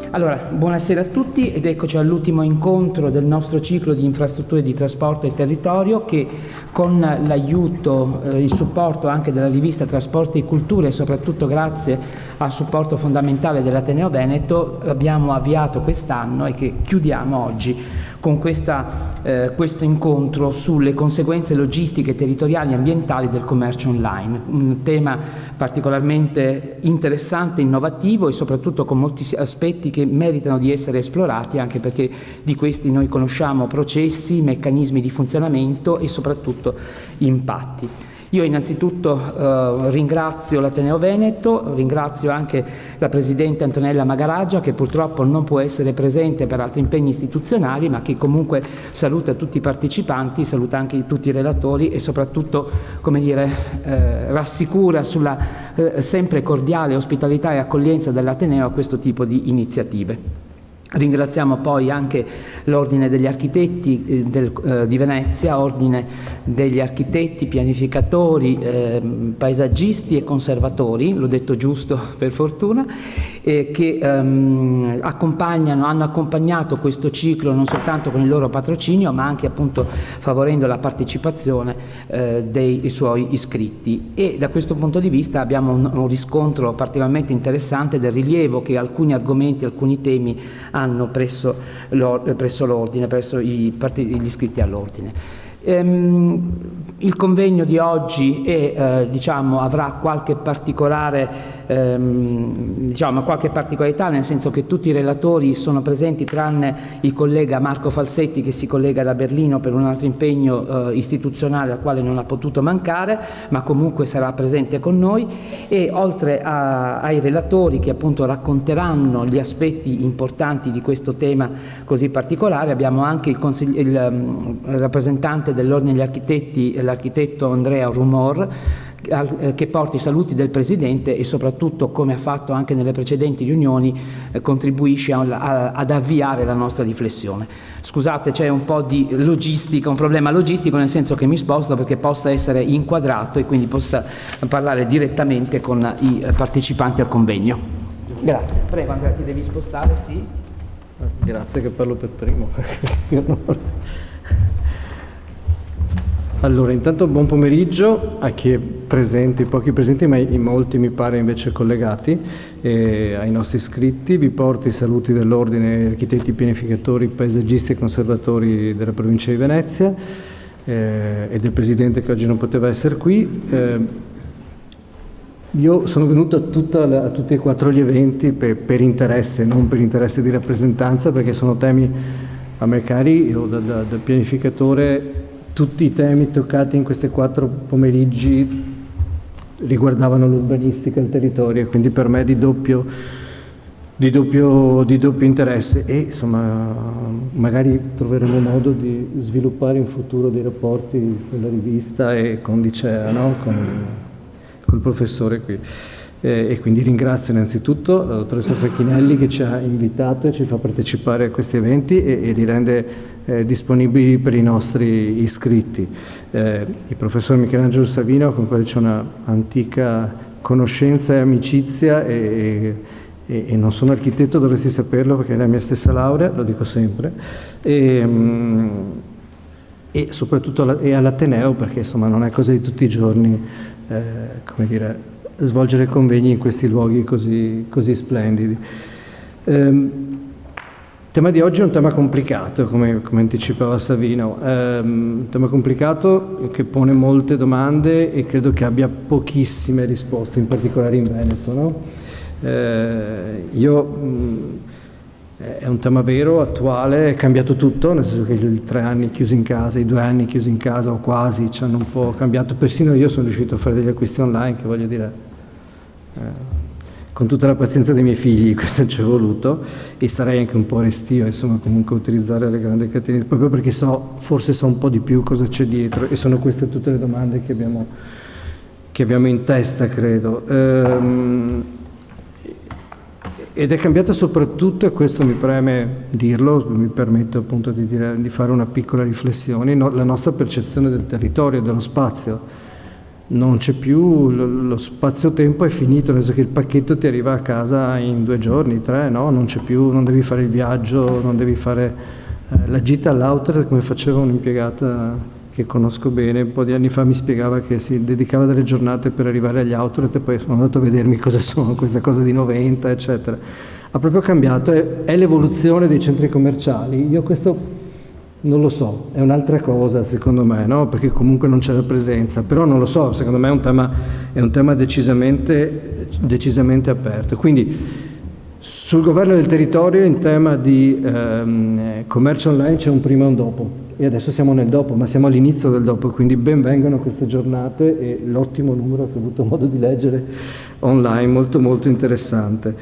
Allora, buonasera a tutti ed eccoci all'ultimo incontro del nostro ciclo di infrastrutture di trasporto e territorio che con l'aiuto, il supporto anche della rivista Trasporti e Cultura e soprattutto grazie al supporto fondamentale dell'Ateneo Veneto abbiamo avviato quest'anno e che chiudiamo oggi con questo incontro sulle conseguenze logistiche, territoriali e ambientali del commercio online, un tema particolarmente interessante, innovativo e soprattutto con molti aspetti che meritano di essere esplorati, anche perché di questi noi conosciamo processi, meccanismi di funzionamento e soprattutto impatti. Io innanzitutto ringrazio l'Ateneo Veneto, ringrazio anche la Presidente Antonella Magaraggia che purtroppo non può essere presente per altri impegni istituzionali, ma che comunque saluta tutti i partecipanti, saluta anche tutti i relatori e soprattutto, come dire, rassicura sulla sempre cordiale ospitalità e accoglienza dell'Ateneo a questo tipo di iniziative. Ringraziamo poi anche l'Ordine degli Architetti di Venezia, Ordine degli Architetti, Pianificatori, Paesaggisti e Conservatori, l'ho detto giusto per fortuna, che hanno accompagnato questo ciclo non soltanto con il loro patrocinio ma anche appunto favorendo la partecipazione dei suoi iscritti. E da questo punto di vista abbiamo un riscontro particolarmente interessante del rilievo che alcuni argomenti, alcuni temi hanno presso l'ordine, presso gli iscritti all'ordine. Il convegno di oggi avrà qualche particolarità, nel senso che tutti i relatori sono presenti tranne il collega Marco Falsetti che si collega da Berlino per un altro impegno istituzionale al quale non ha potuto mancare, ma comunque sarà presente con noi, e oltre ai relatori che appunto racconteranno gli aspetti importanti di questo tema così particolare, abbiamo anche il rappresentante dell'Ordine degli Architetti, l'architetto Andrea Rumor, che porta i saluti del Presidente e soprattutto, come ha fatto anche nelle precedenti riunioni, contribuisce ad avviare la nostra riflessione. Scusate, c'è un po' di logistica, un problema logistico, nel senso che mi sposto perché possa essere inquadrato e quindi possa parlare direttamente con i partecipanti al convegno. Grazie. Prego Andrea, ti devi spostare, sì. Grazie che parlo per primo. Allora, intanto buon pomeriggio a chi è presente, pochi presenti, ma molti mi pare invece collegati, ai nostri iscritti. Vi porto i saluti dell'Ordine Architetti, Pianificatori, Paesaggisti e Conservatori della Provincia di Venezia e del Presidente che oggi non poteva essere qui. Io sono venuto a tutti e quattro gli eventi per interesse, non per interesse di rappresentanza, perché sono temi a me cari. Io da pianificatore, tutti i temi toccati in questi 4 pomeriggi riguardavano l'urbanistica e il territorio, quindi per me di doppio interesse, e insomma magari troveremo modo di sviluppare in futuro dei rapporti con la rivista e con Dicea, no? Col professore qui. E quindi ringrazio innanzitutto la dottoressa Facchinelli che ci ha invitato e ci fa partecipare a questi eventi e li rende disponibili per i nostri iscritti. Il professor Michelangelo Savino, con il quale c'è una antica conoscenza e amicizia, e non sono architetto, dovresti saperlo perché è la mia stessa laurea, lo dico sempre, e soprattutto all'Ateneo, perché insomma non è cosa di tutti i giorni, come dire, svolgere convegni in questi luoghi così splendidi. Il tema di oggi è un tema complicato, come anticipava Savino, un tema complicato che pone molte domande e credo che abbia pochissime risposte, in particolare in Veneto, no? È un tema vero, attuale, è cambiato tutto, nel senso che i 3 anni chiusi in casa, i 2 anni chiusi in casa o quasi ci hanno un po' cambiato. Persino io sono riuscito a fare degli acquisti online, che voglio dire, con tutta la pazienza dei miei figli, questo ci è voluto, e sarei anche un po' restio, insomma, comunque utilizzare le grandi catene, proprio perché forse so un po' di più cosa c'è dietro, e sono queste tutte le domande che abbiamo in testa, credo. Ed è cambiata soprattutto, e questo mi preme dirlo, mi permetto appunto di fare una piccola riflessione, la nostra percezione del territorio e dello spazio. Non c'è più, lo spazio-tempo è finito, nel senso che il pacchetto ti arriva a casa in 2 giorni, 3, no? Non c'è più, non devi fare il viaggio, non devi fare la gita all'outlet come faceva un'impiegata che conosco bene, un po' di anni fa mi spiegava che si dedicava delle giornate per arrivare agli outlet e poi sono andato a vedermi cosa sono queste cose di 90, eccetera. Ha proprio cambiato, è l'evoluzione dei centri commerciali. Io questo non lo so, è un'altra cosa secondo me, no? Perché comunque non c'è la presenza, però non lo so, secondo me è un tema decisamente aperto. Quindi sul governo del territorio in tema di commercio online c'è un prima e un dopo, e adesso siamo nel dopo, ma siamo all'inizio del dopo, quindi ben vengano queste giornate e l'ottimo numero che ho avuto modo di leggere online, molto molto interessante.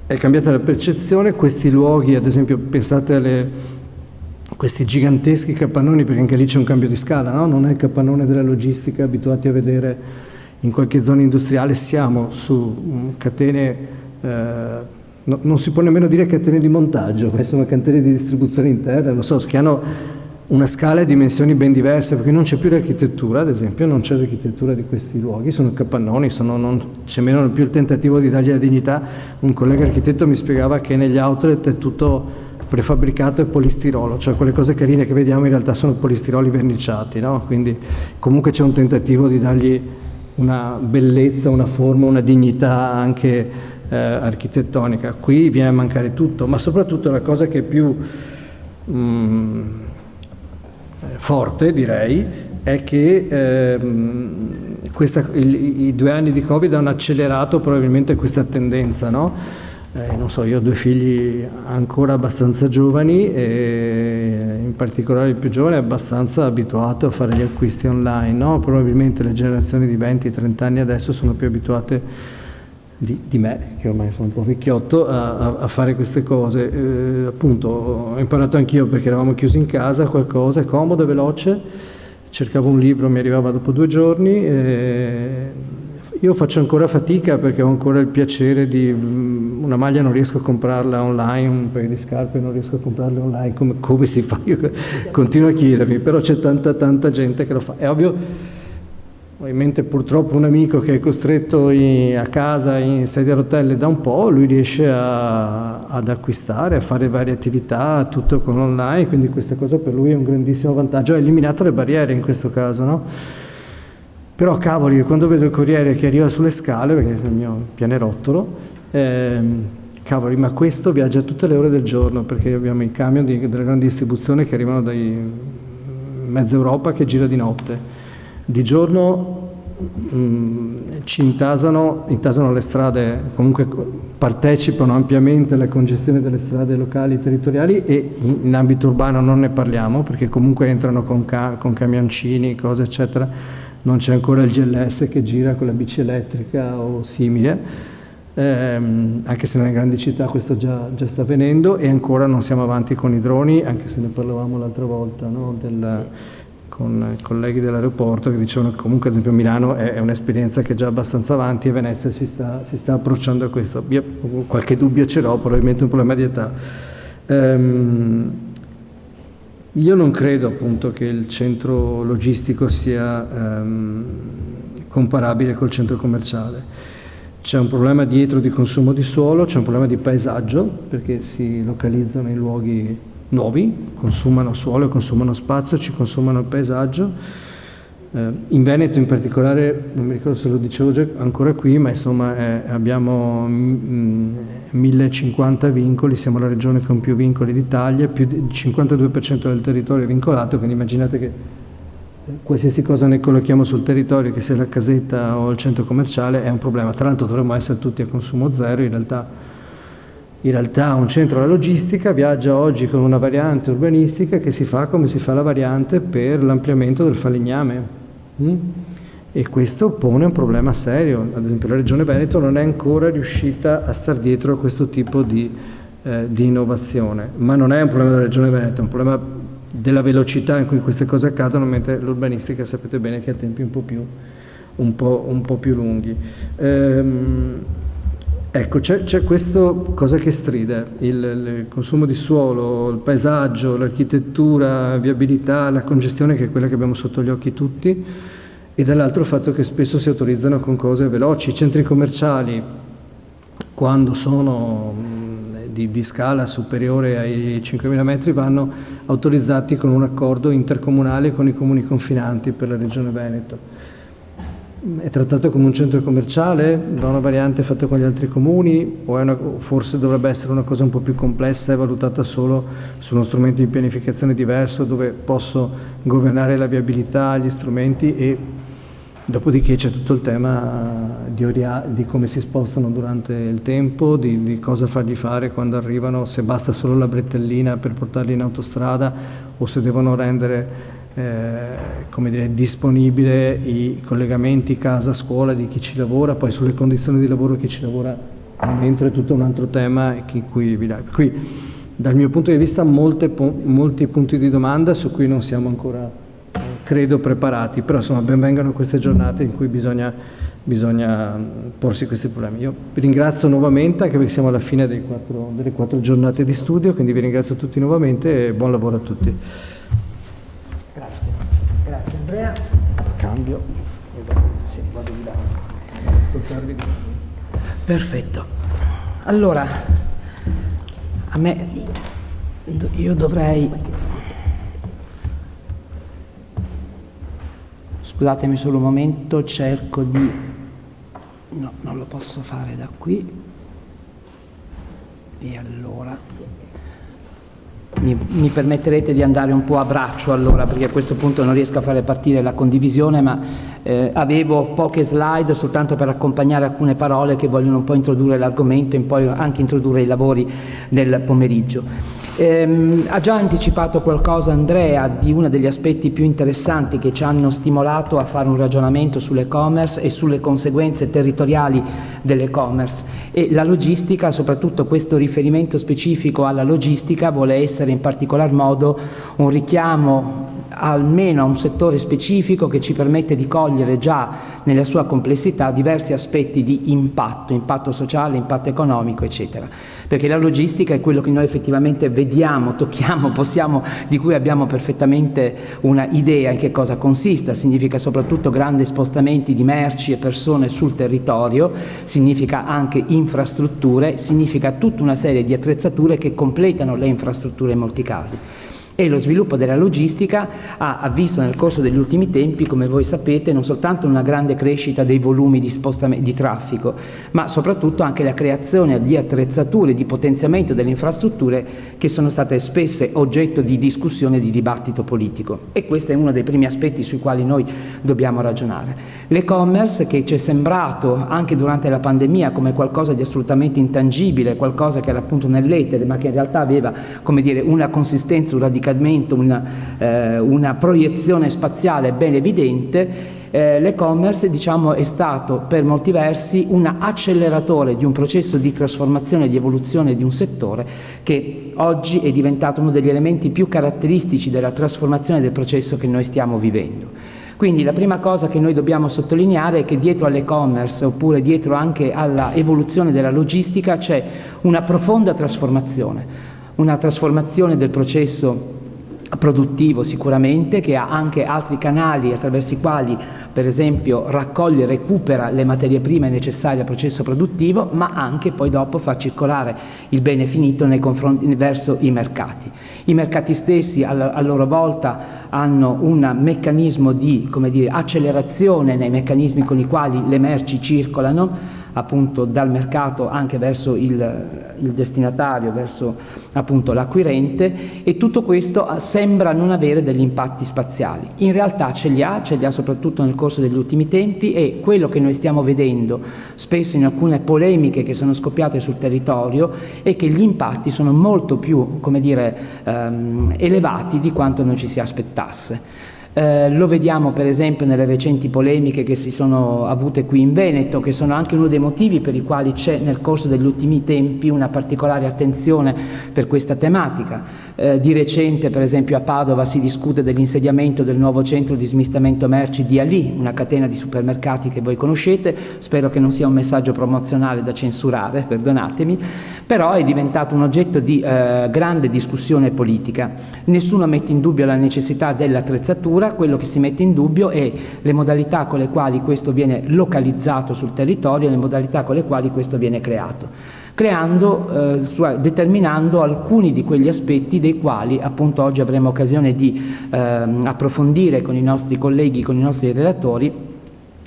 È cambiata la percezione, questi luoghi, ad esempio pensate a questi giganteschi capannoni, perché anche lì c'è un cambio di scala, no? Non è il capannone della logistica abituati a vedere in qualche zona industriale, siamo su catene, non si può nemmeno dire catene di montaggio, ma sono catene di distribuzione interna, non so, che hanno una scala e dimensioni ben diverse, perché non c'è più l'architettura, ad esempio, non c'è l'architettura di questi luoghi, sono capannoni, non c'è meno più il tentativo di dargli la dignità. Un collega architetto mi spiegava che negli outlet è tutto prefabbricato e polistirolo, cioè quelle cose carine che vediamo in realtà sono polistiroli verniciati, no? Quindi comunque c'è un tentativo di dargli una bellezza, una forma, una dignità anche architettonica. Qui viene a mancare tutto, ma soprattutto la cosa che è più forte, direi, è che i 2 anni di Covid hanno accelerato probabilmente questa tendenza, no? Non so, io ho 2 figli ancora abbastanza giovani e in particolare il più giovane è abbastanza abituato a fare gli acquisti online, no? Probabilmente le generazioni di 20-30 anni adesso sono più abituate di me, che ormai sono un po' vecchiotto, a fare queste cose. Appunto, ho imparato anch'io perché eravamo chiusi in casa, qualcosa, è comodo, è veloce, cercavo un libro, mi arrivava dopo 2 giorni. Io faccio ancora fatica perché ho ancora il piacere di una maglia, non riesco a comprarla online, un paio di scarpe non riesco a comprarle online, come si fa? Io continuo a chiedermi, però c'è tanta gente che lo fa. È ovvio. Ho in mente purtroppo un amico che è costretto a casa in sedia a rotelle da un po', lui riesce ad acquistare, a fare varie attività, tutto con online, quindi questa cosa per lui è un grandissimo vantaggio, ha eliminato le barriere in questo caso, no? Però cavoli, quando vedo il corriere che arriva sulle scale, perché è il mio pianerottolo, cavoli, ma questo viaggia tutte le ore del giorno, perché abbiamo i camion della grande distribuzione che arrivano da mezza Europa che gira di notte. Di giorno ci intasano le strade, comunque partecipano ampiamente alla congestione delle strade locali e territoriali, e in ambito urbano non ne parliamo perché comunque entrano con camioncini, cose eccetera, non c'è ancora il GLS che gira con la bici elettrica o simile, anche se nelle grandi città questo già sta avvenendo, e ancora non siamo avanti con i droni, anche se ne parlavamo l'altra volta, no? Con i colleghi dell'aeroporto che dicevano che comunque ad esempio Milano è un'esperienza che è già abbastanza avanti e Venezia si sta approcciando a questo. Io qualche dubbio ce l'ho, probabilmente un problema di età. Io non credo appunto che il centro logistico sia comparabile col centro commerciale. C'è un problema dietro di consumo di suolo, c'è un problema di paesaggio, perché si localizzano in luoghi nuovi, consumano suolo, consumano spazio, ci consumano il paesaggio. In Veneto in particolare, non mi ricordo se lo dicevo già ancora qui, ma insomma abbiamo 1050 vincoli, siamo la regione con più vincoli d'Italia, più del 52% del territorio è vincolato, quindi immaginate che qualsiasi cosa ne collochiamo sul territorio, che sia la casetta o il centro commerciale, è un problema. Tra l'altro dovremmo essere tutti a consumo zero, in realtà un centro della logistica viaggia oggi con una variante urbanistica che si fa come si fa la variante per l'ampliamento del falegname. E questo pone un problema serio. Ad esempio la Regione Veneto non è ancora riuscita a star dietro a questo tipo di innovazione, ma non è un problema della Regione Veneto, è un problema della velocità in cui queste cose accadono, mentre l'urbanistica sapete bene che ha tempi un po' più lunghi. Ecco, c'è questo cosa che stride, il consumo di suolo, il paesaggio, l'architettura, viabilità, la congestione, che è quella che abbiamo sotto gli occhi tutti, e dall'altro il fatto che spesso si autorizzano con cose veloci. I centri commerciali, quando sono di scala superiore ai 5.000 metri, vanno autorizzati con un accordo intercomunale con i comuni confinanti per la regione Veneto. È trattato come un centro commerciale, da una variante fatta con gli altri comuni, o forse dovrebbe essere una cosa un po' più complessa e valutata solo su uno strumento di pianificazione diverso, dove posso governare la viabilità, gli strumenti, e dopodiché c'è tutto il tema di come si spostano durante il tempo, di cosa fargli fare quando arrivano, se basta solo la bretellina per portarli in autostrada o se devono rendere come dire, disponibile i collegamenti casa-scuola di chi ci lavora. Poi sulle condizioni di lavoro chi ci lavora dentro è tutto un altro tema, qui dal mio punto di vista molti punti di domanda su cui non siamo ancora credo preparati, però insomma ben vengano queste giornate in cui bisogna porsi questi problemi. Io vi ringrazio nuovamente, anche perché siamo alla fine delle 4 giornate di studio, quindi vi ringrazio tutti nuovamente e buon lavoro a tutti. Grazie Andrea. Cambio. Sì, vado di là. Ascoltarvi. Perfetto. Allora, a me, io dovrei... Scusatemi solo un momento, cerco di... No, non lo posso fare da qui. E allora... Mi permetterete di andare un po' a braccio allora, perché a questo punto non riesco a fare partire la condivisione, ma avevo poche slide soltanto per accompagnare alcune parole che vogliono un po' introdurre l'argomento e poi anche introdurre i lavori del pomeriggio. Ha già anticipato qualcosa Andrea di uno degli aspetti più interessanti che ci hanno stimolato a fare un ragionamento sull'e-commerce e sulle conseguenze territoriali dell'e-commerce, e la logistica, soprattutto questo riferimento specifico alla logistica, vuole essere in particolar modo un richiamo almeno a un settore specifico che ci permette di cogliere già nella sua complessità diversi aspetti di impatto sociale, impatto economico, eccetera. Perché la logistica è quello che noi effettivamente vediamo, tocchiamo, di cui abbiamo perfettamente una idea in che cosa consista. Significa soprattutto grandi spostamenti di merci e persone sul territorio, significa anche infrastrutture, significa tutta una serie di attrezzature che completano le infrastrutture in molti casi. E lo sviluppo della logistica ha visto nel corso degli ultimi tempi, come voi sapete, non soltanto una grande crescita dei volumi di traffico, ma soprattutto anche la creazione di attrezzature, di potenziamento delle infrastrutture che sono state spesso oggetto di discussione e di dibattito politico. E questo è uno dei primi aspetti sui quali noi dobbiamo ragionare. L'e-commerce, che ci è sembrato anche durante la pandemia come qualcosa di assolutamente intangibile, qualcosa che era appunto nell'etere, ma che in realtà aveva, come dire, una consistenza, un radicamento, una proiezione spaziale ben evidente, l'e-commerce, diciamo, è stato per molti versi un acceleratore di un processo di trasformazione e di evoluzione di un settore che oggi è diventato uno degli elementi più caratteristici della trasformazione del processo che noi stiamo vivendo. Quindi la prima cosa che noi dobbiamo sottolineare è che dietro all'e-commerce, oppure dietro anche alla evoluzione della logistica, c'è una profonda trasformazione, una trasformazione del processo produttivo sicuramente, che ha anche altri canali attraverso i quali, per esempio, raccoglie e recupera le materie prime necessarie al processo produttivo, ma anche poi dopo fa circolare il bene finito verso i mercati. I mercati stessi a loro volta hanno un meccanismo di, come dire, accelerazione nei meccanismi con i quali le merci circolano, appunto dal mercato anche verso il destinatario, verso appunto l'acquirente, e tutto questo sembra non avere degli impatti spaziali. In realtà ce li ha soprattutto nel corso degli ultimi tempi, e quello che noi stiamo vedendo spesso in alcune polemiche che sono scoppiate sul territorio è che gli impatti sono molto più, come dire, elevati di quanto non ci si aspettasse. Lo vediamo per esempio nelle recenti polemiche che si sono avute qui in Veneto, che sono anche uno dei motivi per i quali c'è nel corso degli ultimi tempi una particolare attenzione per questa tematica. Di recente per esempio a Padova si discute dell'insediamento del nuovo centro di smistamento merci di Ali, una catena di supermercati che voi conoscete, spero che non sia un messaggio promozionale da censurare, perdonatemi, però è diventato un oggetto di grande discussione politica. Nessuno mette in dubbio la necessità dell'attrezzatura, quello che si mette in dubbio è le modalità con le quali questo viene localizzato sul territorio e le modalità con le quali questo viene creato, determinando alcuni di quegli aspetti dei quali appunto oggi avremo occasione di approfondire con i nostri colleghi, con i nostri relatori,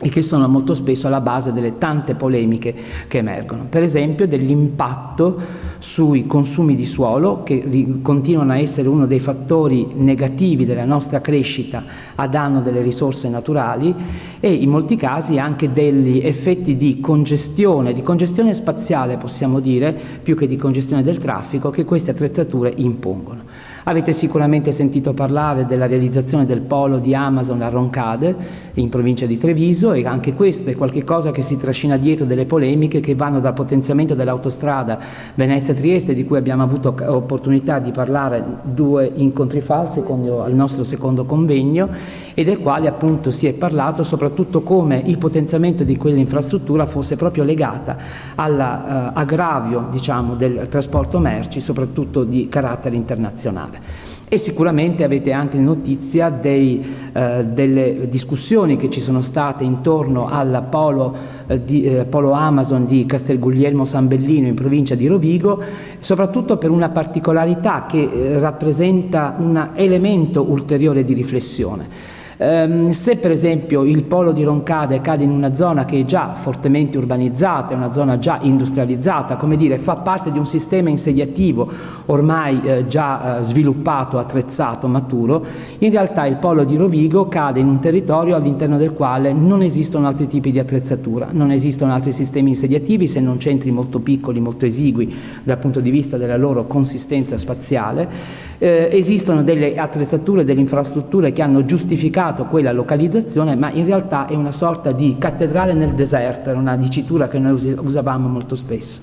e che sono molto spesso alla base delle tante polemiche che emergono. Per esempio dell'impatto sui consumi di suolo, che continuano a essere uno dei fattori negativi della nostra crescita a danno delle risorse naturali, e in molti casi anche degli effetti di congestione spaziale, possiamo dire, più che di congestione del traffico, che queste attrezzature impongono. Avete sicuramente sentito parlare della realizzazione del polo di Amazon a Roncade, in provincia di Treviso, e anche questo è qualcosa che si trascina dietro delle polemiche che vanno dal potenziamento dell'autostrada Venezia-Trieste, di cui abbiamo avuto opportunità di parlare 2 incontri fa al nostro secondo convegno, e del quale appunto si è parlato soprattutto come il potenziamento di quell'infrastruttura fosse proprio legata all'aggravio, diciamo, del trasporto merci, soprattutto di carattere internazionale. E sicuramente avete anche notizia delle discussioni che ci sono state intorno al polo Amazon di Castelguglielmo San Bellino in provincia di Rovigo, soprattutto per una particolarità che rappresenta un elemento ulteriore di riflessione. Se per esempio il polo di Roncade cade in una zona che è già fortemente urbanizzata, è una zona già industrializzata, come dire, fa parte di un sistema insediativo ormai già sviluppato, attrezzato, maturo, in realtà il polo di Rovigo cade in un territorio all'interno del quale non esistono altri tipi di attrezzatura, non esistono altri sistemi insediativi se non centri molto piccoli, molto esigui dal punto di vista della loro consistenza spaziale. Esistono delle attrezzature, delle infrastrutture che hanno giustificato quella localizzazione, ma in realtà è una sorta di cattedrale nel deserto, è una dicitura che noi usavamo molto spesso.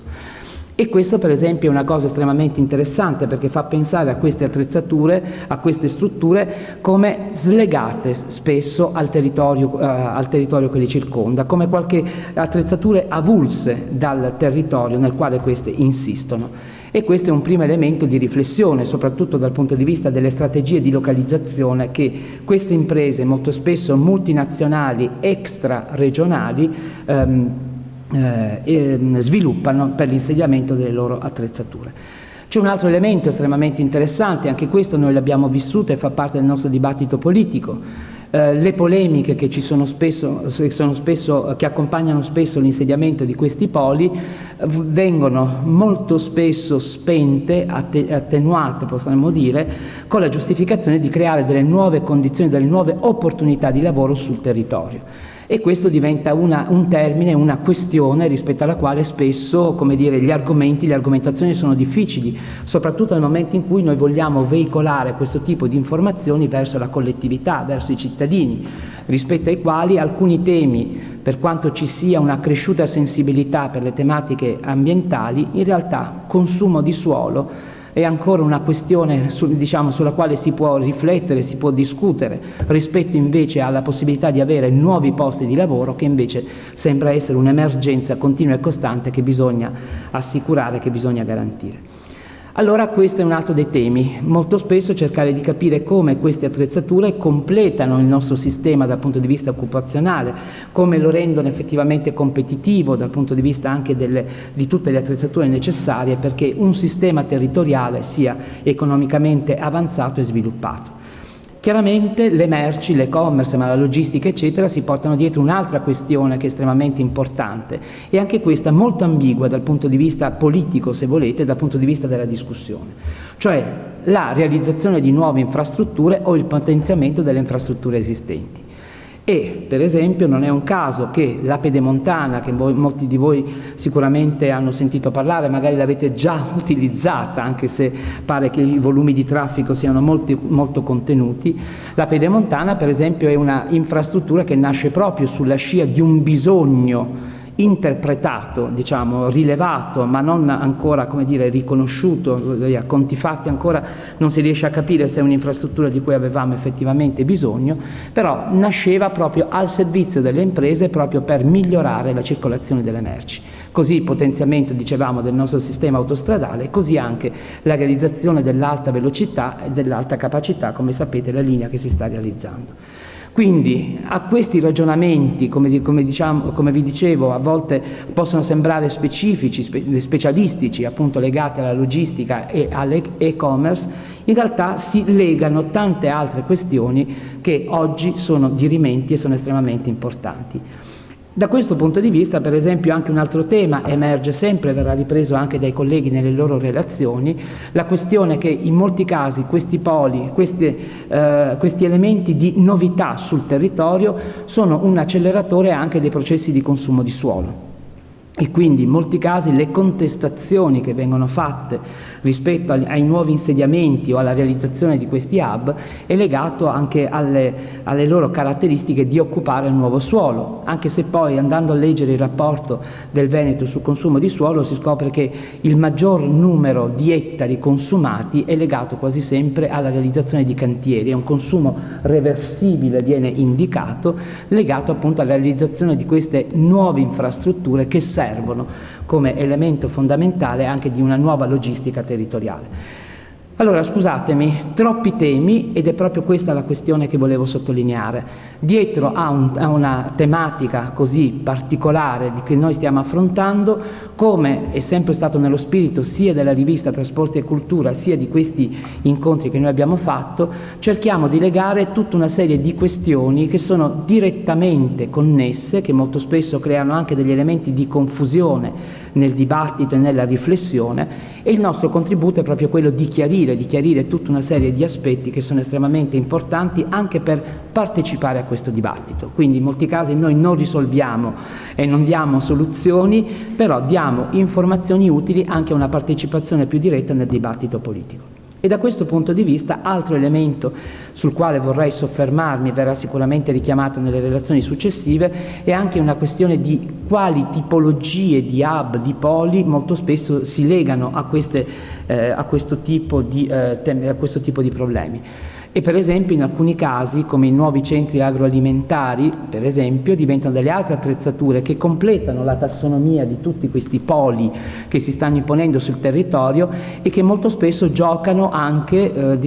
E questo per esempio è una cosa estremamente interessante, perché fa pensare a queste attrezzature, a queste strutture come slegate spesso al territorio che li circonda, come qualche attrezzature avulse dal territorio nel quale queste insistono. E questo è un primo elemento di riflessione, soprattutto dal punto di vista delle strategie di localizzazione che queste imprese, molto spesso multinazionali, extra-regionali, sviluppano per l'insediamento delle loro attrezzature. C'è un altro elemento estremamente interessante, anche questo noi l'abbiamo vissuto e fa parte del nostro dibattito politico. Le polemiche che che accompagnano spesso l'insediamento di questi poli vengono molto spesso spente, attenuate possiamo dire, con la giustificazione di creare delle nuove condizioni, delle nuove opportunità di lavoro sul territorio. E questo diventa un termine, una questione rispetto alla quale spesso, come dire, le argomentazioni sono difficili, soprattutto nel momento in cui noi vogliamo veicolare questo tipo di informazioni verso la collettività, verso i cittadini, rispetto ai quali alcuni temi, per quanto ci sia una cresciuta sensibilità per le tematiche ambientali, in realtà consumo di suolo è ancora una questione sulla quale si può riflettere, si può discutere, rispetto invece alla possibilità di avere nuovi posti di lavoro, che invece sembra essere un'emergenza continua e costante che bisogna assicurare, che bisogna garantire. Allora questo è un altro dei temi, molto spesso cercare di capire come queste attrezzature completano il nostro sistema dal punto di vista occupazionale, come lo rendono effettivamente competitivo dal punto di vista anche di tutte le attrezzature necessarie perché un sistema territoriale sia economicamente avanzato e sviluppato. Chiaramente le merci, l'e-commerce, ma la logistica eccetera si portano dietro un'altra questione che è estremamente importante e anche questa molto ambigua dal punto di vista politico, se volete, dal punto di vista della discussione, cioè la realizzazione di nuove infrastrutture o il potenziamento delle infrastrutture esistenti. E per esempio non è un caso che la Pedemontana, che molti di voi sicuramente hanno sentito parlare, magari l'avete già utilizzata, anche se pare che i volumi di traffico siano molto contenuti, la Pedemontana per esempio è una infrastruttura che nasce proprio sulla scia di un bisogno interpretato, diciamo, rilevato, ma non ancora, come dire, riconosciuto, a conti fatti ancora non si riesce a capire se è un'infrastruttura di cui avevamo effettivamente bisogno, però nasceva proprio al servizio delle imprese proprio per migliorare la circolazione delle merci. Così il potenziamento, dicevamo, del nostro sistema autostradale, così anche la realizzazione dell'alta velocità e dell'alta capacità, come sapete, la linea che si sta realizzando. Quindi a questi ragionamenti, come vi dicevo, a volte possono sembrare specifici, specialistici, appunto legati alla logistica e all'e-commerce, in realtà si legano tante altre questioni che oggi sono dirimenti e sono estremamente importanti. Da questo punto di vista, per esempio, anche un altro tema emerge sempre, verrà ripreso anche dai colleghi nelle loro relazioni, la questione che in molti casi questi poli, questi elementi di novità sul territorio sono un acceleratore anche dei processi di consumo di suolo. E quindi in molti casi le contestazioni che vengono fatte rispetto ai nuovi insediamenti o alla realizzazione di questi hub è legato anche alle loro caratteristiche di occupare un nuovo suolo, anche se poi andando a leggere il rapporto del Veneto sul consumo di suolo si scopre che il maggior numero di ettari consumati è legato quasi sempre alla realizzazione di cantieri, è un consumo reversibile, viene indicato, legato appunto alla realizzazione di queste nuove infrastrutture che servono come elemento fondamentale anche di una nuova logistica territoriale. Allora, scusatemi, troppi temi, ed è proprio questa la questione che volevo sottolineare. Dietro a una tematica così particolare che noi stiamo affrontando, come è sempre stato nello spirito sia della rivista Trasporti e Cultura, sia di questi incontri che noi abbiamo fatto, cerchiamo di legare tutta una serie di questioni che sono direttamente connesse, che molto spesso creano anche degli elementi di confusione nel dibattito e nella riflessione, e il nostro contributo è proprio quello di chiarire tutta una serie di aspetti che sono estremamente importanti anche per partecipare a questo dibattito. Quindi in molti casi noi non risolviamo e non diamo soluzioni, però diamo informazioni utili anche a una partecipazione più diretta nel dibattito politico. E da questo punto di vista, altro elemento sul quale vorrei soffermarmi, verrà sicuramente richiamato nelle relazioni successive, è anche una questione di quali tipologie di hub, di poli, molto spesso si legano a questo tipo di problemi. E per esempio in alcuni casi, come i nuovi centri agroalimentari, per esempio, diventano delle altre attrezzature che completano la tassonomia di tutti questi poli che si stanno imponendo sul territorio e che molto spesso giocano anche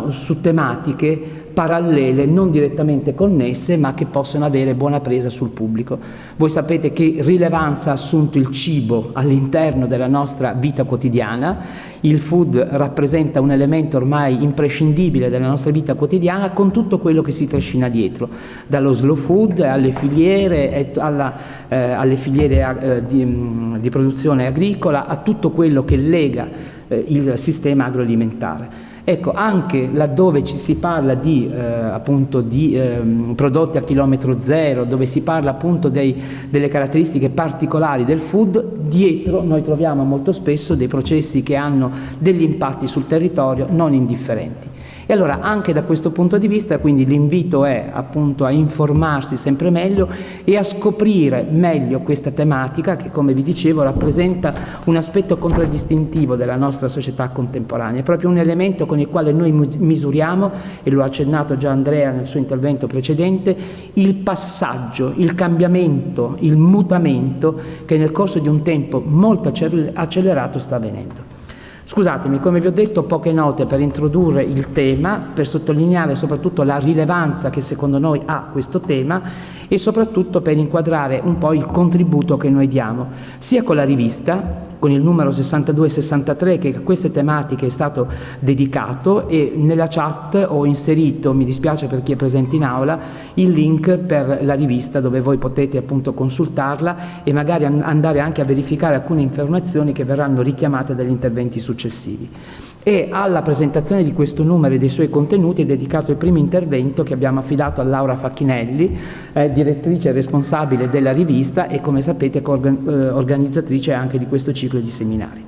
su tematiche parallele, non direttamente connesse, ma che possono avere buona presa sul pubblico. Voi sapete che rilevanza ha assunto il cibo all'interno della nostra vita quotidiana. Il food rappresenta un elemento ormai imprescindibile della nostra vita quotidiana, con tutto quello che si trascina dietro, dallo slow food alle filiere, di produzione agricola, a tutto quello che lega il sistema agroalimentare. Ecco, anche laddove si parla di prodotti a chilometro zero, dove si parla appunto delle caratteristiche particolari del food, dietro noi troviamo molto spesso dei processi che hanno degli impatti sul territorio non indifferenti. E allora anche da questo punto di vista quindi l'invito è appunto a informarsi sempre meglio e a scoprire meglio questa tematica che, come vi dicevo, rappresenta un aspetto contraddistintivo della nostra società contemporanea, è proprio un elemento con il quale noi misuriamo, e lo ha accennato già Andrea nel suo intervento precedente, il passaggio, il cambiamento, il mutamento che nel corso di un tempo molto accelerato sta avvenendo. Scusatemi, come vi ho detto, poche note per introdurre il tema, per sottolineare soprattutto la rilevanza che secondo noi ha questo tema e soprattutto per inquadrare un po' il contributo che noi diamo, sia con la rivista, con il numero 62 e 63 che a queste tematiche è stato dedicato, e nella chat ho inserito, mi dispiace per chi è presente in aula, il link per la rivista dove voi potete appunto consultarla e magari andare anche a verificare alcune informazioni che verranno richiamate dagli interventi successivi. E alla presentazione di questo numero e dei suoi contenuti è dedicato il primo intervento che abbiamo affidato a Laura Facchinelli, direttrice e responsabile della rivista e, come sapete, organizzatrice anche di questo ciclo di seminari.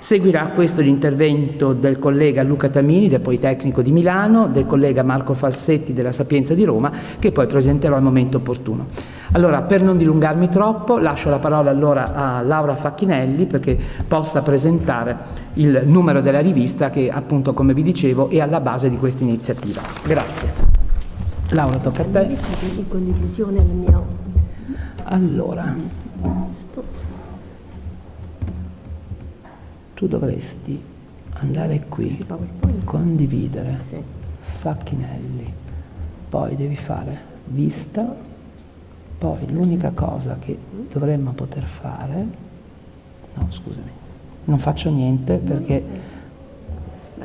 Seguirà questo l'intervento del collega Luca Tamini del Politecnico di Milano, del collega Marco Falsetti della Sapienza di Roma, che poi presenterò al momento opportuno. Allora, per non dilungarmi troppo, lascio la parola allora a Laura Facchinelli perché possa presentare il numero della rivista che, appunto, come vi dicevo, è alla base di questa iniziativa. Grazie. Laura, tocca a te. In condivisione il mio... Allora, tu dovresti andare qui, condividere, Sì. Facchinelli, poi devi fare vista, poi l'unica cosa che dovremmo poter fare, no scusami, non faccio niente perché,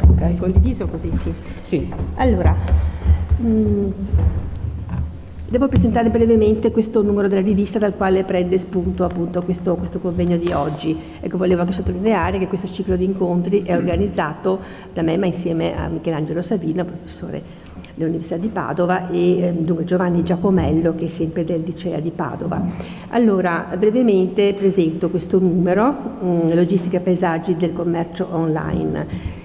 ok? Condiviso così, sì. Sì, Allora, devo presentare brevemente questo numero della rivista dal quale prende spunto appunto questo convegno di oggi. Ecco, volevo anche sottolineare che questo ciclo di incontri è organizzato da me, ma insieme a Michelangelo Savino, professore dell'Università di Padova, e dunque Giovanni Giacomello, che è sempre del Licea di Padova. Allora, brevemente presento questo numero, Logistica e paesaggi del commercio online.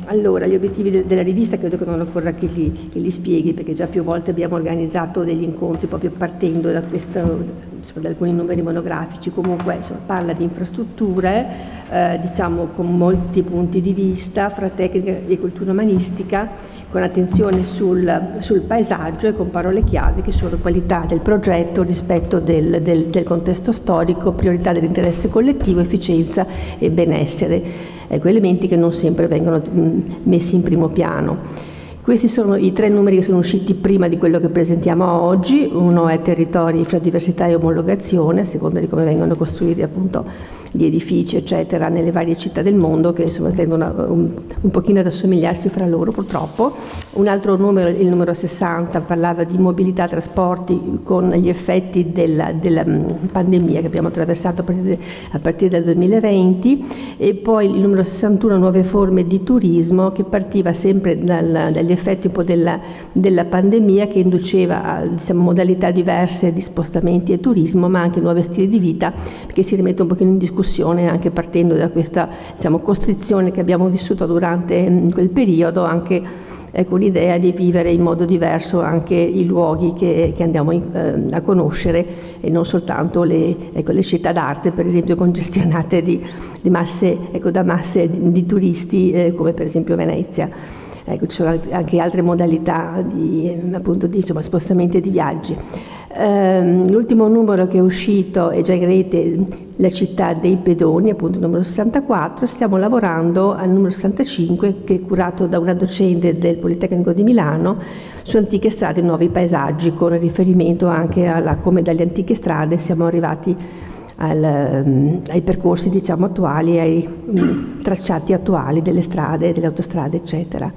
Allora, gli obiettivi della rivista credo che non occorra che li spieghi, perché già più volte abbiamo organizzato degli incontri proprio partendo da da alcuni numeri monografici. Comunque, insomma, parla di infrastrutture, diciamo con molti punti di vista, fra tecnica e cultura umanistica, con attenzione sul paesaggio e con parole chiave che sono qualità del progetto, rispetto del contesto storico, priorità dell'interesse collettivo, efficienza e benessere. Ecco, elementi che non sempre vengono messi in primo piano. Questi sono i 3 numeri che sono usciti prima di quello che presentiamo oggi. Uno è territori fra diversità e omologazione, a seconda di come vengono costruiti appunto gli edifici eccetera nelle varie città del mondo, che insomma tendono un pochino ad assomigliarsi fra loro purtroppo. Un altro numero, il numero 60, parlava di mobilità, trasporti con gli effetti della pandemia che abbiamo attraversato a partire dal 2020, e poi il numero 61, nuove forme di turismo, che partiva sempre dagli effetti un po' della pandemia, che induceva a, diciamo, modalità diverse di spostamenti e turismo, ma anche nuovi stili di vita, perché si rimette un pochino in discussione anche partendo da questa, diciamo, costrizione che abbiamo vissuto durante quel periodo, anche ecco, l'idea di vivere in modo diverso anche i luoghi che andiamo a conoscere, e non soltanto le città d'arte, per esempio, congestionate da masse di turisti, come per esempio Venezia. Ecco, ci sono anche altre modalità di insomma, spostamenti e di viaggi. L'ultimo numero che è uscito è già in rete, la città dei pedoni, appunto il numero 64. Stiamo lavorando al numero 65, che è curato da una docente del Politecnico di Milano, su antiche strade e nuovi paesaggi, con riferimento anche alla come dalle antiche strade siamo arrivati ai percorsi, diciamo, attuali, ai tracciati attuali delle strade, delle autostrade eccetera.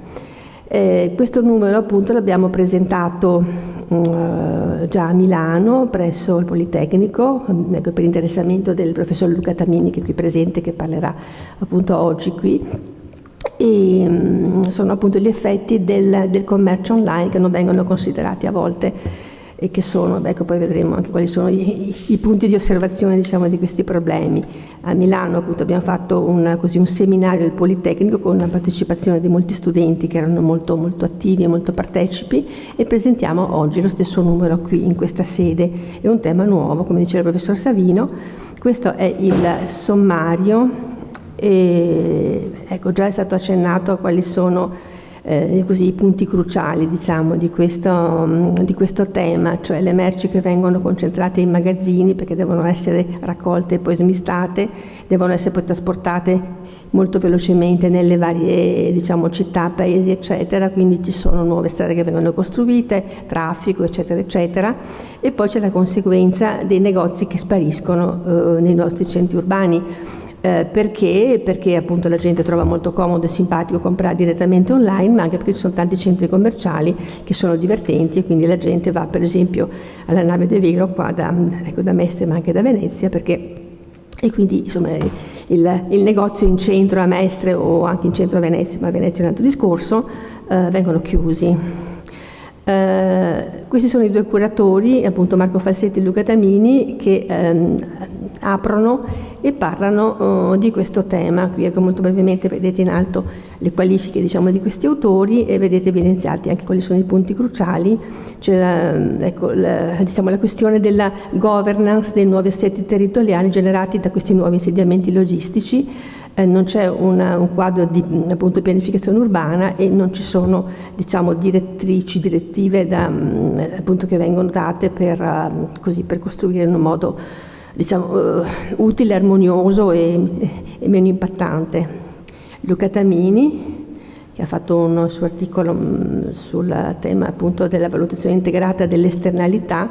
Questo numero appunto l'abbiamo presentato già a Milano presso il Politecnico, ecco, per interessamento del professor Luca Tamini, che è qui presente, che parlerà appunto oggi qui. E sono appunto gli effetti del commercio online che non vengono considerati a volte, e che sono, ecco, poi vedremo anche quali sono i punti di osservazione, diciamo, di questi problemi. A Milano appunto abbiamo fatto un seminario del Politecnico con la partecipazione di molti studenti che erano molto, molto attivi e molto partecipi, e presentiamo oggi lo stesso numero qui in questa sede. È un tema nuovo, come diceva il professor Savino. Questo è il sommario, e ecco, già è stato accennato a quali sono i punti cruciali, diciamo, di questo tema, cioè le merci che vengono concentrate in magazzini, perché devono essere raccolte e poi smistate, devono essere poi trasportate molto velocemente nelle varie, diciamo, città, paesi eccetera, quindi ci sono nuove strade che vengono costruite, traffico eccetera eccetera, e poi c'è la conseguenza dei negozi che spariscono nei nostri centri urbani. Perché appunto la gente trova molto comodo e simpatico comprare direttamente online, ma anche perché ci sono tanti centri commerciali che sono divertenti, e quindi la gente va per esempio alla Nave de Vero qua da Mestre, ma anche da Venezia, e quindi insomma il negozio in centro a Mestre o anche in centro a Venezia, ma Venezia è un altro discorso, vengono chiusi. Questi sono i due curatori, appunto Marco Falsetti e Luca Tamini, che aprono e parlano di questo tema. Qui ecco, molto brevemente vedete in alto le qualifiche, diciamo, di questi autori e vedete evidenziati anche quali sono i punti cruciali. C'è diciamo, la questione della governance dei nuovi assetti territoriali generati da questi nuovi insediamenti logistici. Non c'è un quadro di appunto, pianificazione urbana e non ci sono, diciamo, direttive appunto, che vengono date per costruire in un modo, diciamo, utile, armonioso e meno impattante. Luca Tamini, che ha fatto un suo articolo sul tema appunto della valutazione integrata delle esternalità,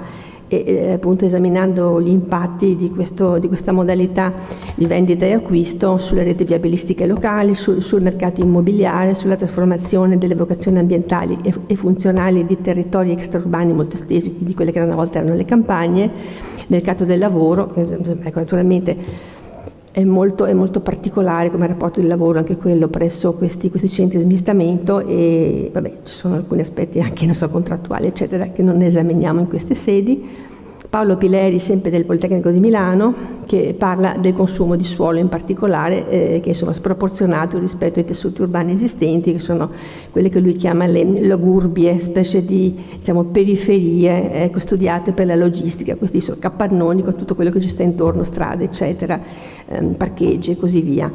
e appunto esaminando gli impatti di questa modalità di vendita e acquisto sulle reti viabilistiche locali, sul mercato immobiliare, sulla trasformazione delle vocazioni ambientali e funzionali di territori extraurbani molto estesi, di quelle che una volta erano le campagne, mercato del lavoro. Ecco, naturalmente è molto particolare come rapporto di lavoro anche quello presso questi centri di smistamento, e vabbè, ci sono alcuni aspetti anche, non so, contrattuali eccetera, che non esaminiamo in queste sedi. Paolo Pileri, sempre del Politecnico di Milano, che parla del consumo di suolo in particolare, che è insomma sproporzionato rispetto ai tessuti urbani esistenti, che sono quelle che lui chiama le logurbie, specie di, diciamo, periferie studiate per la logistica. Questi sono capannoni con tutto quello che ci sta intorno, strade eccetera, parcheggi e così via.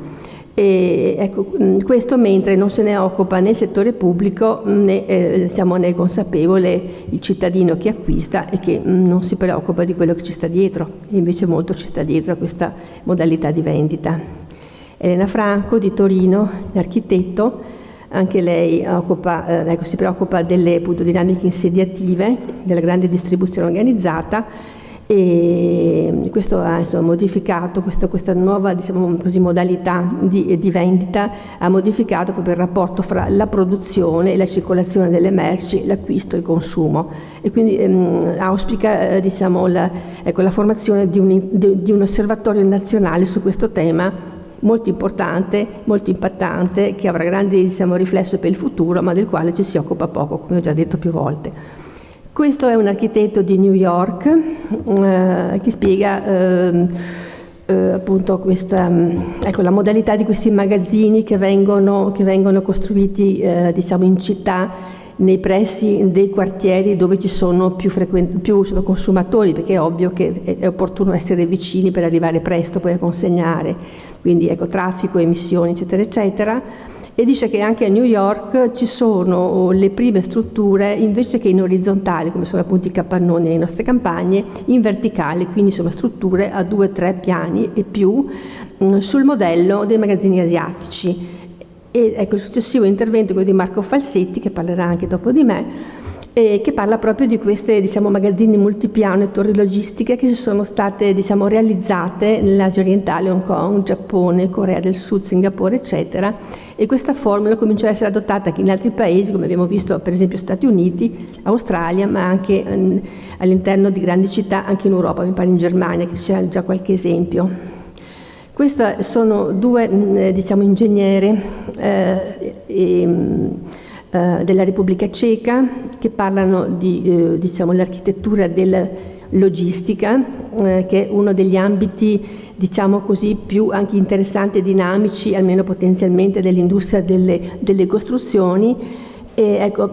E ecco, questo mentre non se ne occupa né il settore pubblico né ne è consapevole il cittadino che acquista e che non si preoccupa di quello che ci sta dietro, e invece molto ci sta dietro a questa modalità di vendita. Elena Franco di Torino, architetto, anche lei si preoccupa delle appunto, dinamiche insediative, della grande distribuzione organizzata, e questo ha modificato, questa nuova, diciamo così, modalità di vendita ha modificato proprio il rapporto fra la produzione e la circolazione delle merci, l'acquisto e il consumo, e quindi auspica diciamo, la formazione di un osservatorio nazionale su questo tema molto importante, molto impattante, che avrà grande, diciamo, riflesso per il futuro, ma del quale ci si occupa poco, come ho già detto più volte. Questo è un architetto di New York che spiega appunto questa, la modalità di questi magazzini che vengono costruiti diciamo in città, nei pressi dei quartieri dove ci sono più consumatori, perché è ovvio che è opportuno essere vicini per arrivare presto poi a consegnare, quindi ecco, traffico, emissioni eccetera eccetera. E dice che anche a New York ci sono le prime strutture, invece che in orizzontale, come sono appunto i capannoni nelle nostre campagne, in verticale, quindi sono strutture a 2-3 piani e più, sul modello dei magazzini asiatici. E ecco il successivo intervento, quello di Marco Falsetti, che parlerà anche dopo di me, che parla proprio di queste, diciamo, magazzini multipiano e torri logistiche che si sono state, diciamo, realizzate nell'Asia orientale, Hong Kong, Giappone, Corea del Sud, Singapore eccetera, e questa formula comincia a essere adottata anche in altri paesi, come abbiamo visto per esempio Stati Uniti, Australia, ma anche all'interno di grandi città anche in Europa, mi pare in Germania che c'è già qualche esempio. Queste sono due diciamo ingegnere della Repubblica Ceca, che parlano di diciamo, l'architettura della logistica, che è uno degli ambiti, diciamo così, più anche interessanti e dinamici, almeno potenzialmente, dell'industria delle costruzioni. E ecco,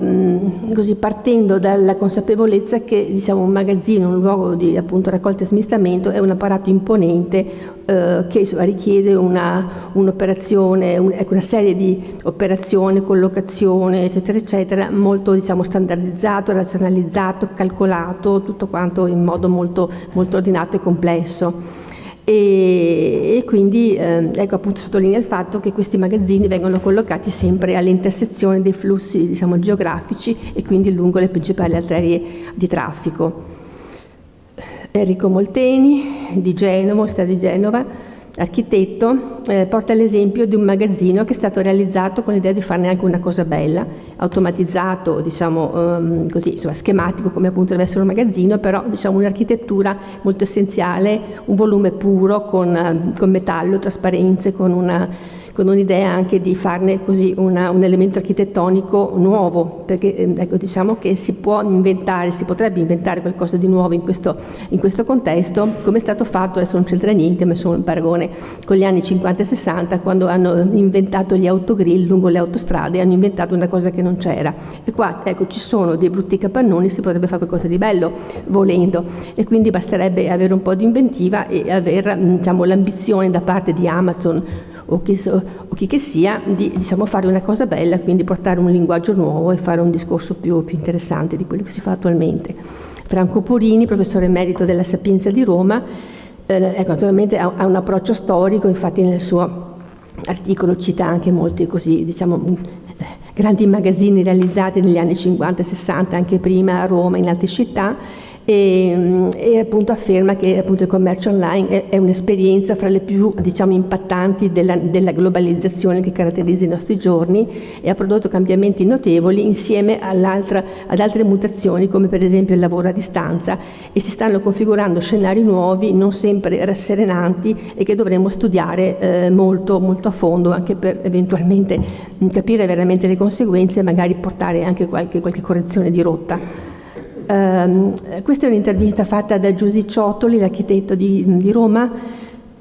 così partendo dalla consapevolezza che, diciamo, un magazzino, un luogo di appunto raccolta e smistamento, è un apparato imponente che richiede un'operazione, una serie di operazioni, collocazione eccetera eccetera, molto, diciamo, standardizzato, razionalizzato, calcolato, tutto quanto in modo molto, molto ordinato e complesso. E quindi ecco, appunto, sottolinea il fatto che questi magazzini vengono collocati sempre all'intersezione dei flussi, diciamo, geografici, e quindi lungo le principali arterie di traffico. Enrico Molteni di Genova, Università di Genova, architetto, porta l'esempio di un magazzino che è stato realizzato con l'idea di farne anche una cosa bella, automatizzato, diciamo così, insomma, schematico come appunto deve essere un magazzino, però diciamo un'architettura molto essenziale, un volume puro con metallo, trasparenze, con un'idea anche di farne così un elemento architettonico nuovo, perché ecco, diciamo che si potrebbe inventare qualcosa di nuovo in questo contesto, come è stato fatto, adesso non c'entra niente, ma sono in paragone con gli anni 50 e 60, quando hanno inventato gli autogrill lungo le autostrade, hanno inventato una cosa che non c'era. E qua ecco, ci sono dei brutti capannoni, si potrebbe fare qualcosa di bello volendo, e quindi basterebbe avere un po' di inventiva e avere diciamo, l'ambizione da parte di Amazon o chi che sia di diciamo, fare una cosa bella, quindi portare un linguaggio nuovo e fare un discorso più interessante di quello che si fa attualmente. Franco Porini, professore emerito della Sapienza di Roma, ecco, naturalmente ha un approccio storico, infatti nel suo articolo cita anche molti così, diciamo, grandi magazzini realizzati negli anni 50 e 60, anche prima a Roma, in altre città, e appunto afferma che appunto il commercio online è un'esperienza fra le più diciamo impattanti della globalizzazione che caratterizza i nostri giorni, e ha prodotto cambiamenti notevoli insieme ad altre mutazioni, come per esempio il lavoro a distanza, e si stanno configurando scenari nuovi non sempre rasserenanti e che dovremo studiare molto molto a fondo, anche per eventualmente capire veramente le conseguenze e magari portare anche qualche correzione di rotta. Questa è un'intervista fatta da Giusy Ciottoli, l'architetto di Roma,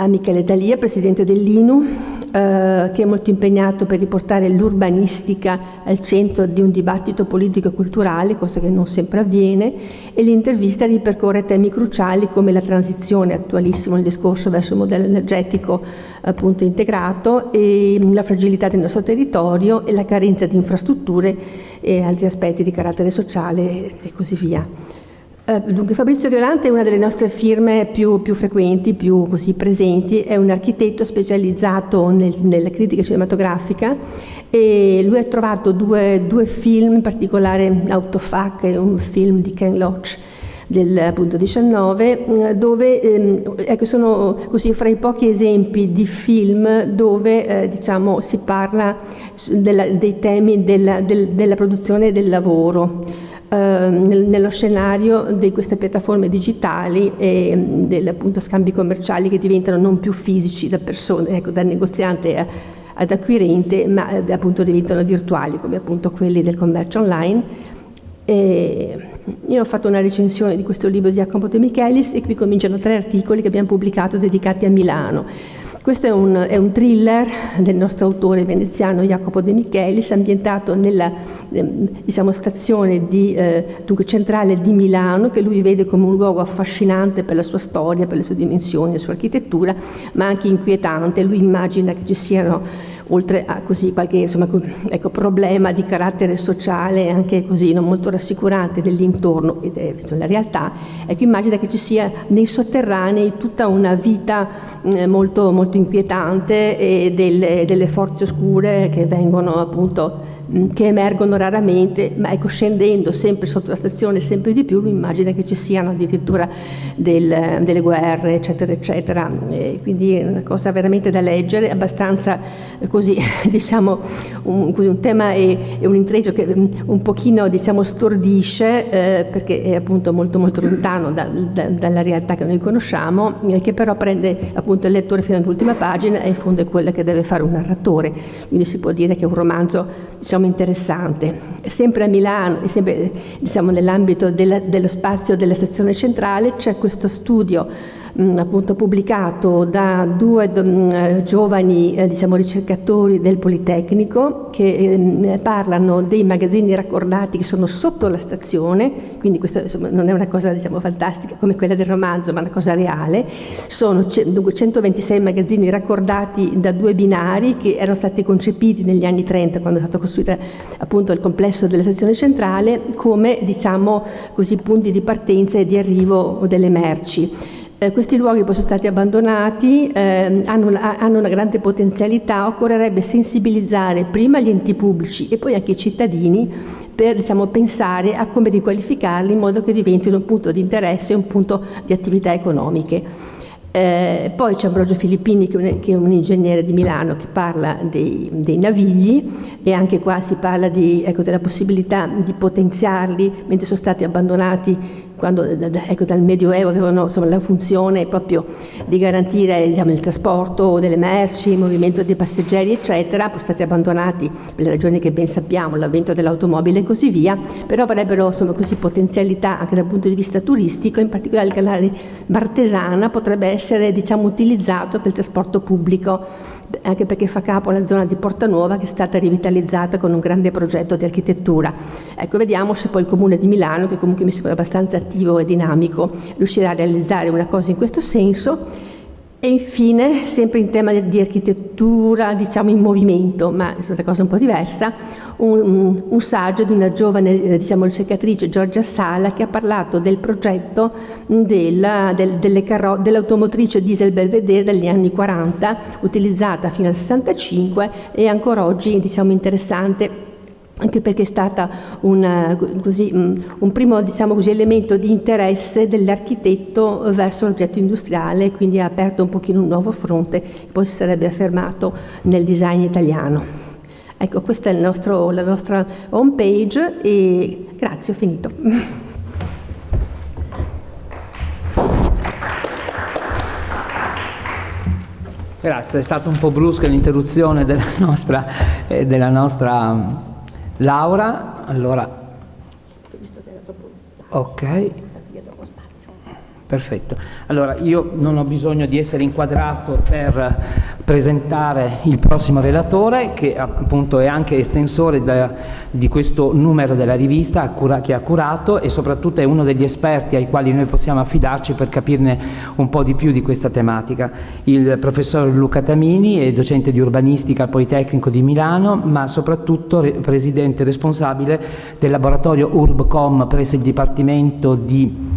a Michele D'Alia, presidente dell'INU, che è molto impegnato per riportare l'urbanistica al centro di un dibattito politico e culturale, cosa che non sempre avviene, e l'intervista ripercorre temi cruciali come la transizione, attualissimo il discorso verso il modello energetico appunto integrato, e la fragilità del nostro territorio e la carenza di infrastrutture e altri aspetti di carattere sociale e così via. Dunque Fabrizio Violante è una delle nostre firme più frequenti, più così presenti, è un architetto specializzato nella critica cinematografica, e lui ha trovato due film, in particolare Autofac, è un film di Ken Loach del appunto 19, dove ecco, sono così fra i pochi esempi di film dove diciamo si parla dei temi della produzione e del lavoro. Nello scenario di queste piattaforme digitali e degli appunto scambi commerciali che diventano non più fisici da persone, ecco, da negoziante ad acquirente, ma appunto diventano virtuali, come appunto quelli del commercio online. Io ho fatto una recensione di questo libro di Jacopo De Michelis, e qui cominciano 3 articoli che abbiamo pubblicato dedicati a Milano. Questo è un thriller del nostro autore veneziano Jacopo De Michelis, ambientato nella diciamo, stazione dunque centrale di Milano, che lui vede come un luogo affascinante per la sua storia, per le sue dimensioni, la sua architettura, ma anche inquietante. Lui immagina che ci siano, oltre a così qualche insomma, ecco, problema di carattere sociale anche così non molto rassicurante dell'intorno, ed è la realtà, ecco, immagina che ci sia nei sotterranei tutta una vita molto, molto inquietante, e delle forze oscure che vengono appunto che emergono raramente, ma ecco, scendendo sempre sotto la stazione sempre di più, lui immagina che ci siano addirittura delle guerre, eccetera, eccetera. E quindi è una cosa veramente da leggere, abbastanza così, diciamo, un tema e un intreccio che un pochino, diciamo, stordisce, perché è appunto molto, molto lontano dalla realtà che noi conosciamo, che però prende appunto il lettore fino all'ultima pagina, e in fondo è quella che deve fare un narratore. Quindi si può dire che è un romanzo, diciamo, interessante. Sempre a Milano e sempre, diciamo, nell'ambito dello spazio della stazione centrale c'è questo studio appunto pubblicato da 2 giovani diciamo, ricercatori del Politecnico, che parlano dei magazzini raccordati che sono sotto la stazione, quindi questo insomma, non è una cosa, diciamo, fantastica come quella del romanzo, ma una cosa reale. Sono dunque 126 magazzini raccordati da 2 binari che erano stati concepiti negli anni 30, quando è stato costruito appunto il complesso della stazione centrale, come, diciamo così, punti di partenza e di arrivo delle merci. Questi luoghi poi sono stati abbandonati, hanno una grande potenzialità. Occorrerebbe sensibilizzare prima gli enti pubblici e poi anche i cittadini per, diciamo, pensare a come riqualificarli in modo che diventino un punto di interesse e un punto di attività economiche. Poi c'è Ambrogio Filippini, che è un ingegnere di Milano, che parla dei navigli, e anche qua si parla della possibilità di potenziarli mentre sono stati abbandonati, quando dal Medioevo avevano la funzione proprio di garantire il trasporto delle merci, il movimento dei passeggeri eccetera, poi sono stati abbandonati per le ragioni che ben sappiamo, l'avvento dell'automobile e così via, però avrebbero potenzialità anche dal punto di vista turistico. In particolare il canale Martesana potrebbe essere utilizzato per il trasporto pubblico, anche perché fa capo alla zona di Porta Nuova, che è stata rivitalizzata con un grande progetto di architettura. Vediamo se poi il Comune di Milano, che comunque mi sembra abbastanza attivo e dinamico, riuscirà a realizzare una cosa in questo senso. E infine, sempre in tema di architettura, in movimento, ma è una cosa un po' diversa, un saggio di una giovane ricercatrice, Giorgia Sala, che ha parlato del progetto dell'automotrice diesel Belvedere degli anni 40, utilizzata fino al 65 e ancora oggi interessante, anche perché è stata un primo elemento di interesse dell'architetto verso l'oggetto industriale, quindi ha aperto un pochino un nuovo fronte, poi si sarebbe affermato nel design italiano. Ecco, questa è la nostra home page e grazie, ho finito. Grazie, è stata un po' brusca l'interruzione della nostra Laura. Allora, ok, perfetto. Allora, io non ho bisogno di essere inquadrato per presentare il prossimo relatore, che appunto è anche estensore di questo numero della rivista che ha curato, e soprattutto è uno degli esperti ai quali noi possiamo affidarci per capirne un po' di più di questa tematica. Il professor Luca Tamini è docente di urbanistica al Politecnico di Milano, ma soprattutto presidente responsabile del laboratorio UrbCom presso il Dipartimento di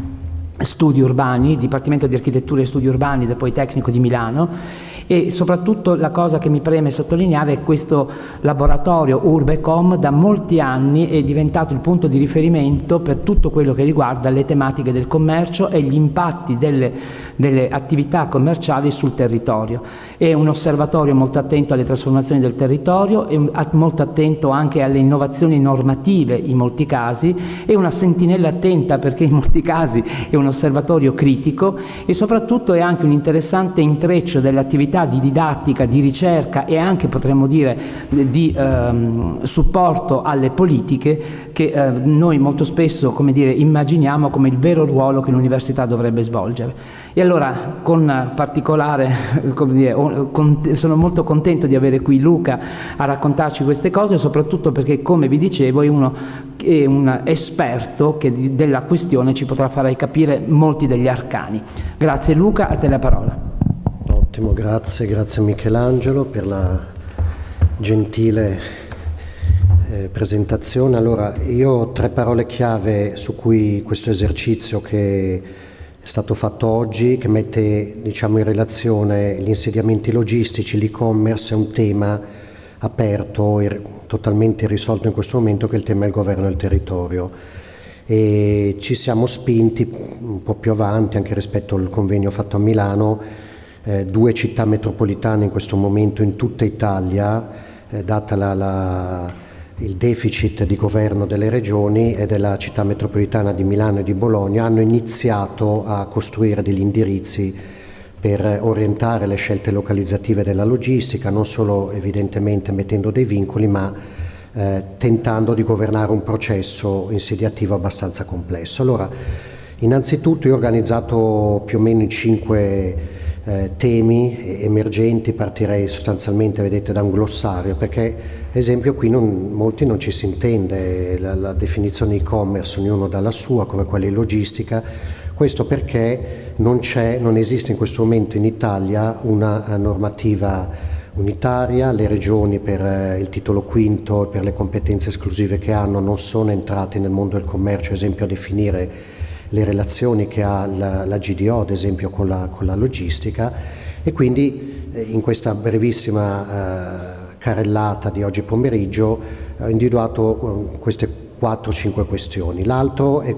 Studi Urbani, Dipartimento di Architettura e Studi Urbani del Politecnico di Milano. E soprattutto la cosa che mi preme sottolineare è questo laboratorio UrbCom da molti anni è diventato il punto di riferimento per tutto quello che riguarda le tematiche del commercio e gli impatti delle attività commerciali sul territorio. È un osservatorio molto attento alle trasformazioni del territorio, è molto attento anche alle innovazioni normative in molti casi, è una sentinella attenta perché in molti casi è un osservatorio critico, e soprattutto è anche un interessante intreccio delle attività di didattica, di ricerca e anche, potremmo dire, di supporto alle politiche che noi molto spesso, immaginiamo come il vero ruolo che l'università dovrebbe svolgere. E allora, con particolare, sono molto contento di avere qui Luca a raccontarci queste cose, soprattutto perché, come vi dicevo, è un esperto che della questione ci potrà fare capire molti degli arcani. Grazie Luca, a te la parola. Ottimo, grazie Michelangelo per la gentile presentazione. Allora, io ho 3 parole chiave su cui questo esercizio che è stato fatto oggi, che mette in relazione gli insediamenti logistici, l'e-commerce, è un tema aperto e totalmente irrisolto in questo momento, che è il tema del governo del territorio. E ci siamo spinti un po' più avanti anche rispetto al convegno fatto a Milano. 2 città metropolitane in questo momento in tutta Italia, data il deficit di governo delle regioni e della città metropolitana di Milano e di Bologna, hanno iniziato a costruire degli indirizzi per orientare le scelte localizzative della logistica, non solo evidentemente mettendo dei vincoli, ma tentando di governare un processo insediativo abbastanza complesso. Allora, innanzitutto io ho organizzato più o meno in 5 temi emergenti, partirei sostanzialmente, vedete, da un glossario, perché ad esempio qui molti non ci si intende, la definizione e-commerce ognuno dà la sua, come quella di logistica. Questo perché non esiste in questo momento in Italia una normativa unitaria, le regioni per il titolo quinto e per le competenze esclusive che hanno non sono entrate nel mondo del commercio, ad esempio a definire le relazioni che ha la GDO, ad esempio, con la logistica, e quindi in questa brevissima carrellata di oggi pomeriggio ho individuato queste 4-5 questioni. L'altro è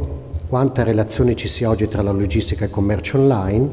quanta relazione ci sia oggi tra la logistica e il commercio online.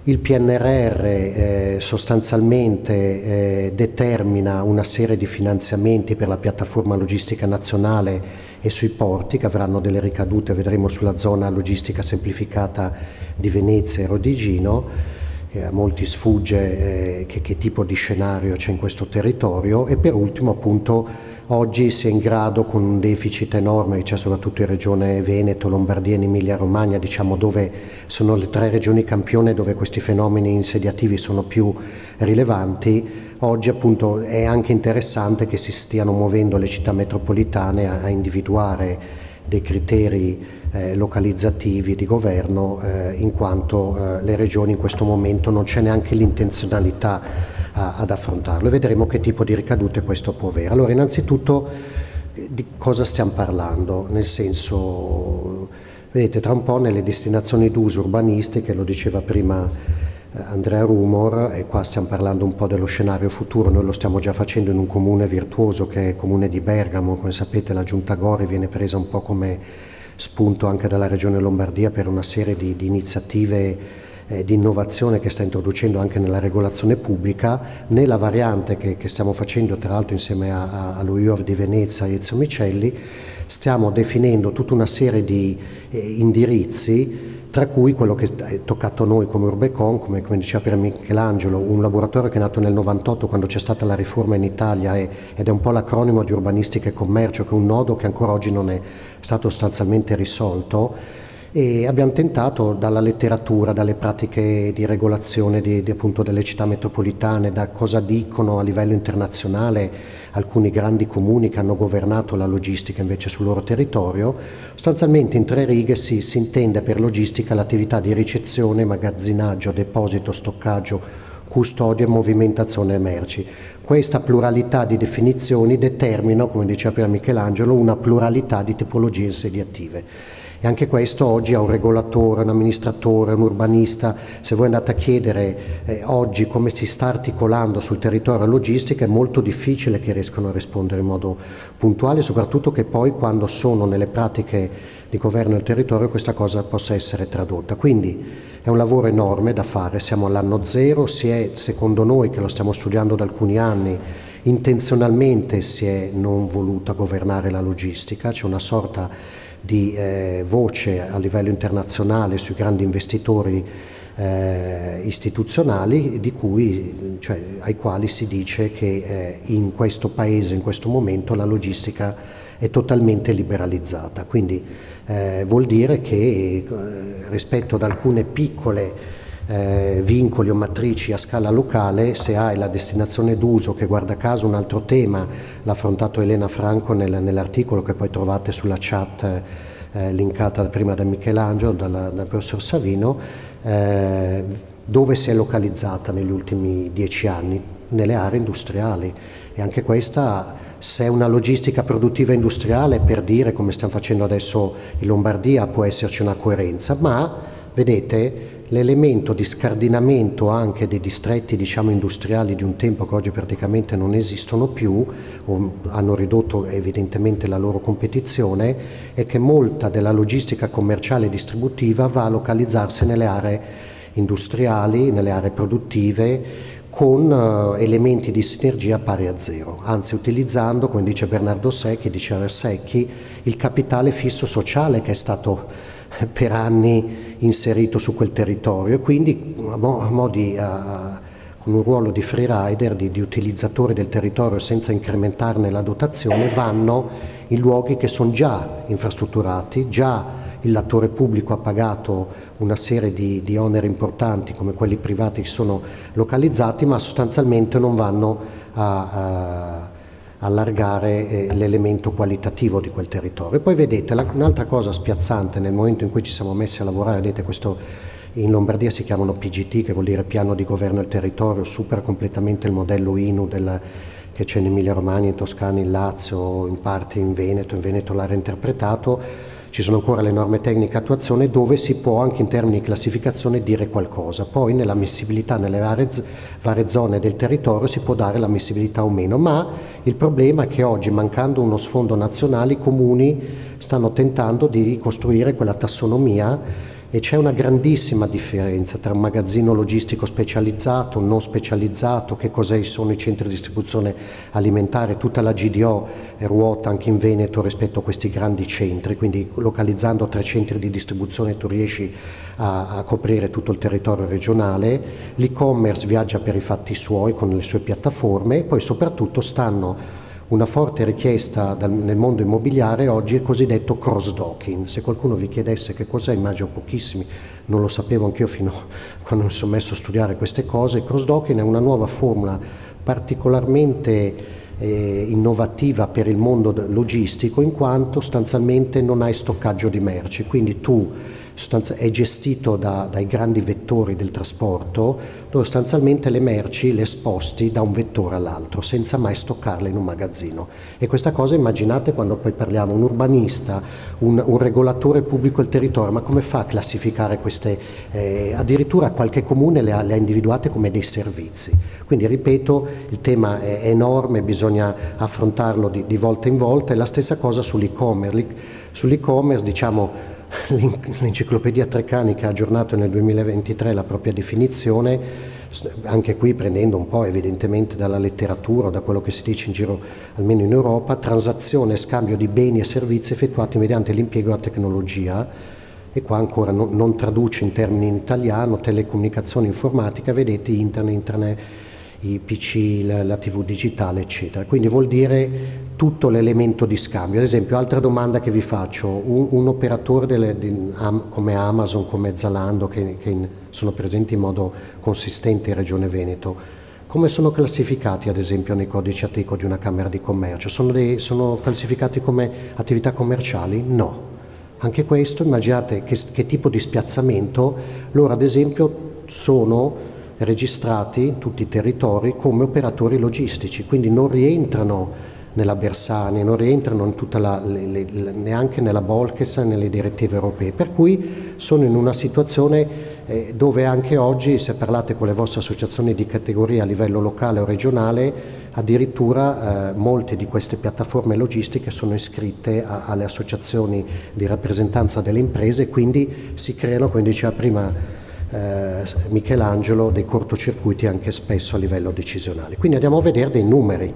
Il PNRR sostanzialmente determina una serie di finanziamenti per la piattaforma logistica nazionale e sui porti che avranno delle ricadute, vedremo, sulla zona logistica semplificata di Venezia e Rodigino. A molti sfugge che tipo di scenario c'è in questo territorio. E per ultimo, appunto, oggi si è in grado, con un deficit enorme che c'è soprattutto in regione Veneto, Lombardia e Emilia Romagna, diciamo, dove sono le 3 regioni campione dove questi fenomeni insediativi sono più rilevanti, oggi appunto è anche interessante che si stiano muovendo le città metropolitane a individuare dei criteri localizzativi di governo, in quanto le regioni in questo momento non c'è neanche l'intenzionalità ad affrontarlo, e vedremo che tipo di ricadute questo può avere. Allora, innanzitutto, di cosa stiamo parlando? Nel senso, vedete, tra un po' nelle destinazioni d'uso urbanistiche, lo diceva prima Andrea Rumor, e qua stiamo parlando un po' dello scenario futuro. Noi lo stiamo già facendo in un comune virtuoso che è il comune di Bergamo. Come sapete, la Giunta Gori viene presa un po' come spunto anche dalla regione Lombardia per una serie di iniziative di innovazione che sta introducendo anche nella regolazione pubblica. Nella variante che stiamo facendo, tra l'altro insieme allo UIOV di Venezia e Ezio Micelli, stiamo definendo tutta una serie di indirizzi, tra cui quello che è toccato a noi come Urbecon, come diceva per Michelangelo, un laboratorio che è nato nel 98 quando c'è stata la riforma in Italia ed è un po' l'acronimo di urbanistica e commercio, che è un nodo che ancora oggi non è stato sostanzialmente risolto. E abbiamo tentato, dalla letteratura, dalle pratiche di regolazione appunto delle città metropolitane, da cosa dicono a livello internazionale alcuni grandi comuni che hanno governato la logistica invece sul loro territorio. Sostanzialmente in 3 righe si intende per logistica l'attività di ricezione, magazzinaggio, deposito, stoccaggio, custodia e movimentazione merci. Questa pluralità di definizioni determina, come diceva prima Michelangelo, una pluralità di tipologie insediative. E anche questo oggi ha un regolatore, un amministratore, un urbanista. Se voi andate a chiedere oggi come si sta articolando sul territorio logistica, è molto difficile che riescano a rispondere in modo puntuale, soprattutto che poi, quando sono nelle pratiche di governo del territorio, questa cosa possa essere tradotta. Quindi è un lavoro enorme da fare, siamo all'anno 0, secondo noi, che lo stiamo studiando da alcuni anni, intenzionalmente si è non voluta governare la logistica. C'è una sorta di voce a livello internazionale sui grandi investitori istituzionali, ai quali si dice che in questo paese, in questo momento, la logistica è totalmente liberalizzata. Quindi vuol dire che rispetto ad alcune piccole vincoli o matrici a scala locale, se hai la destinazione d'uso, che guarda caso un altro tema l'ha affrontato Elena Franco nell'articolo che poi trovate sulla chat linkata prima da Michelangelo, dal professor Savino, dove si è localizzata negli ultimi 10 anni? Nelle aree industriali. E anche questa, se è una logistica produttiva industriale, per dire, come stiamo facendo adesso in Lombardia, può esserci una coerenza, ma vedete l'elemento di scardinamento anche dei distretti, diciamo, industriali di un tempo, che oggi praticamente non esistono più o hanno ridotto evidentemente la loro competizione, è che molta della logistica commerciale e distributiva va a localizzarsi nelle aree industriali, nelle aree produttive, con elementi di sinergia pari a 0, anzi utilizzando, come dice Bernardo Secchi, diceva Secchi, il capitale fisso sociale che è stato per anni inserito su quel territorio, e quindi con un ruolo di free rider, di utilizzatori del territorio senza incrementarne la dotazione, vanno in luoghi che sono già infrastrutturati, già il lattore pubblico ha pagato una serie di oneri importanti come quelli privati che sono localizzati, ma sostanzialmente non vanno a allargare l'elemento qualitativo di quel territorio. E poi vedete un'altra cosa spiazzante: nel momento in cui ci siamo messi a lavorare, vedete, questo in Lombardia si chiamano PGT, che vuol dire piano di governo del territorio, supera completamente il modello INU che c'è in Emilia Romagna, in Toscana, in Lazio, in parte in Veneto l'ha reinterpretato. Ci sono ancora le norme tecniche attuazione, dove si può anche in termini di classificazione dire qualcosa. Poi nell'ammissibilità nelle varie zone del territorio si può dare l'ammissibilità o meno, ma il problema è che oggi, mancando uno sfondo nazionale, i comuni stanno tentando di costruire quella tassonomia e c'è una grandissima differenza tra un magazzino logistico specializzato, non specializzato, che cos'è sono i centri di distribuzione alimentare, tutta la GDO ruota anche in Veneto rispetto a questi grandi centri, quindi localizzando 3 centri di distribuzione tu riesci a coprire tutto il territorio regionale. L'e-commerce viaggia per i fatti suoi con le sue piattaforme, e poi soprattutto stanno una forte richiesta nel mondo immobiliare oggi è il cosiddetto cross-docking. Se qualcuno vi chiedesse che cos'è, immagino pochissimi, non lo sapevo anch'io fino a quando mi sono messo a studiare queste cose. Il cross-docking è una nuova formula particolarmente innovativa per il mondo logistico, in quanto sostanzialmente non hai stoccaggio di merci, quindi tu è gestito dai grandi vettori del trasporto, dove sostanzialmente le merci le sposti da un vettore all'altro senza mai stoccarle in un magazzino. E questa cosa, immaginate, quando poi parliamo un urbanista, un regolatore pubblico del territorio, ma come fa a classificare queste? Addirittura qualche comune le ha individuate come dei servizi. Quindi ripeto, il tema è enorme, bisogna affrontarlo di volta in volta. E la stessa cosa sull'e-commerce. Sull'e-commerce, diciamo, l'enciclopedia Treccani, che ha aggiornato nel 2023 la propria definizione, anche qui prendendo un po' evidentemente dalla letteratura o da quello che si dice in giro, almeno in Europa: transazione e scambio di beni e servizi effettuati mediante l'impiego della tecnologia. E qua ancora non traduce in termini in italiano: telecomunicazione, informatica, vedete, internet, i PC, la TV digitale, eccetera. Quindi vuol dire tutto l'elemento di scambio. Ad esempio, altra domanda che vi faccio: un operatore come Amazon, come Zalando, che sono presenti in modo consistente in Regione Veneto, come sono classificati ad esempio nei codici ATECO di una Camera di Commercio? Sono classificati come attività commerciali? No. Anche questo, immaginate che tipo di spiazzamento. Loro ad esempio sono registrati in tutti i territori come operatori logistici, quindi non rientrano nella Bersani, non rientrano in neanche nella Bolkestein, nelle direttive europee, per cui sono in una situazione dove anche oggi, se parlate con le vostre associazioni di categoria a livello locale o regionale, addirittura molte di queste piattaforme logistiche sono iscritte alle associazioni di rappresentanza delle imprese, quindi si creano, come diceva prima Michelangelo, dei cortocircuiti anche spesso a livello decisionale. Quindi andiamo a vedere dei numeri,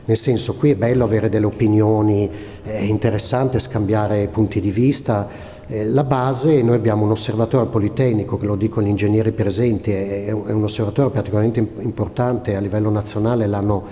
nel senso, qui è bello avere delle opinioni, è interessante scambiare punti di vista. La base, noi abbiamo un osservatorio politecnico, che lo dico agli ingegneri presenti, è un osservatorio particolarmente importante a livello nazionale, l'hanno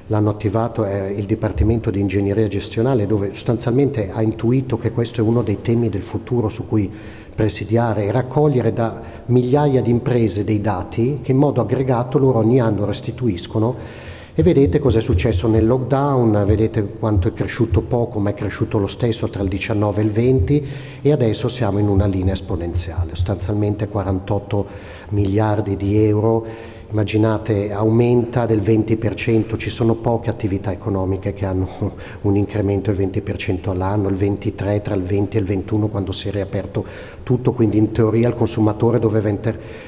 attivato il Dipartimento di Ingegneria Gestionale, dove sostanzialmente ha intuito che questo è uno dei temi del futuro su cui presidiare e raccogliere da migliaia di imprese dei dati che in modo aggregato loro ogni anno restituiscono. E vedete cosa è successo nel lockdown, vedete quanto è cresciuto poco, ma è cresciuto lo stesso tra il 19 e il 20, e adesso siamo in una linea esponenziale, sostanzialmente 48 miliardi di euro. Immaginate, aumenta del 20%, ci sono poche attività economiche che hanno un incremento del 20% all'anno, il 23 tra il 20 e il 21 quando si è riaperto tutto, quindi in teoria il consumatore doveva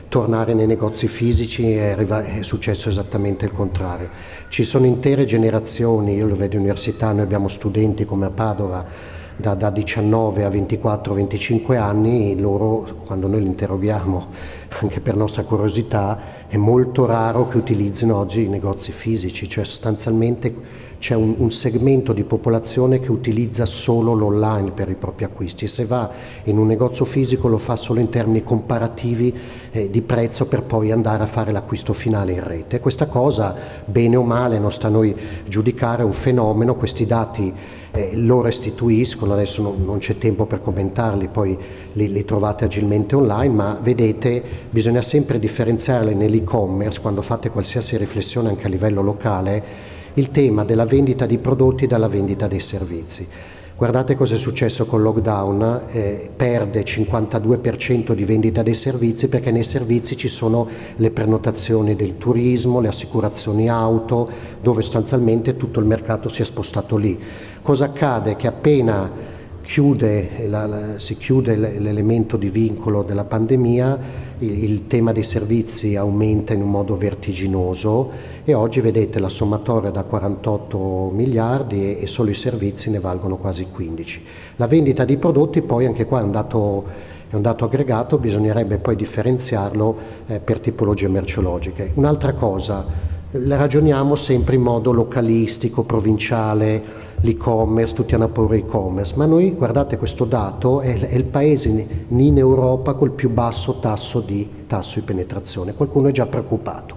tornare nei negozi fisici, è successo esattamente il contrario. Ci sono intere generazioni, io lo vedo in università, noi abbiamo studenti come a Padova, da 19 a 24-25 anni, loro, quando noi li interroghiamo, anche per nostra curiosità, è molto raro che utilizzino oggi i negozi fisici, cioè sostanzialmente c'è un segmento di popolazione che utilizza solo l'online per i propri acquisti, e se va in un negozio fisico lo fa solo in termini comparativi di prezzo, per poi andare a fare l'acquisto finale in rete. Questa cosa, bene o male, non sta a noi giudicare, è un fenomeno. Questi dati lo restituiscono, adesso non c'è tempo per commentarli, poi li trovate agilmente online, ma vedete, bisogna sempre differenziare nell'e-commerce, quando fate qualsiasi riflessione anche a livello locale, il tema della vendita di prodotti dalla vendita dei servizi. Guardate cosa è successo col lockdown, perde 52% di vendita dei servizi, perché nei servizi ci sono le prenotazioni del turismo, le assicurazioni auto, dove sostanzialmente tutto il mercato si è spostato lì. Cosa accade? Che appena si chiude l'elemento di vincolo della pandemia, il tema dei servizi aumenta in un modo vertiginoso, e oggi vedete la sommatoria da 48 miliardi e solo i servizi ne valgono quasi 15. La vendita di prodotti poi, anche qua è un dato è un dato aggregato, bisognerebbe poi differenziarlo per tipologie merceologiche. Un'altra cosa, ragioniamo sempre in modo localistico, provinciale, l'e-commerce, tutti hanno paura e-commerce, ma noi, guardate, questo dato è il paese in Europa col più basso tasso di penetrazione. Qualcuno è già preoccupato.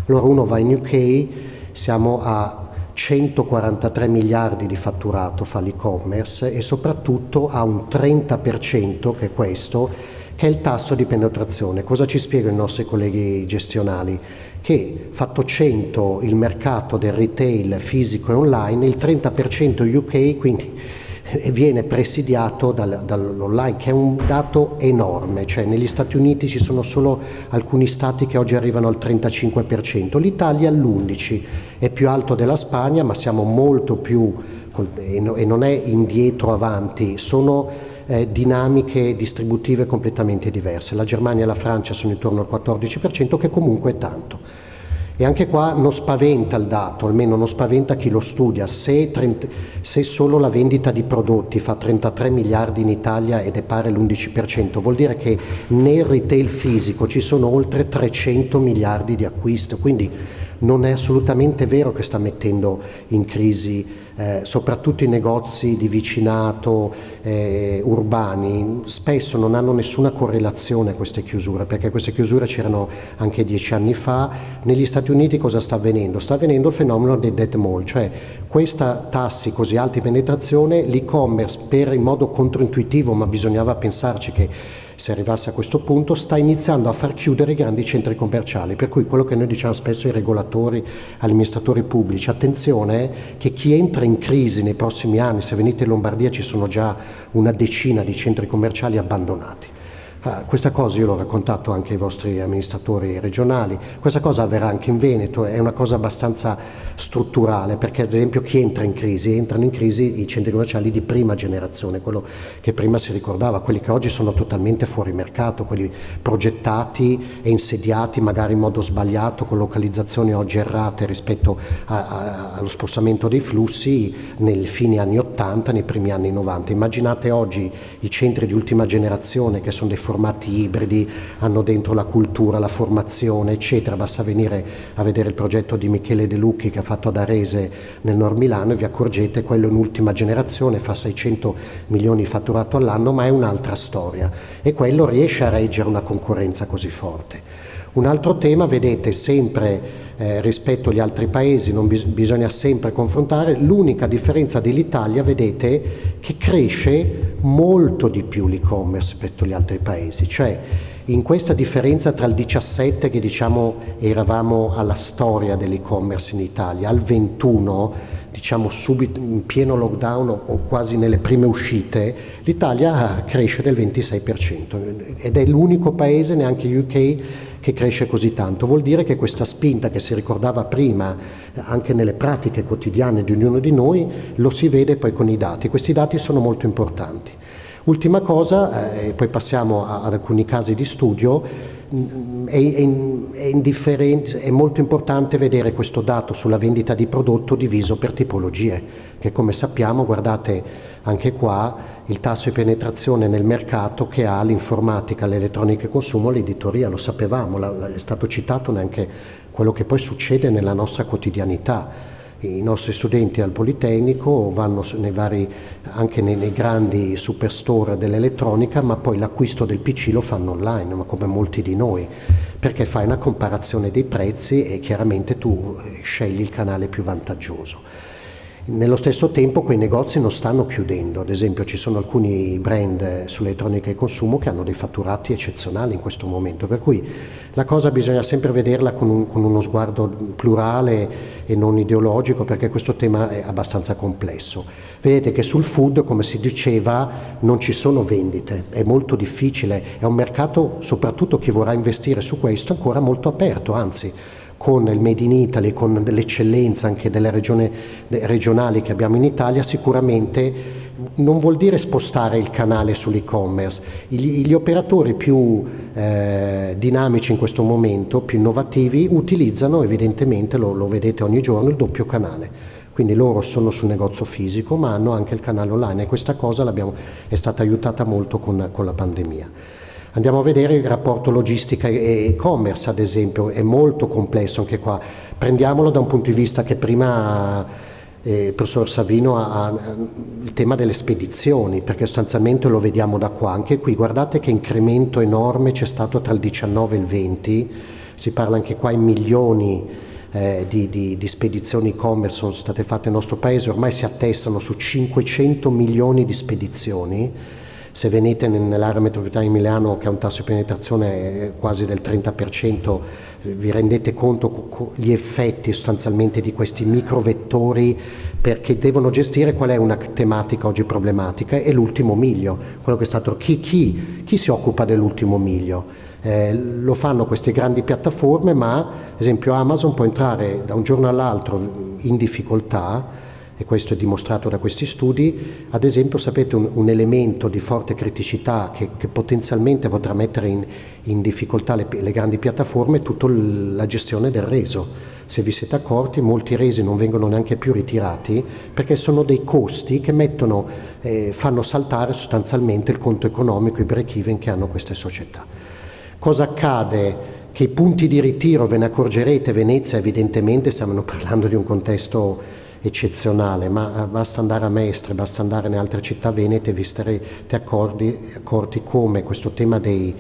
Allora uno va in UK, siamo a 143 miliardi di fatturato fa l'e-commerce e soprattutto ha un 30%, che è questo, che è il tasso di penetrazione. Cosa ci spiegano i nostri colleghi gestionali? Che fatto 100 il mercato del retail fisico e online, il 30% UK quindi viene presidiato dall'online, che è un dato enorme, cioè negli Stati Uniti ci sono solo alcuni stati che oggi arrivano al 35%, l'Italia all'11%, è più alto della Spagna, ma siamo molto più, e non è indietro avanti, sono dinamiche distributive completamente diverse. La Germania e la Francia sono intorno al 14%, che comunque è tanto. E anche qua non spaventa il dato, almeno non spaventa chi lo studia. Se solo la vendita di prodotti fa 33 miliardi in Italia ed è pari all'11%, vuol dire che nel retail fisico ci sono oltre 300 miliardi di acquisto, quindi non è assolutamente vero che sta mettendo in crisi soprattutto i negozi di vicinato urbani. Spesso non hanno nessuna correlazione queste chiusure, perché queste chiusure c'erano anche 10 anni fa. Negli Stati Uniti cosa sta avvenendo? Sta avvenendo il fenomeno dei dead mall, cioè questa tassi così alti di penetrazione, l'e-commerce in modo controintuitivo, ma bisognava pensarci che se arrivasse a questo punto, sta iniziando a far chiudere i grandi centri commerciali, per cui quello che noi diciamo spesso ai regolatori, agli amministratori pubblici, attenzione che chi entra in crisi nei prossimi anni, se venite in Lombardia ci sono già una decina di centri commerciali abbandonati. Questa cosa io l'ho raccontato anche ai vostri amministratori regionali, questa cosa avverrà anche in Veneto, è una cosa abbastanza strutturale, perché ad esempio chi entrano in crisi i centri commerciali di prima generazione, quello che prima si ricordava, quelli che oggi sono totalmente fuori mercato, quelli progettati e insediati magari in modo sbagliato, con localizzazioni oggi errate rispetto allo spostamento dei flussi nei fine anni 80, nei primi anni 90. Immaginate oggi i centri di ultima generazione che sono dei formati ibridi, hanno dentro la cultura, la formazione, eccetera. Basta venire a vedere il progetto di Michele De Lucchi che ha fatto ad Arese nel Nord Milano e vi accorgete quello in ultima generazione, fa 600 milioni di fatturato all'anno, ma è un'altra storia e quello riesce a reggere una concorrenza così forte. Un altro tema, vedete, sempre rispetto agli altri paesi non bisogna sempre confrontare, l'unica differenza dell'Italia, vedete, che cresce molto di più l'e-commerce rispetto agli altri paesi, cioè in questa differenza tra il 17 che diciamo eravamo alla storia dell'e-commerce in Italia, al 21 diciamo subito in pieno lockdown o quasi nelle prime uscite, l'Italia cresce del 26% ed è l'unico paese, neanche UK, che cresce così tanto. Vuol dire che questa spinta che si ricordava prima anche nelle pratiche quotidiane di ognuno di noi lo si vede poi con i dati. Questi dati sono molto importanti. Ultima cosa, e poi passiamo ad alcuni casi di studio, è molto importante vedere questo dato sulla vendita di prodotto diviso per tipologie, che come sappiamo, guardate anche qua, il tasso di penetrazione nel mercato che ha l'informatica, l'elettronica e consumo, l'editoria, lo sapevamo, è stato citato neanche quello che poi succede nella nostra quotidianità. I nostri studenti al Politecnico vanno anche nei grandi superstore dell'elettronica, ma poi l'acquisto del PC lo fanno online, ma come molti di noi, perché fai una comparazione dei prezzi e chiaramente tu scegli il canale più vantaggioso. Nello stesso tempo quei negozi non stanno chiudendo, ad esempio ci sono alcuni brand sull'elettronica e consumo che hanno dei fatturati eccezionali in questo momento, per cui la cosa bisogna sempre vederla con uno sguardo plurale e non ideologico, perché questo tema è abbastanza complesso. Vedete che sul food, come si diceva, non ci sono vendite, è molto difficile, è un mercato, soprattutto chi vorrà investire su questo, ancora molto aperto, anzi con il Made in Italy, con dell'eccellenza anche delle regionali che abbiamo in Italia, sicuramente non vuol dire spostare il canale sull'e-commerce. Gli operatori più dinamici in questo momento, più innovativi, utilizzano evidentemente, lo vedete ogni giorno, il doppio canale. Quindi loro sono sul negozio fisico ma hanno anche il canale online, e questa cosa è stata aiutata molto con la pandemia. Andiamo a vedere il rapporto logistica e e-commerce, ad esempio, è molto complesso anche qua. Prendiamolo da un punto di vista che prima il professor Savino ha il tema delle spedizioni, perché sostanzialmente lo vediamo da qua. Anche qui guardate che incremento enorme c'è stato tra il 19 e il 20, si parla anche qua in milioni di spedizioni e-commerce sono state fatte nel nostro paese, ormai si attestano su 500 milioni di spedizioni. Se venite nell'area metropolitana di Milano, che ha un tasso di penetrazione quasi del 30%, vi rendete conto gli effetti sostanzialmente di questi microvettori, perché devono gestire qual è una tematica oggi problematica, è l'ultimo miglio, quello che è stato chi si occupa dell'ultimo miglio? Lo fanno queste grandi piattaforme, ma ad esempio Amazon può entrare da un giorno all'altro in difficoltà, e questo è dimostrato da questi studi. Ad esempio, sapete, un elemento di forte criticità che potenzialmente potrà mettere in difficoltà le grandi piattaforme è tutta la gestione del reso. Se vi siete accorti, molti resi non vengono neanche più ritirati perché sono dei costi che fanno saltare sostanzialmente il conto economico, i break-even che hanno queste società. Cosa accade? Che i punti di ritiro, ve ne accorgerete, Venezia evidentemente stiamo parlando di un contesto eccezionale, ma basta andare a Mestre, basta andare in altre città venete e vi sarete accorti come questo tema dei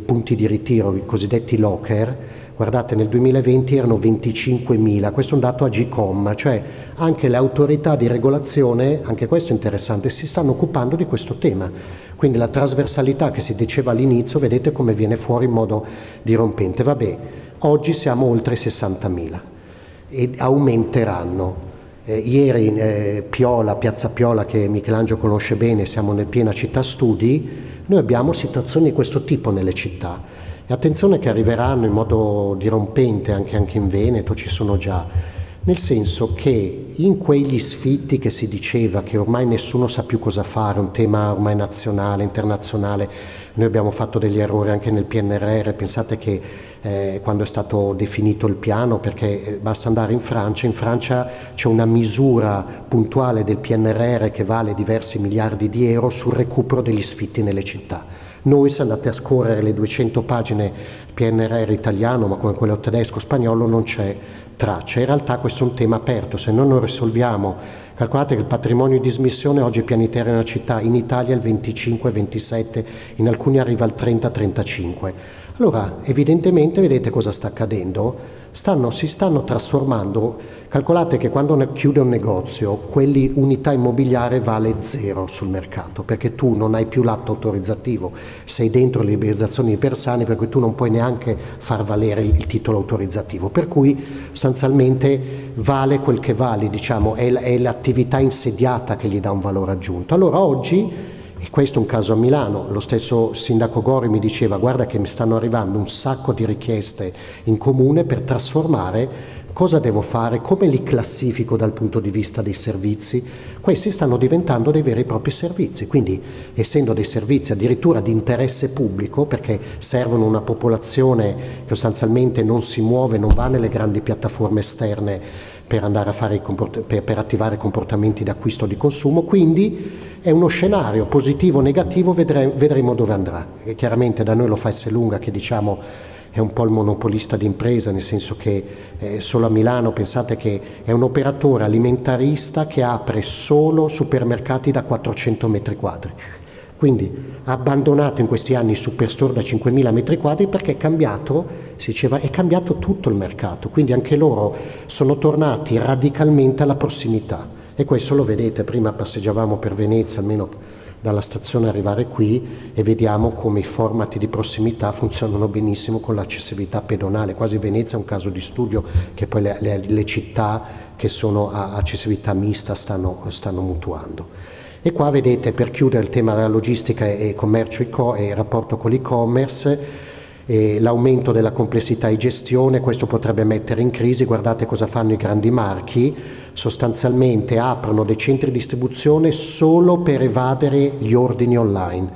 punti di ritiro, i cosiddetti locker, guardate, nel 2020 erano 25.000, questo è un dato Agcom, cioè anche le autorità di regolazione, anche questo è interessante, si stanno occupando di questo tema. Quindi la trasversalità che si diceva all'inizio, vedete come viene fuori in modo dirompente. Vabbè, oggi siamo oltre 60.000 e aumenteranno. Ieri Piazza Piola, che Michelangelo conosce bene, siamo nel piena città studi, noi abbiamo situazioni di questo tipo nelle città. E attenzione che arriveranno in modo dirompente anche in Veneto, ci sono già, nel senso che in quegli sfitti che si diceva che ormai nessuno sa più cosa fare, un tema ormai nazionale, internazionale, noi abbiamo fatto degli errori anche nel PNRR, pensate che quando è stato definito il piano, perché basta andare in Francia c'è una misura puntuale del PNRR che vale diversi miliardi di euro sul recupero degli sfitti nelle città. Noi, se andate a scorrere le 200 pagine PNRR italiano, ma come quello tedesco, spagnolo, non c'è traccia. In realtà questo è un tema aperto, se noi non risolviamo, calcolate che il patrimonio di dismissione oggi pianitario nella città, in Italia è il 25-27, in alcuni arriva al 30-35. Allora, evidentemente, vedete cosa sta accadendo? Si stanno trasformando, calcolate che quando chiude un negozio, quell'unità immobiliare vale 0 sul mercato, perché tu non hai più l'atto autorizzativo, sei dentro le liberalizzazioni di Bersani, per cui tu non puoi neanche far valere il titolo autorizzativo, per cui sostanzialmente vale quel che vale, diciamo, è l'attività insediata che gli dà un valore aggiunto. Allora oggi, e questo è un caso a Milano, lo stesso sindaco Gori mi diceva: guarda che mi stanno arrivando un sacco di richieste in comune per trasformare, cosa devo fare, come li classifico dal punto di vista dei servizi? Questi stanno diventando dei veri e propri servizi, quindi essendo dei servizi addirittura di interesse pubblico, perché servono una popolazione che sostanzialmente non si muove, non va nelle grandi piattaforme esterne per andare a fare per attivare comportamenti di acquisto o di consumo, quindi è uno scenario positivo o negativo, vedremo dove andrà. E chiaramente da noi lo fa Esselunga, che diciamo è un po' il monopolista d'impresa, nel senso che solo a Milano pensate che è un operatore alimentarista che apre solo supermercati da 400 metri quadri. Quindi ha abbandonato in questi anni i superstore da 5.000 metri quadri perché è cambiato tutto il mercato, quindi anche loro sono tornati radicalmente alla prossimità. E questo lo vedete, prima passeggiavamo per Venezia, almeno dalla stazione arrivare qui, e vediamo come i formati di prossimità funzionano benissimo con l'accessibilità pedonale. Quasi Venezia è un caso di studio, che poi le città che sono a accessibilità mista stanno mutuando. E qua vedete, per chiudere il tema della logistica e commercio e il rapporto con l'e-commerce, l'aumento della complessità di gestione, questo potrebbe mettere in crisi. Guardate cosa fanno i grandi marchi, sostanzialmente aprono dei centri di distribuzione solo per evadere gli ordini online.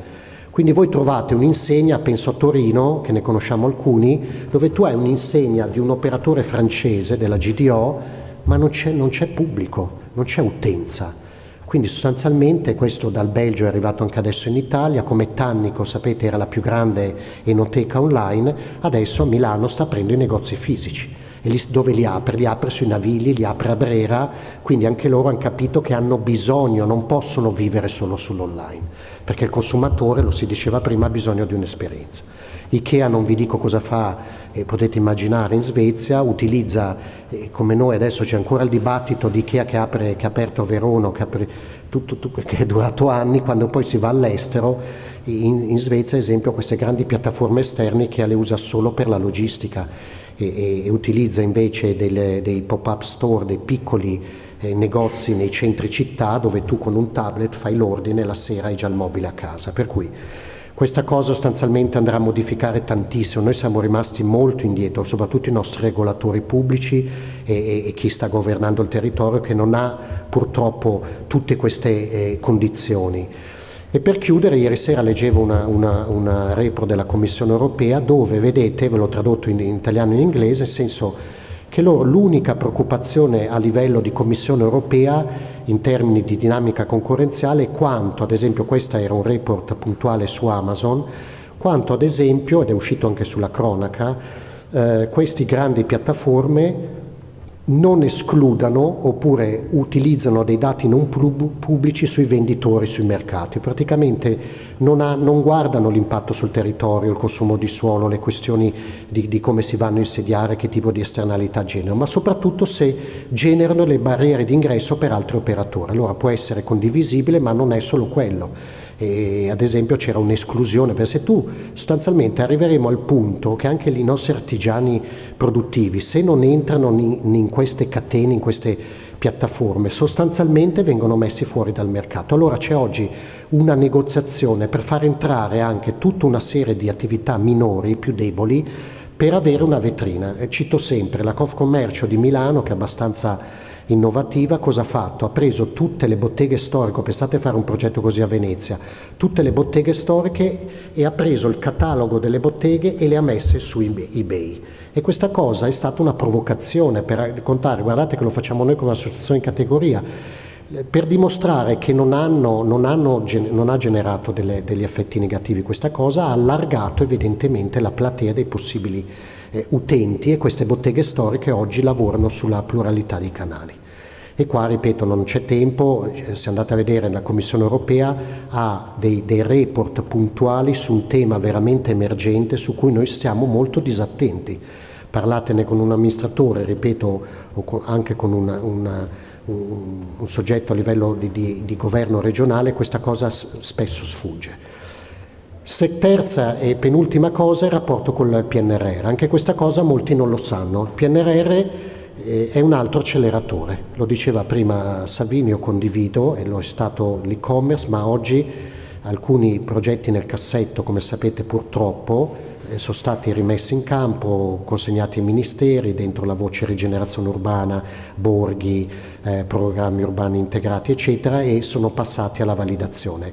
Quindi voi trovate un'insegna, penso a Torino, che ne conosciamo alcuni, dove tu hai un'insegna di un operatore francese della GDO, ma non c'è pubblico, non c'è utenza. Quindi sostanzialmente questo dal Belgio è arrivato anche adesso in Italia, come Tannico, sapete, era la più grande enoteca online, adesso a Milano sta aprendo i negozi fisici. E dove li apre? Li apre sui Navili, li apre a Brera, quindi anche loro hanno capito che hanno bisogno, non possono vivere solo sull'online, perché il consumatore, lo si diceva prima, ha bisogno di un'esperienza. Ikea, non vi dico cosa fa, potete immaginare, in Svezia utilizza, come noi adesso c'è ancora il dibattito di Ikea che ha aperto a Verona, che è durato anni, quando poi si va all'estero, in Svezia ad esempio queste grandi piattaforme esterne Ikea le usa solo per la logistica e utilizza invece dei pop-up store, dei piccoli negozi nei centri città dove tu con un tablet fai l'ordine e la sera hai già il mobile a casa, per cui questa cosa sostanzialmente andrà a modificare tantissimo. Noi siamo rimasti molto indietro, soprattutto i nostri regolatori pubblici e chi sta governando il territorio, che non ha purtroppo tutte queste condizioni. E per chiudere, ieri sera leggevo una report della Commissione Europea dove, vedete, ve l'ho tradotto in italiano e in inglese, nel senso che loro l'unica preoccupazione a livello di Commissione Europea in termini di dinamica concorrenziale è quanto, ad esempio, questa era un report puntuale su Amazon, quanto ad esempio, ed è uscito anche sulla cronaca, queste grandi piattaforme non escludano oppure utilizzano dei dati non pubblici sui venditori, sui mercati. Praticamente non guardano l'impatto sul territorio, il consumo di suolo, le questioni di come si vanno a insediare, che tipo di esternalità generano, ma soprattutto se generano le barriere di ingresso per altri operatori. Allora può essere condivisibile, ma non è solo quello. E ad esempio c'era un'esclusione, perché se tu sostanzialmente arriveremo al punto che anche i nostri artigiani produttivi, se non entrano in queste catene, in queste piattaforme, sostanzialmente vengono messi fuori dal mercato. Allora c'è oggi una negoziazione per far entrare anche tutta una serie di attività minori, più deboli, per avere una vetrina. Cito sempre la Confcommercio di Milano, che è abbastanza innovativa. Cosa ha fatto? Ha preso tutte le botteghe storiche, pensate a fare un progetto così a Venezia, tutte le botteghe storiche, e ha preso il catalogo delle botteghe e le ha messe su eBay. E questa cosa è stata una provocazione per raccontare, guardate che lo facciamo noi come associazione in categoria, per dimostrare che non ha generato degli effetti negativi questa cosa, ha allargato evidentemente la platea dei possibili utenti, e queste botteghe storiche oggi lavorano sulla pluralità di canali. E qua, ripeto, non c'è tempo, se andate a vedere, la Commissione Europea ha dei report puntuali su un tema veramente emergente su cui noi siamo molto disattenti. Parlatene con un amministratore, ripeto, o anche con un soggetto a livello di governo regionale, questa cosa spesso sfugge. Terza e penultima cosa, il rapporto col PNRR. Anche questa cosa molti non lo sanno. Il PNRR è un altro acceleratore, lo diceva prima Savini, io condivido, e lo è stato l'e-commerce, ma oggi alcuni progetti nel cassetto, come sapete purtroppo, sono stati rimessi in campo, consegnati ai ministeri dentro la voce rigenerazione urbana, borghi, programmi urbani integrati eccetera, e sono passati alla validazione.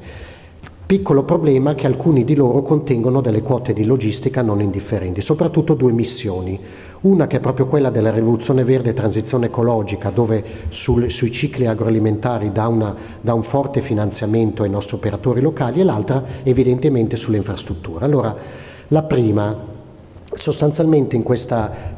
Piccolo problema che alcuni di loro contengono delle quote di logistica non indifferenti, soprattutto due missioni. Una che è proprio quella della rivoluzione verde e transizione ecologica, dove sui cicli agroalimentari dà un forte finanziamento ai nostri operatori locali, e l'altra evidentemente sulle infrastrutture. Allora, la prima, sostanzialmente in questa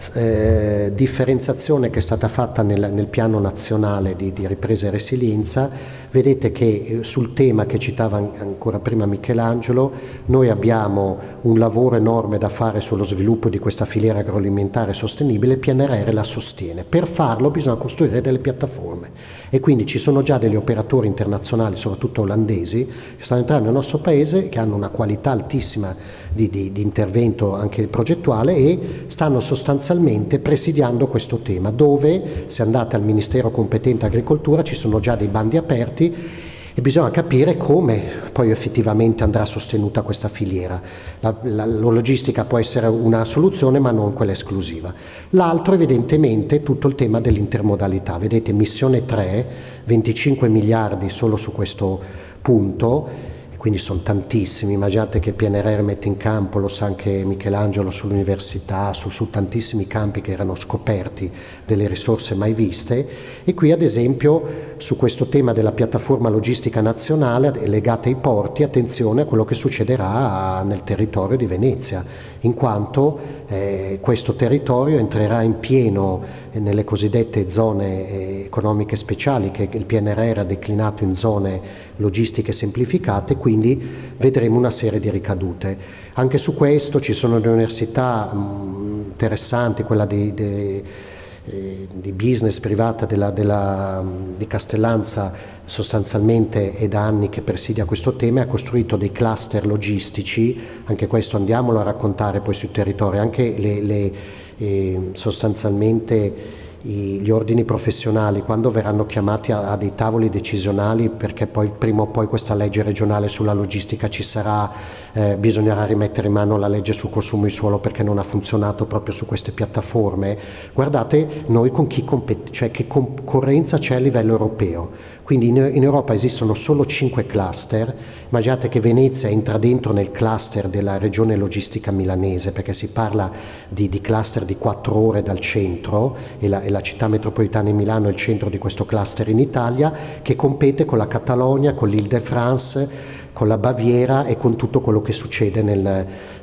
differenziazione che è stata fatta nel piano nazionale di ripresa e resilienza, vedete che sul tema che citava ancora prima Michelangelo, noi abbiamo un lavoro enorme da fare sullo sviluppo di questa filiera agroalimentare sostenibile. Il PNRR la sostiene. Per farlo bisogna costruire delle piattaforme, e quindi ci sono già degli operatori internazionali, soprattutto olandesi, che stanno entrando nel nostro paese, che hanno una qualità altissima di intervento anche progettuale, e stanno sostanzialmente presidiando questo tema, dove, se andate al Ministero competente agricoltura, ci sono già dei bandi aperti, e bisogna capire come poi effettivamente andrà sostenuta questa filiera. La logistica può essere una soluzione, ma non quella esclusiva. L'altro evidentemente è tutto il tema dell'intermodalità. Vedete, missione 3, 25 miliardi solo su questo punto. quindi sono tantissimi. Immaginate che il PNRR mette in campo, lo sa anche Michelangelo, sull'università, su tantissimi campi che erano scoperti, delle risorse mai viste, e qui ad esempio su questo tema della piattaforma logistica nazionale legata ai porti, attenzione a quello che succederà nel territorio di Venezia, in quanto questo territorio entrerà in pieno nelle cosiddette zone economiche speciali che il PNRR ha declinato in zone logistiche semplificate, quindi vedremo una serie di ricadute. Anche su questo ci sono delle università interessanti, quella di business privata di Castellanza sostanzialmente è da anni che presidia questo tema e ha costruito dei cluster logistici, anche questo andiamolo a raccontare poi sui territori, anche sostanzialmente gli ordini professionali quando verranno chiamati a dei tavoli decisionali, perché poi prima o poi questa legge regionale sulla logistica ci sarà, bisognerà rimettere in mano la legge sul consumo di suolo perché non ha funzionato proprio su queste piattaforme. Guardate noi con chi cioè che concorrenza c'è a livello europeo. Quindi in Europa esistono solo 5 cluster. Immaginate che Venezia entra dentro nel cluster della regione logistica milanese, perché si parla di cluster di 4 ore dal centro, e la città metropolitana di Milano è il centro di questo cluster in Italia, che compete con la Catalogna, con l'Île-de-France, con la Baviera e con tutto quello che succede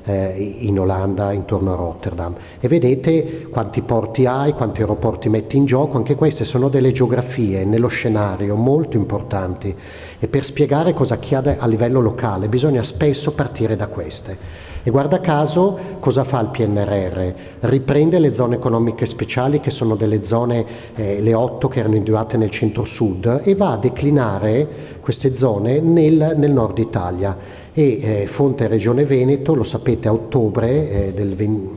in Olanda, intorno a Rotterdam. E vedete quanti porti hai, quanti aeroporti metti in gioco. Anche queste sono delle geografie nello scenario molto importanti, e per spiegare cosa accade a livello locale bisogna spesso partire da queste. E guarda caso cosa fa il PNRR? Riprende le zone economiche speciali, che sono delle zone, le 8 che erano individuate nel centro-sud, e va a declinare queste zone nel nord Italia. E fonte Regione Veneto, lo sapete, a ottobre,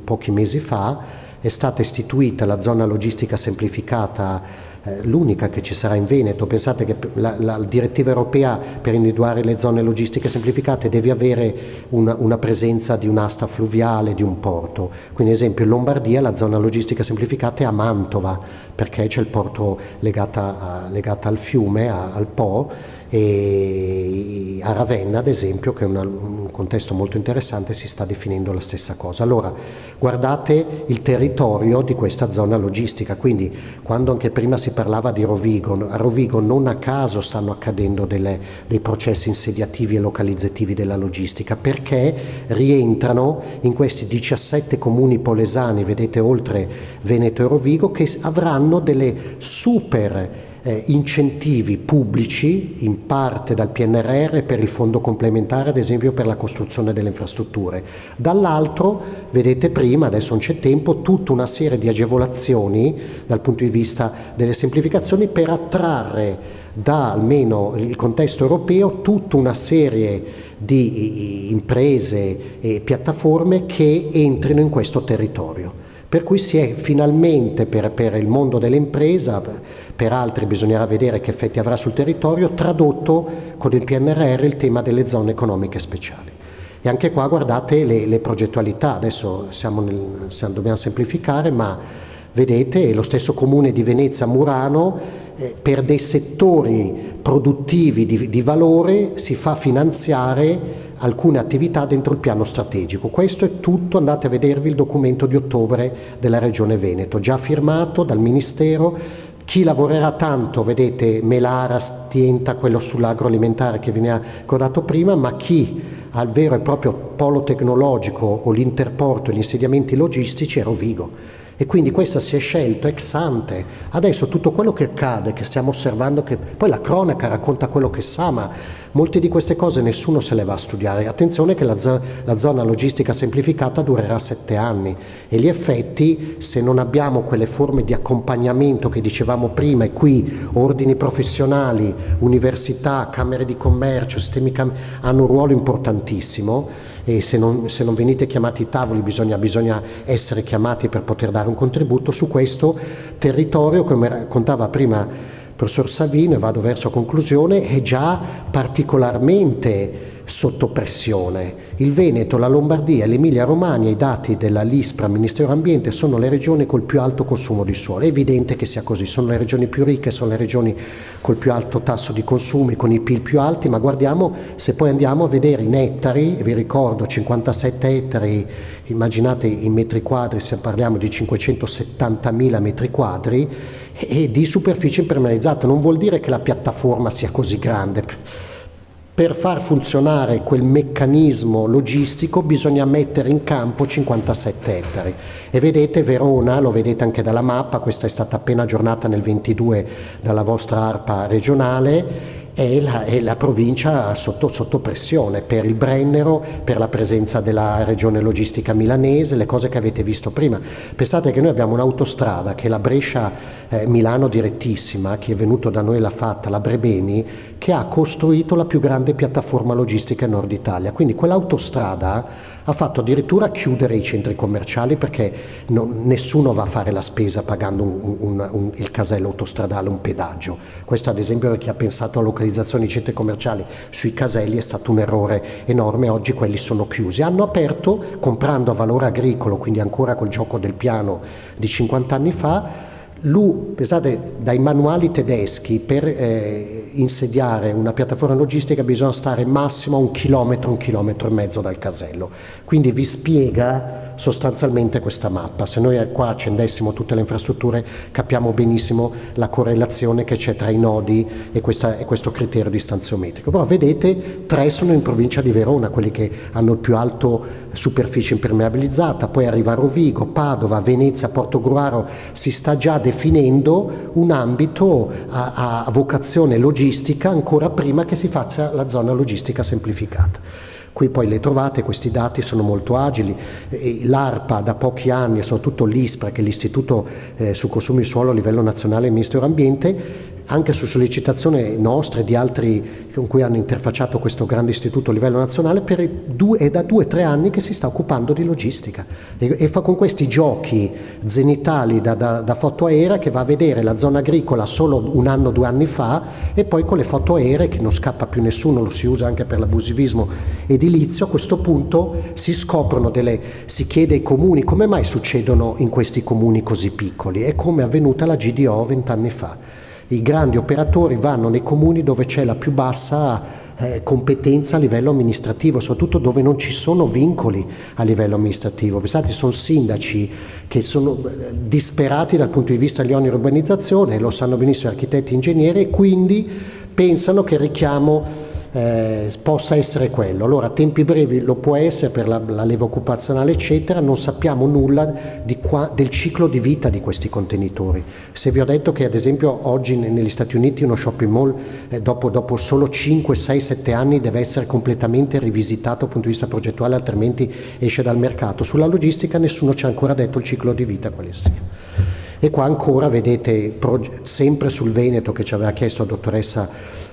pochi mesi fa, è stata istituita la zona logistica semplificata, l'unica che ci sarà in Veneto. Pensate che la direttiva europea per individuare le zone logistiche semplificate deve avere una presenza di un'asta fluviale, di un porto. Quindi ad esempio in Lombardia la zona logistica semplificata è a Mantova, perché c'è il porto legata al fiume, al Po, e a Ravenna ad esempio, che è un contesto molto interessante, si sta definendo la stessa cosa. Allora guardate il territorio di questa zona logistica. Quindi quando anche prima si parlava di Rovigo, a Rovigo non a caso stanno accadendo dei processi insediativi e localizzativi della logistica, perché rientrano in questi 17 comuni polesani, vedete, oltre Veneto e Rovigo, che avranno delle super incentivi pubblici, in parte dal PNRR per il fondo complementare, ad esempio per la costruzione delle infrastrutture. Dall'altro, vedete prima, adesso non c'è tempo, tutta una serie di agevolazioni dal punto di vista delle semplificazioni per attrarre da almeno il contesto europeo tutta una serie di imprese e piattaforme che entrino in questo territorio. Per cui si è finalmente, per il mondo dell'impresa, per altri bisognerà vedere che effetti avrà sul territorio, tradotto con il PNRR il tema delle zone economiche speciali. E anche qua guardate le progettualità. Adesso dobbiamo semplificare, ma vedete lo stesso comune di Venezia Murano, per dei settori produttivi di valore si fa finanziare alcune attività dentro il piano strategico. Questo è tutto, andate a vedervi il documento di ottobre della Regione Veneto, già firmato dal Ministero. Chi lavorerà tanto, vedete Melara, Stienta, quello sull'agroalimentare che vi ha ricordato prima, ma chi ha il vero e proprio polo tecnologico o l'interporto e gli insediamenti logistici è Rovigo. E quindi questa si è scelto ex ante. Adesso tutto quello che accade, che stiamo osservando, che poi la cronaca racconta quello che sa, ma molte di queste cose nessuno se le va a studiare. Attenzione che la zona logistica semplificata durerà 7 anni e gli effetti, se non abbiamo quelle forme di accompagnamento che dicevamo prima, e qui ordini professionali, università, camere di commercio, hanno un ruolo importantissimo. E se non venite chiamati ai tavoli bisogna essere chiamati per poter dare un contributo su questo territorio, come raccontava prima il professor Savino, e vado verso conclusione, è già particolarmente sotto pressione. Il Veneto, la Lombardia e l'Emilia Romagna, i dati della LISPRA, Ministero Ambiente, sono le regioni col più alto consumo di suolo. È evidente che sia così, sono le regioni più ricche, sono le regioni col più alto tasso di consumi, con i PIL più alti, ma guardiamo, se poi andiamo a vedere in ettari, vi ricordo 57 ettari, immaginate in metri quadri, se parliamo di 570.000 metri quadri, e di superficie impermeabilizzata. Non vuol dire che la piattaforma sia così grande. Per far funzionare quel meccanismo logistico bisogna mettere in campo 57 ettari. E vedete Verona, lo vedete anche dalla mappa, questa è stata appena aggiornata nel 22 dalla vostra ARPA regionale, è la provincia sotto pressione per il Brennero, per la presenza della regione logistica milanese, le cose che avete visto prima. Pensate che noi abbiamo un'autostrada che è la Brescia-Milano direttissima, chi è venuto da noi l'ha fatta, la Brebemi, che ha costruito la più grande piattaforma logistica in Nord Italia. Quindi quell'autostrada ha fatto addirittura chiudere i centri commerciali perché nessuno va a fare la spesa pagando il casello autostradale, un pedaggio. Questo ad esempio per chi ha pensato a localizzazione di centri commerciali sui caselli è stato un errore enorme, oggi quelli sono chiusi. Hanno aperto comprando a valore agricolo, quindi ancora col gioco del piano di 50 anni fa. Pensate, dai manuali tedeschi per insediare una piattaforma logistica bisogna stare massimo a 1 chilometro e mezzo dal casello. Quindi vi spiega sostanzialmente questa mappa. Se noi qua accendessimo tutte le infrastrutture capiamo benissimo la correlazione che c'è tra i nodi e questo criterio distanziometrico. Però vedete, 3 sono in provincia di Verona, quelli che hanno il più alto superficie impermeabilizzata, poi arriva Rovigo, Padova, Venezia, Portogruaro. Si sta già definendo un ambito a vocazione logistica ancora prima che si faccia la zona logistica semplificata. Qui poi le trovate, questi dati sono molto agili. L'ARPA da pochi anni, soprattutto l'ISPRA, che è l'Istituto su consumi di suolo a livello nazionale del Ministero Ambiente, anche su sollecitazione nostra e di altri con cui hanno interfacciato questo grande istituto a livello nazionale, è da 2 o 3 anni che si sta occupando di logistica e fa con questi giochi zenitali da foto aerea che va a vedere la zona agricola solo 1 anno, 2 anni fa, e poi con le foto aeree, che non scappa più nessuno, lo si usa anche per l'abusivismo edilizio. A questo punto si scoprono si chiede ai comuni come mai succedono in questi comuni così piccoli, e come è avvenuta la GDO 20 anni fa. I grandi operatori vanno nei comuni dove c'è la più bassa competenza a livello amministrativo, soprattutto dove non ci sono vincoli a livello amministrativo. Pensate, sono sindaci che sono disperati dal punto di vista degli oneri di urbanizzazione, lo sanno benissimo architetti e ingegneri, e quindi pensano che il richiamo possa essere quello. Allora, a tempi brevi lo può essere per la leva occupazionale eccetera, non sappiamo nulla del ciclo di vita di questi contenitori. Se vi ho detto che ad esempio oggi negli Stati Uniti uno shopping mall dopo solo 5, 6, 7 anni deve essere completamente rivisitato dal punto di vista progettuale, altrimenti esce dal mercato. Sulla logistica nessuno ci ha ancora detto il ciclo di vita quale sia. E qua ancora vedete, sempre sul Veneto, che ci aveva chiesto la dottoressa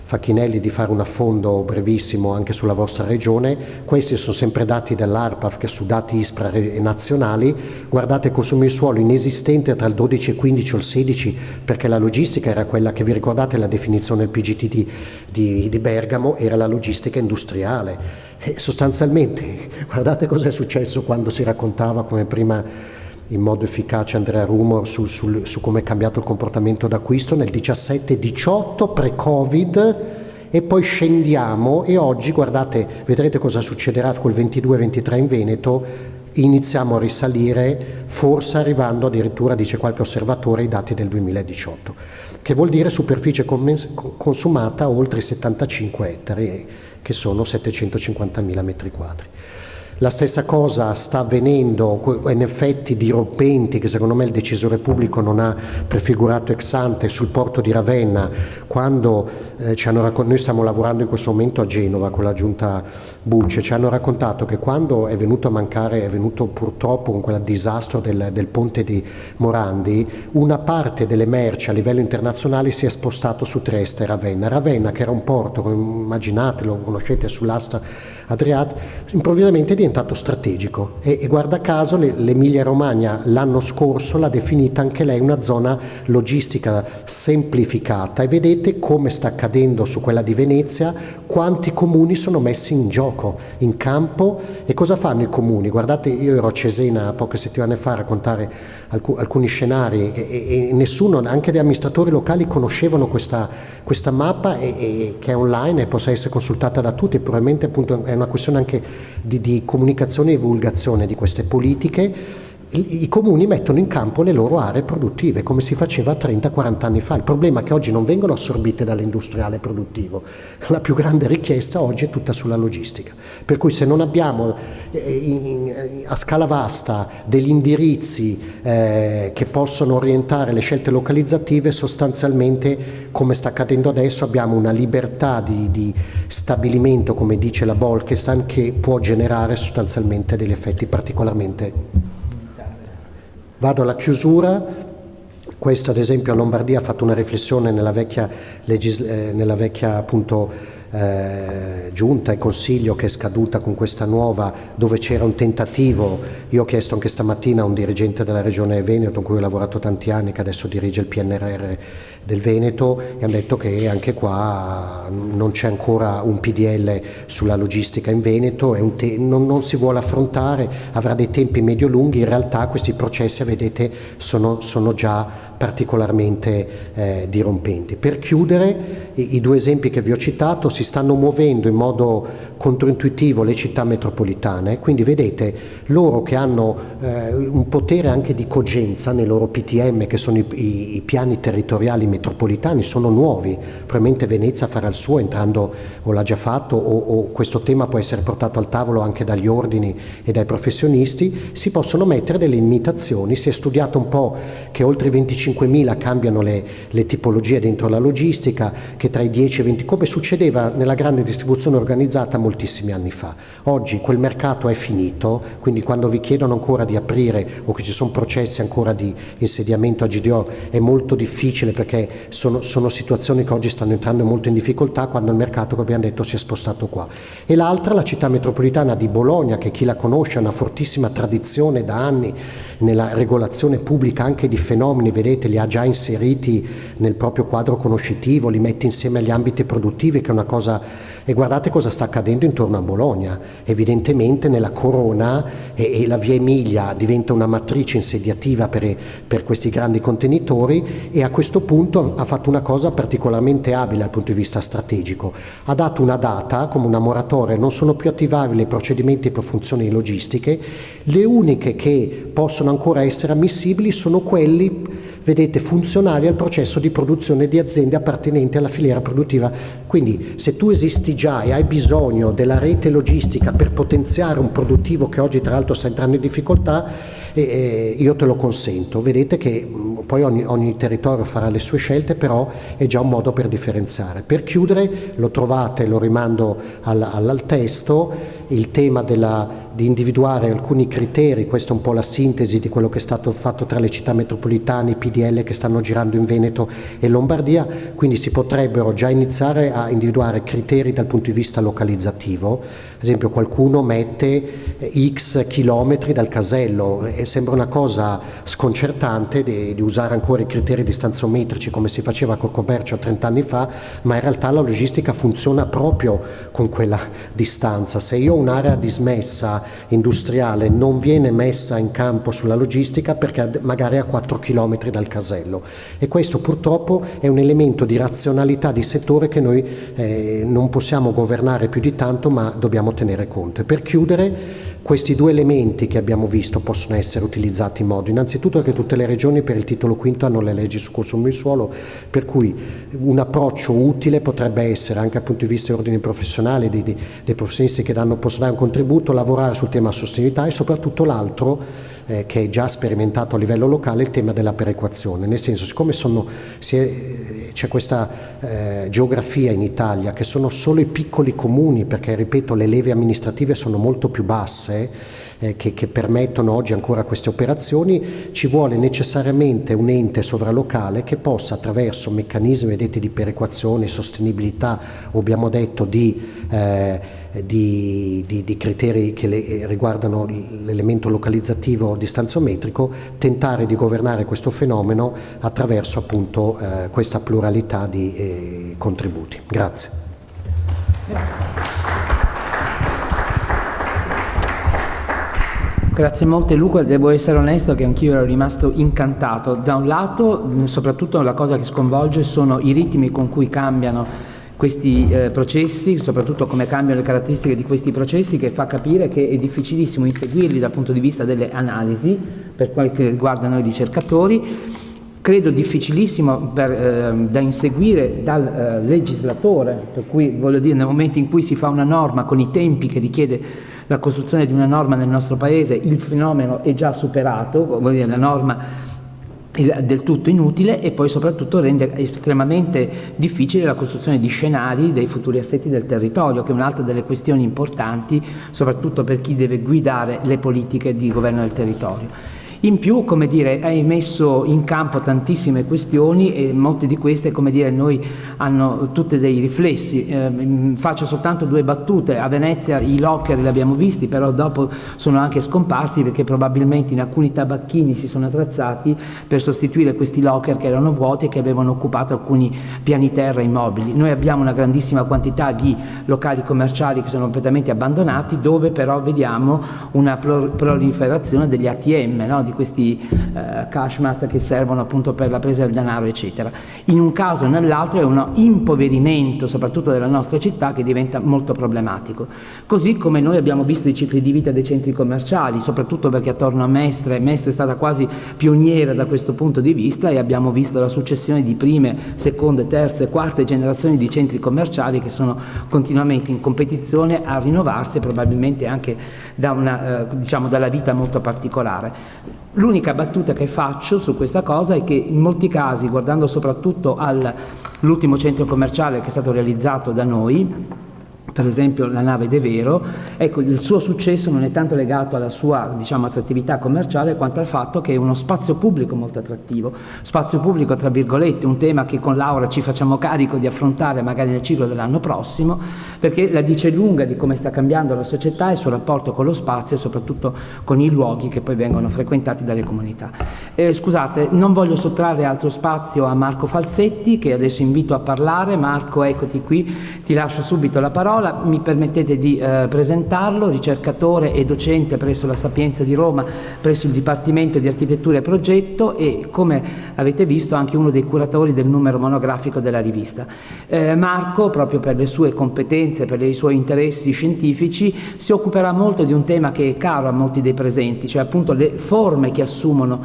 Facchinelli di fare un affondo brevissimo anche sulla vostra regione. Questi sono sempre dati dell'ARPAF, che su dati ISPRA nazionali. Guardate, consumi di suolo inesistente tra il 12 e 15 o il 16, perché la logistica era quella che vi ricordate, la definizione del PGT di Bergamo era la logistica industriale. E sostanzialmente guardate cosa è successo quando si raccontava come prima in modo efficace Andrea Rumor su come è cambiato il comportamento d'acquisto nel 17-18 pre-Covid, e poi scendiamo, e oggi guardate, vedrete cosa succederà col 22-23 in Veneto. Iniziamo a risalire, forse arrivando addirittura, dice qualche osservatore, ai dati del 2018, che vuol dire superficie consumata oltre i 75 ettari, che sono 750.000 metri quadri. La stessa cosa sta avvenendo in effetti dirompenti che secondo me il decisore pubblico non ha prefigurato ex ante sul porto di Ravenna, quando noi stiamo lavorando in questo momento a Genova con la giunta Bucce, ci hanno raccontato che quando è venuto purtroppo con quel disastro del ponte di Morandi, una parte delle merci a livello internazionale si è spostato su Trieste e Ravenna che era un porto, immaginate, lo conoscete, sull'asta Adriatica, improvvisamente è diventato strategico e guarda caso l'Emilia Romagna l'anno scorso l'ha definita anche lei una zona logistica semplificata, e vedete come sta accadendo su quella di Venezia, quanti comuni sono messi in gioco, in campo. E cosa fanno i comuni? Guardate, io ero a Cesena poche settimane fa a raccontare alcuni scenari e nessuno, anche gli amministratori locali, conoscevano questa mappa che è online e possa essere consultata da tutti. Probabilmente appunto è una questione anche di comunicazione e divulgazione di queste politiche. I comuni mettono in campo le loro aree produttive come si faceva 30-40 anni fa. Il problema è che oggi non vengono assorbite dall'industriale produttivo. La più grande richiesta oggi è tutta sulla logistica, per cui se non abbiamo a scala vasta degli indirizzi che possono orientare le scelte localizzative, sostanzialmente, come sta accadendo adesso, abbiamo una libertà di stabilimento, come dice la Bolkestein, che può generare sostanzialmente degli effetti particolarmente. Vado alla chiusura. Questo ad esempio a Lombardia ha fatto una riflessione nella vecchia appunto giunta e consiglio che è scaduta con questa nuova, dove c'era un tentativo. Io ho chiesto anche stamattina a un dirigente della regione Veneto con cui ho lavorato tanti anni, che adesso dirige il PNRR del Veneto, e hanno detto che anche qua non c'è ancora un PDL sulla logistica in Veneto, non si vuole affrontare, avrà dei tempi medio-lunghi. In realtà questi processi, vedete, sono già particolarmente dirompenti. Per chiudere, i due esempi che vi ho citato: si stanno muovendo in modo controintuitivo le città metropolitane, quindi vedete loro che hanno un potere anche di cogenza nei loro PTM, che sono i piani territoriali metropolitani, sono nuovi. Probabilmente Venezia farà il suo entrando, o l'ha già fatto, o questo tema può essere portato al tavolo anche dagli ordini e dai professionisti. Si possono mettere delle limitazioni. Si è studiato un po' che oltre i 25.000 cambiano le tipologie dentro la logistica, che tra i 10 e i 20, come succedeva nella grande distribuzione organizzata moltissimi anni fa. Oggi quel mercato è finito, quindi quando vi chiedono ancora di aprire o che ci sono processi ancora di insediamento a GDO è molto difficile, perché sono situazioni che oggi stanno entrando molto in difficoltà, quando il mercato, come abbiamo detto, si è spostato qua. E l'altra, la città metropolitana di Bologna, che chi la conosce ha una fortissima tradizione da anni nella regolazione pubblica anche di fenomeni, vedete, li ha già inseriti nel proprio quadro conoscitivo, li mette insieme agli ambiti produttivi, che è una cosa. E guardate cosa sta accadendo intorno a Bologna. Evidentemente nella corona e la via Emilia diventa una matrice insediativa per questi grandi contenitori, e a questo punto ha fatto una cosa particolarmente abile dal punto di vista strategico. Ha dato una data come una moratoria: non sono più attivabili i procedimenti per funzioni logistiche, le uniche che possono ancora essere ammissibili sono quelli, vedete, funzionali al processo di produzione di aziende appartenenti alla filiera produttiva. Quindi se tu esisti già e hai bisogno della rete logistica per potenziare un produttivo che oggi tra l'altro sta entrando in difficoltà, io te lo consento. Vedete che poi ogni territorio farà le sue scelte, però è già un modo per differenziare. Per chiudere, lo trovate, lo rimando al testo, il tema di individuare alcuni criteri. Questa è un po' la sintesi di quello che è stato fatto tra le città metropolitane, i PDL che stanno girando in Veneto e Lombardia. Quindi si potrebbero già iniziare a individuare criteri dal punto di vista localizzativo. Ad esempio, qualcuno mette X chilometri dal casello, e sembra una cosa sconcertante di usare ancora i criteri distanziometrici come si faceva col commercio 30 anni fa, ma in realtà la logistica funziona proprio con quella distanza. Se io ho un'area dismessa industriale, non viene messa in campo sulla logistica perché magari è a 4 chilometri dal casello, e questo purtroppo è un elemento di razionalità di settore che noi non possiamo governare più di tanto, ma dobbiamo tenere conto. E per chiudere, questi due elementi che abbiamo visto possono essere utilizzati in modo, innanzitutto, che tutte le regioni per il titolo quinto hanno le leggi su consumo di suolo, per cui un approccio utile potrebbe essere, anche dal punto di vista degli ordini professionali, dei professionisti che possono dare un contributo, lavorare sul tema sostenibilità, e soprattutto l'altro che è già sperimentato a livello locale, il tema della perequazione. Nel senso, siccome c'è questa geografia in Italia che sono solo i piccoli comuni, perché ripeto le leve amministrative sono molto più basse, che permettono oggi ancora queste operazioni, ci vuole necessariamente un ente sovralocale che possa, attraverso meccanismi, vedete, di perequazione, sostenibilità, o abbiamo detto di di criteri che riguardano l'elemento localizzativo distanziometrico, tentare di governare questo fenomeno attraverso appunto questa pluralità di contributi. Grazie. Grazie molte Luca, devo essere onesto che anch'io ero rimasto incantato. Da un lato, soprattutto la cosa che sconvolge sono i ritmi con cui cambiano questi processi, soprattutto come cambiano le caratteristiche di questi processi, che fa capire che è difficilissimo inseguirli dal punto di vista delle analisi, per quel che riguarda noi ricercatori. Credo difficilissimo da inseguire dal legislatore, per cui voglio dire, nel momento in cui si fa una norma con i tempi che richiede la costruzione di una norma nel nostro paese, il fenomeno è già superato, voglio dire, la norma è del tutto inutile, e poi soprattutto rende estremamente difficile la costruzione di scenari dei futuri assetti del territorio, che è un'altra delle questioni importanti, soprattutto per chi deve guidare le politiche di governo del territorio. In più, come dire, hai messo in campo tantissime questioni, e molte di queste, come dire, noi hanno tutte dei riflessi. Faccio soltanto due battute. A Venezia i locker li abbiamo visti, però dopo sono anche scomparsi, perché probabilmente in alcuni tabacchini si sono attrezzati per sostituire questi locker che erano vuoti e che avevano occupato alcuni piani terra immobili. Noi abbiamo una grandissima quantità di locali commerciali che sono completamente abbandonati, dove però vediamo una proliferazione degli ATM, no? Di questi cashmat che servono appunto per la presa del denaro, eccetera. In un caso o nell'altro è un impoverimento soprattutto della nostra città, che diventa molto problematico. Così come noi abbiamo visto i cicli di vita dei centri commerciali, soprattutto perché attorno a Mestre è stata quasi pioniera da questo punto di vista, e abbiamo visto la successione di prime, seconde, terze, quarte generazioni di centri commerciali che sono continuamente in competizione a rinnovarsi, probabilmente anche da una, diciamo, dalla vita molto particolare. L'unica battuta che faccio su questa cosa è che in molti casi, guardando soprattutto all'ultimo centro commerciale che è stato realizzato da noi, per esempio la nave De Vero, ecco, il suo successo non è tanto legato alla sua, diciamo, attrattività commerciale, quanto al fatto che è uno spazio pubblico molto attrattivo. Spazio pubblico, tra virgolette, un tema che con Laura ci facciamo carico di affrontare magari nel ciclo dell'anno prossimo, perché la dice lunga di come sta cambiando la società e il suo rapporto con lo spazio, e soprattutto con i luoghi che poi vengono frequentati dalle comunità. Scusate, non voglio sottrarre altro spazio a Marco Falsetti, che adesso invito a parlare. Marco, eccoti qui, ti lascio subito la parola. Mi permettete di presentarlo, ricercatore e docente presso la Sapienza di Roma, presso il Dipartimento di Architettura e Progetto, e come avete visto anche uno dei curatori del numero monografico della rivista. Marco, proprio per le sue competenze, per i suoi interessi scientifici, si occuperà molto di un tema che è caro a molti dei presenti, cioè appunto le forme che assumono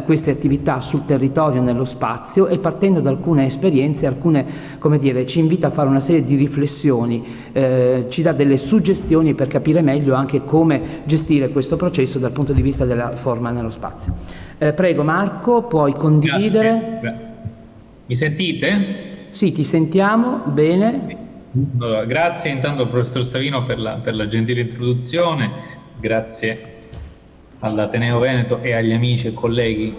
queste attività sul territorio, nello spazio, e partendo da alcune esperienze, alcune, come dire, ci invita a fare una serie di riflessioni, ci dà delle suggestioni per capire meglio anche come gestire questo processo dal punto di vista della forma nello spazio. Prego Marco, puoi condividere. Grazie. Mi sentite? Sì, ti sentiamo bene. Allora, grazie intanto al professor Savino per la gentile introduzione, grazie all'Ateneo Veneto e agli amici e colleghi.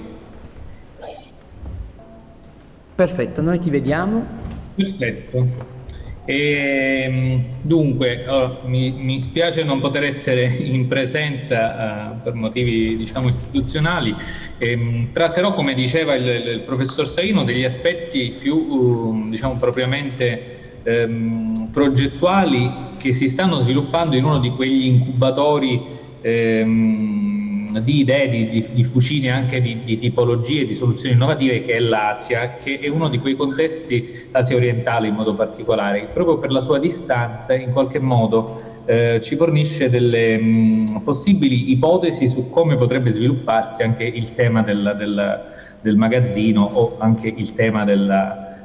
Perfetto, noi ti vediamo. Perfetto. Dunque, mi spiace non poter essere in presenza per motivi, diciamo, istituzionali. Tratterò, come diceva il professor Savino, degli aspetti più diciamo propriamente progettuali, che si stanno sviluppando in uno di quegli incubatori di idee, di fucine anche di tipologie, di soluzioni innovative, che è l'Asia, che è uno di quei contesti, l'Asia orientale in modo particolare, che proprio per la sua distanza in qualche modo ci fornisce delle possibili ipotesi su come potrebbe svilupparsi anche il tema del magazzino, o anche il tema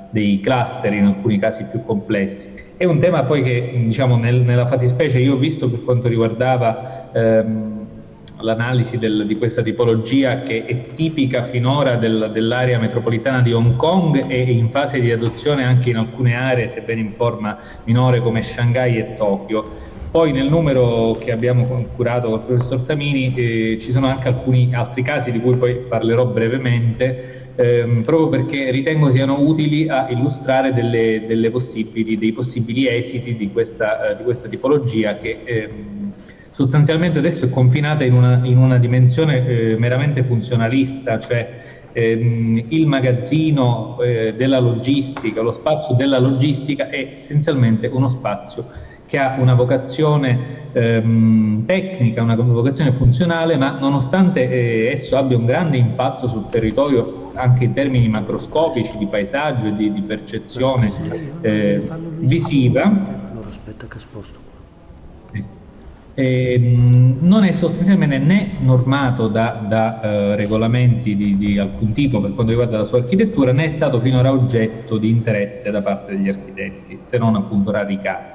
dei cluster in alcuni casi più complessi. È un tema poi che, diciamo, nella fattispecie io ho visto per quanto riguardava l'analisi di questa tipologia, che è tipica finora dell'area metropolitana di Hong Kong e in fase di adozione anche in alcune aree, sebbene in forma minore, come Shanghai e Tokyo. Poi nel numero che abbiamo curato col professor Tamini ci sono anche alcuni altri casi di cui poi parlerò brevemente, proprio perché ritengo siano utili a illustrare dei possibili esiti di questa tipologia che sostanzialmente adesso è confinata in una dimensione meramente funzionalista, cioè il magazzino della logistica, lo spazio della logistica è essenzialmente uno spazio che ha una vocazione tecnica, una vocazione funzionale, ma nonostante esso abbia un grande impatto sul territorio anche in termini macroscopici, di paesaggio e di percezione visiva, non è sostanzialmente né normato da regolamenti di alcun tipo per quanto riguarda la sua architettura, né è stato finora oggetto di interesse da parte degli architetti, se non appunto rari casi.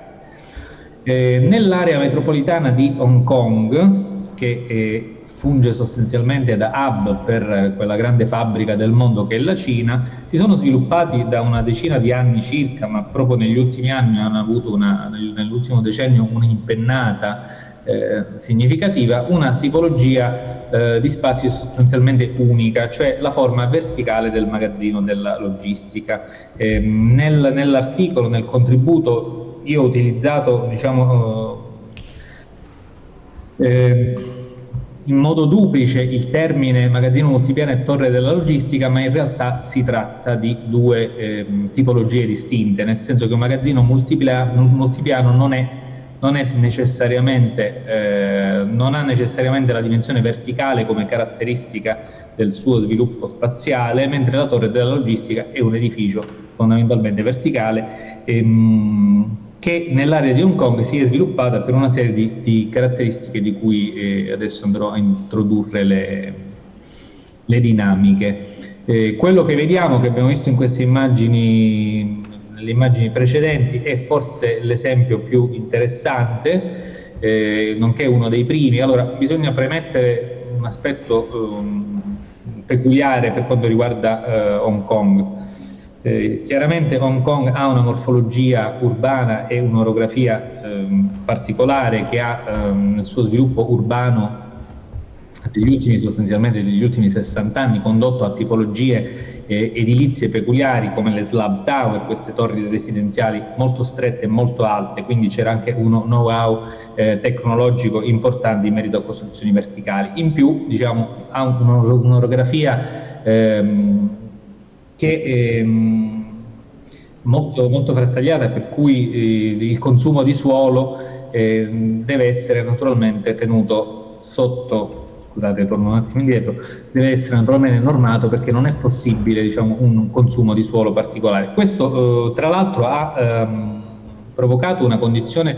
Nell'area metropolitana di Hong Kong, che funge sostanzialmente da hub per quella grande fabbrica del mondo che è la Cina, si sono sviluppati da una decina di anni circa, ma proprio negli ultimi anni hanno avuto nell'ultimo decennio un'impennata significativa, una tipologia di spazi sostanzialmente unica, cioè la forma verticale del magazzino della logistica. Nell'articolo, nel contributo, io ho utilizzato, diciamo, in modo duplice il termine magazzino multipiano e torre della logistica, ma in realtà si tratta di due tipologie distinte, nel senso che un magazzino multipiano non ha necessariamente la dimensione verticale come caratteristica del suo sviluppo spaziale, mentre la torre della logistica è un edificio fondamentalmente verticale che nell'area di Hong Kong si è sviluppata per una serie di caratteristiche di cui adesso andrò a introdurre le dinamiche. Quello che vediamo, che abbiamo visto in queste immagini, nelle immagini precedenti, è forse l'esempio più interessante, nonché uno dei primi. Allora, bisogna premettere un aspetto peculiare per quanto riguarda Hong Kong. Chiaramente Hong Kong ha una morfologia urbana e un'orografia particolare che ha nel suo sviluppo urbano sostanzialmente degli ultimi 60 anni condotto a tipologie edilizie peculiari come le slab tower, queste torri residenziali molto strette e molto alte, quindi c'era anche uno know-how tecnologico importante in merito a costruzioni verticali. In più, diciamo, ha un'orografia che è molto frastagliata, per cui il consumo di suolo deve essere naturalmente tenuto sotto, scusate, torno un attimo indietro, deve essere naturalmente normato, perché non è possibile, diciamo, un consumo di suolo particolare. Questo tra l'altro ha provocato una condizione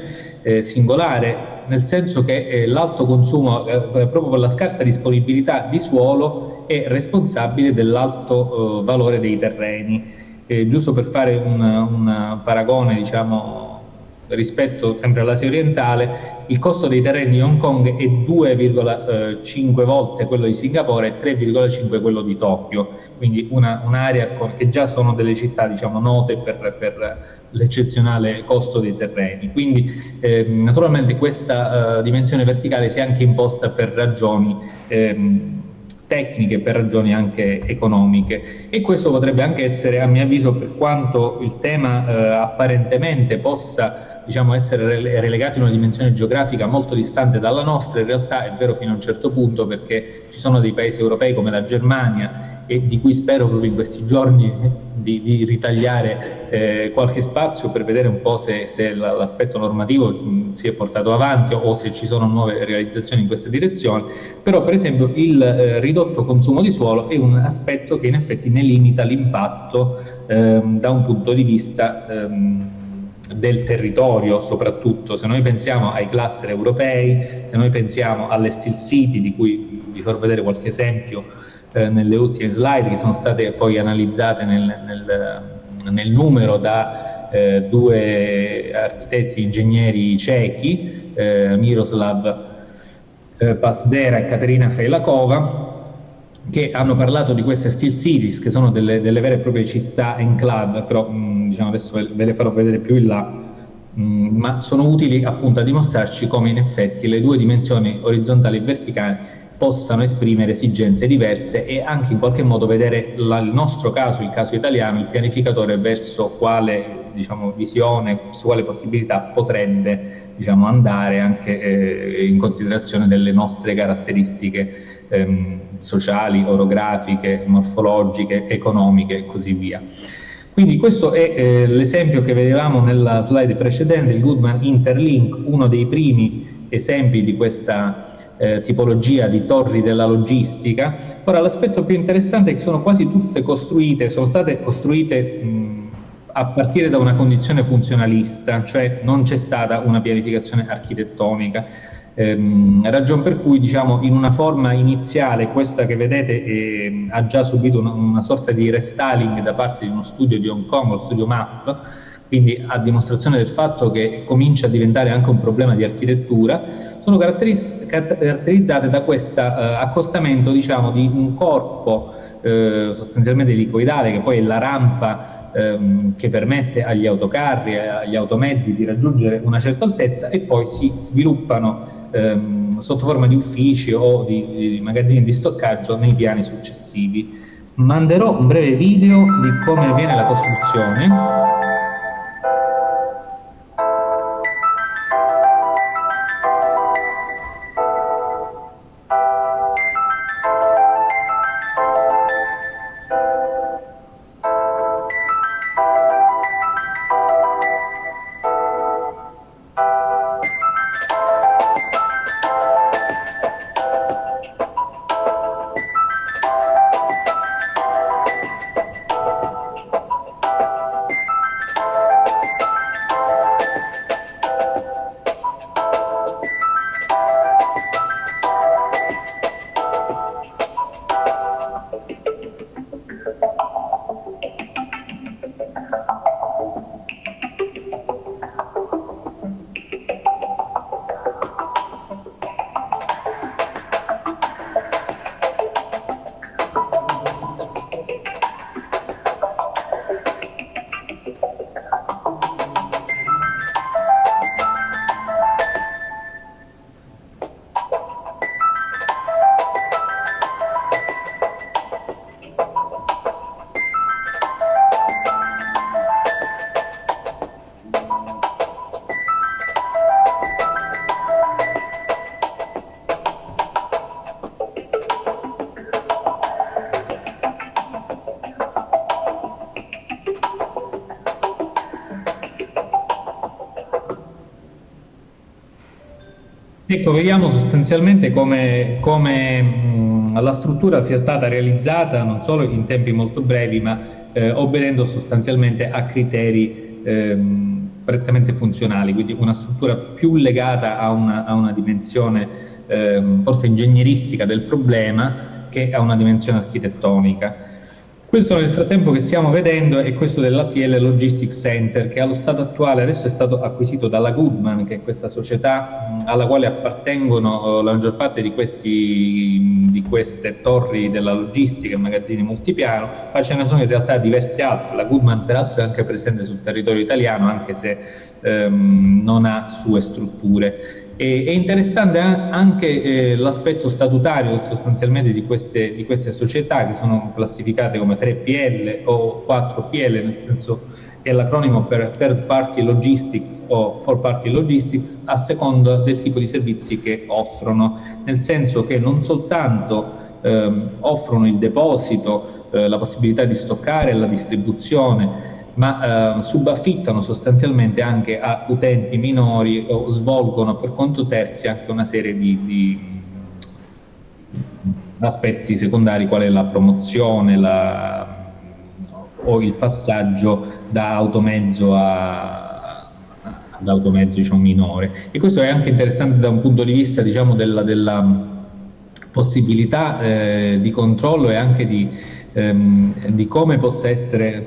singolare, nel senso che l'alto consumo, proprio per la scarsa disponibilità di suolo, è responsabile dell'alto valore dei terreni. Giusto per fare un paragone, diciamo, rispetto sempre all'Asia orientale, il costo dei terreni di Hong Kong è 2,5 volte quello di Singapore e 3,5 quello di Tokyo, quindi un'area che già sono delle città, diciamo, note per l'eccezionale costo dei terreni. Quindi naturalmente questa dimensione verticale si è anche imposta per ragioni tecniche, per ragioni anche economiche, e questo potrebbe anche essere, a mio avviso, per quanto il tema apparentemente possa, diciamo, essere relegato in una dimensione geografica molto distante dalla nostra, in realtà è vero fino a un certo punto, perché ci sono dei paesi europei come la Germania, e di cui spero proprio in questi giorni di ritagliare qualche spazio per vedere un po' se l'aspetto normativo si è portato avanti o se ci sono nuove realizzazioni in questa direzione. Però, per esempio, il ridotto consumo di suolo è un aspetto che in effetti ne limita l'impatto da un punto di vista del territorio. Soprattutto se noi pensiamo ai cluster europei, se noi pensiamo alle Steel City, di cui vi farò vedere qualche esempio nelle ultime slide, che sono state poi analizzate nel numero da due architetti ingegneri cechi, Miroslav Pasdera e Katerina Frejlakova, che hanno parlato di queste Steel Cities, che sono delle vere e proprie città enclave, però diciamo adesso ve le farò vedere più in là. ma sono utili appunto a dimostrarci come in effetti le due dimensioni orizzontali e verticali possano esprimere esigenze diverse e anche in qualche modo vedere il nostro caso, il caso italiano, il pianificatore verso quale visione, su quale possibilità potrebbe andare anche in considerazione delle nostre caratteristiche sociali, orografiche, morfologiche, economiche e così via. Quindi questo è l'esempio che vedevamo nella slide precedente, il Goodman Interlink, uno dei primi esempi di questa tipologia di torri della logistica. Ora l'aspetto più interessante è che sono quasi tutte costruite, sono state costruite a partire da una condizione funzionalista, cioè non c'è stata una pianificazione architettonica, ragion per cui in una forma iniziale questa che vedete ha già subito una sorta di restyling da parte di uno studio di Hong Kong, lo studio MAP, quindi a dimostrazione del fatto che comincia a diventare anche un problema di architettura. Sono caratterizzate da questo accostamento di un corpo sostanzialmente elicoidale, che poi è la rampa che permette agli autocarri e agli automezzi di raggiungere una certa altezza, e poi si sviluppano sotto forma di uffici o di magazzini di stoccaggio nei piani successivi. Manderò un breve video di come avviene la costruzione. Ecco, vediamo sostanzialmente come la struttura sia stata realizzata non solo in tempi molto brevi, ma obbedendo sostanzialmente a criteri prettamente funzionali, quindi una struttura più legata a una dimensione forse ingegneristica del problema che a una dimensione architettonica. Questo nel frattempo che stiamo vedendo è questo dell'ATL Logistics Center, che allo stato attuale adesso è stato acquisito dalla Goodman, che è questa società alla quale appartengono la maggior parte di queste torri della logistica e magazzini multipiano, ma ce ne sono in realtà diverse altre. La Goodman peraltro è anche presente sul territorio italiano, anche se non ha sue strutture. È interessante anche l'aspetto statutario sostanzialmente di queste società, che sono classificate come 3PL o 4PL, nel senso che è l'acronimo per Third Party Logistics o Fourth Party Logistics, a seconda del tipo di servizi che offrono, nel senso che non soltanto offrono il deposito, la possibilità di stoccare e la distribuzione, ma subaffittano sostanzialmente anche a utenti minori o svolgono per conto terzi anche una serie di aspetti secondari, quale la promozione o il passaggio da automezzo ad automezzo minore. E questo è anche interessante da un punto di vista della possibilità di controllo e anche di come possa essere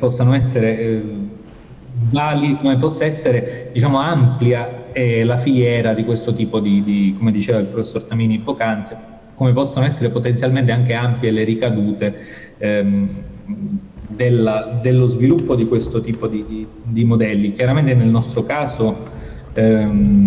amplia la filiera di questo tipo come diceva il professor Tamini poc'anzi, come possono essere potenzialmente anche ampie le ricadute dello sviluppo di questo tipo di modelli. Chiaramente nel nostro caso,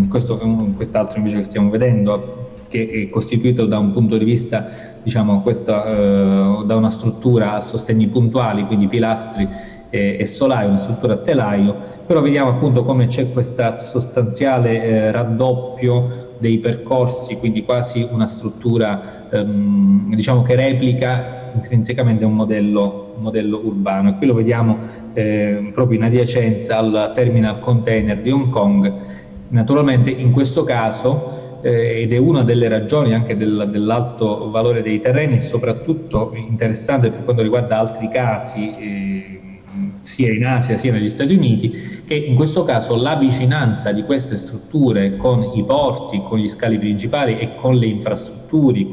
quest'altro invece che stiamo vedendo, che è costituito da un punto di vista, diciamo, da una struttura a sostegni puntuali, quindi pilastri e solaio, una struttura a telaio, però vediamo appunto come c'è questo sostanziale raddoppio dei percorsi, quindi quasi una struttura diciamo che replica intrinsecamente un modello urbano, e qui lo vediamo proprio in adiacenza al terminal container di Hong Kong. Naturalmente in questo caso, ed è una delle ragioni anche dell'alto valore dei terreni, e soprattutto interessante per quanto riguarda altri casi sia in Asia sia negli Stati Uniti, che in questo caso la vicinanza di queste strutture con i porti, con gli scali principali e con le infrastrutture,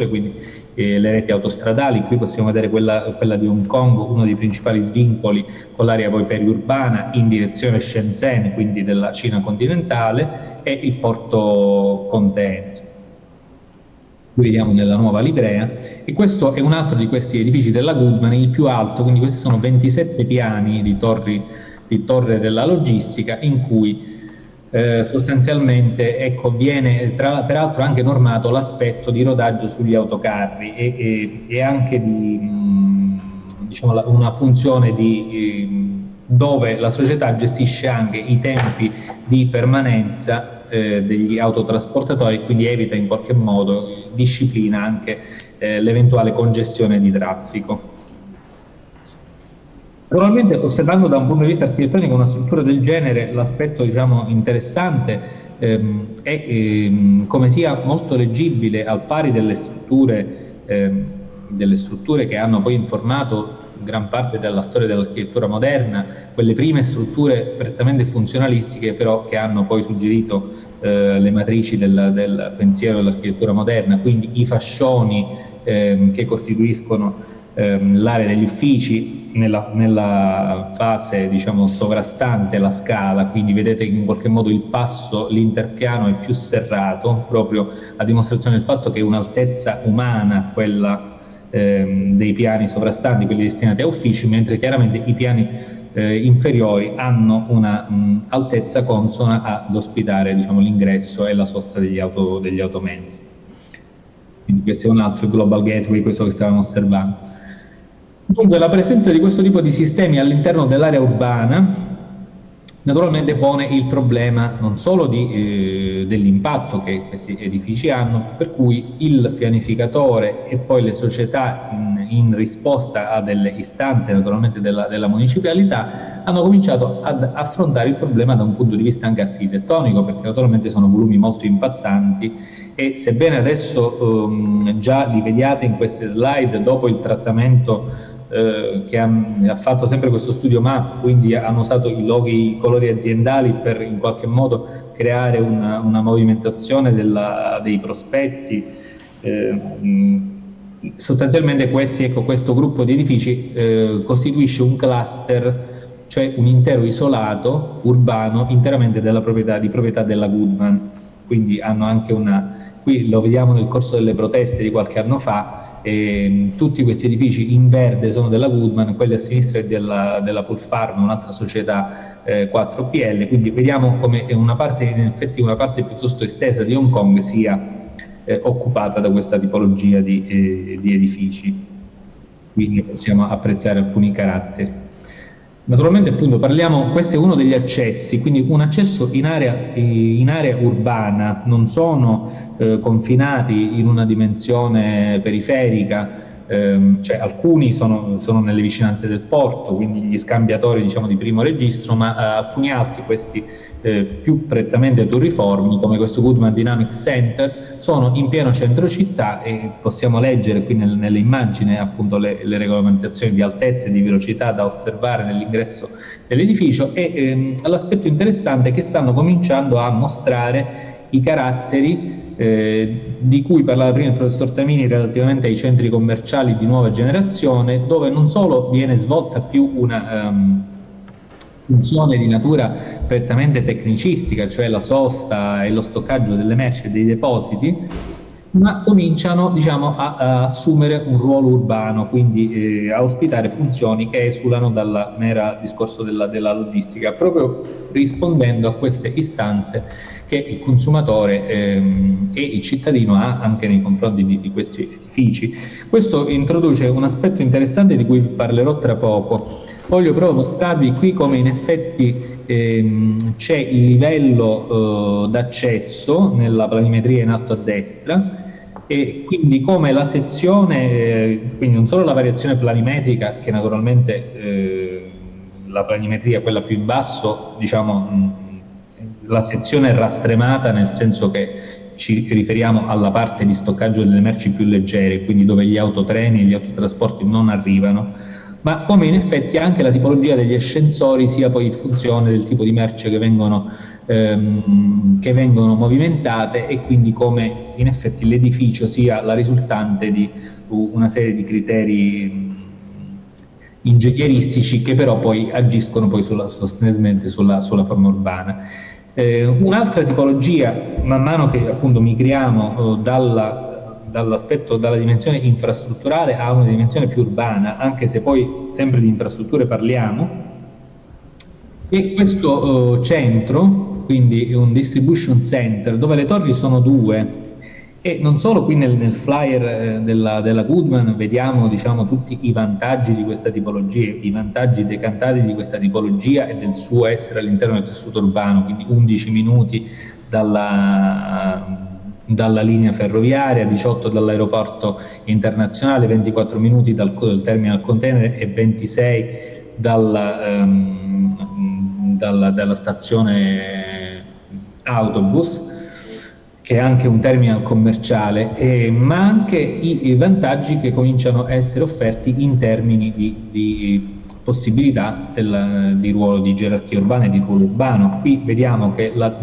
quindi le reti autostradali. Qui possiamo vedere quella di Hong Kong, uno dei principali svincoli con l'area poi periurbana in direzione Shenzhen, quindi della Cina continentale, e il porto container. Qui vediamo nella nuova livrea, e questo è un altro di questi edifici della Goodman, il più alto, quindi questi sono 27 piani di torre della logistica, in cui sostanzialmente, ecco, viene peraltro anche normato l'aspetto di rodaggio sugli autocarri e anche diciamo, una funzione dove la società gestisce anche i tempi di permanenza degli autotrasportatori, e quindi evita in qualche modo, disciplina anche l'eventuale congestione di traffico. Probabilmente, osservando da un punto di vista architettonico una struttura del genere, l'aspetto, diciamo, interessante è come sia molto leggibile, al pari delle strutture che hanno poi informato gran parte della storia dell'architettura moderna, quelle prime strutture prettamente funzionalistiche, però che hanno poi suggerito le matrici del pensiero dell'architettura moderna, quindi i fascioni che costituiscono l'area degli uffici nella fase, diciamo, sovrastante la scala, quindi vedete che in qualche modo il passo, l'interpiano è più serrato, proprio a dimostrazione del fatto che è un'altezza umana quella dei piani sovrastanti, quelli destinati a uffici, mentre chiaramente i piani inferiori hanno una altezza consona ad ospitare, diciamo, l'ingresso e la sosta degli automezzi. Quindi questo è un altro global gateway, questo che stavamo osservando. Dunque, la presenza di questo tipo di sistemi all'interno dell'area urbana naturalmente pone il problema non solo dell'impatto che questi edifici hanno, per cui il pianificatore e poi le società in risposta a delle istanze naturalmente della municipalità hanno cominciato ad affrontare il problema da un punto di vista anche architettonico, perché naturalmente sono volumi molto impattanti, e sebbene adesso già li vediate in queste slide dopo il trattamento che ha fatto sempre questo studio map, quindi hanno usato i colori aziendali per in qualche modo creare una movimentazione dei prospetti. Sostanzialmente questo gruppo di edifici costituisce un cluster, cioè un intero isolato urbano interamente di proprietà della Goodman. Quindi hanno anche qui lo vediamo nel corso delle proteste di qualche anno fa, tutti questi edifici in verde sono della Goodman, quelli a sinistra è della Pulfarm, un'altra società 4PL, quindi vediamo come in effetti una parte piuttosto estesa di Hong Kong sia occupata da questa tipologia di edifici, quindi possiamo apprezzare alcuni caratteri. Naturalmente, appunto, questo è uno degli accessi, quindi un accesso in area urbana, non sono confinati in una dimensione periferica, cioè alcuni sono nelle vicinanze del porto, quindi gli scambiatori, diciamo, di primo registro, ma alcuni altri, questi più prettamente turriformi, come questo Goodman Dynamics Center, sono in pieno centro città, e possiamo leggere qui nelle immagini appunto le regolamentazioni di altezza e di velocità da osservare nell'ingresso dell'edificio, e l'aspetto interessante è che stanno cominciando a mostrare i caratteri di cui parlava prima il professor Tamini relativamente ai centri commerciali di nuova generazione, dove non solo viene svolta più una funzione di natura prettamente tecnicistica, cioè la sosta e lo stoccaggio delle merci e dei depositi, ma cominciano, diciamo, a assumere un ruolo urbano, quindi a ospitare funzioni che esulano dal mero discorso della logistica, proprio rispondendo a queste istanze che il consumatore e il cittadino ha anche nei confronti di questi edifici. Questo introduce un aspetto interessante di cui parlerò tra poco. Voglio proprio mostrarvi qui come in effetti c'è il livello d'accesso nella planimetria in alto a destra, e quindi come la sezione, quindi non solo la variazione planimetrica, che naturalmente la planimetria, quella più in basso, diciamo, la sezione è rastremata, nel senso che ci riferiamo alla parte di stoccaggio delle merci più leggere, quindi dove gli autotreni e gli autotrasporti non arrivano, ma come in effetti anche la tipologia degli ascensori sia poi in funzione del tipo di merce che vengono movimentate, e quindi come in effetti l'edificio sia la risultante di una serie di criteri ingegneristici che però poi agiscono poi sostanzialmente sulla forma urbana. Un'altra tipologia, man mano che appunto migliamo dall'aspetto, dalla dimensione infrastrutturale a una dimensione più urbana, anche se poi sempre di infrastrutture parliamo, e questo centro, quindi un distribution center, dove le torri sono due, e non solo qui nel flyer della Goodman vediamo, diciamo, tutti i vantaggi di questa tipologia, i vantaggi decantati di questa tipologia e del suo essere all'interno del tessuto urbano, quindi 11 minuti dalla linea ferroviaria, 18 dall'aeroporto internazionale, 24 minuti dal terminal container e 26 dalla stazione autobus, che è anche un terminal commerciale, ma anche i vantaggi che cominciano a essere offerti in termini di possibilità di ruolo di gerarchia urbana e di ruolo urbano. Qui vediamo che la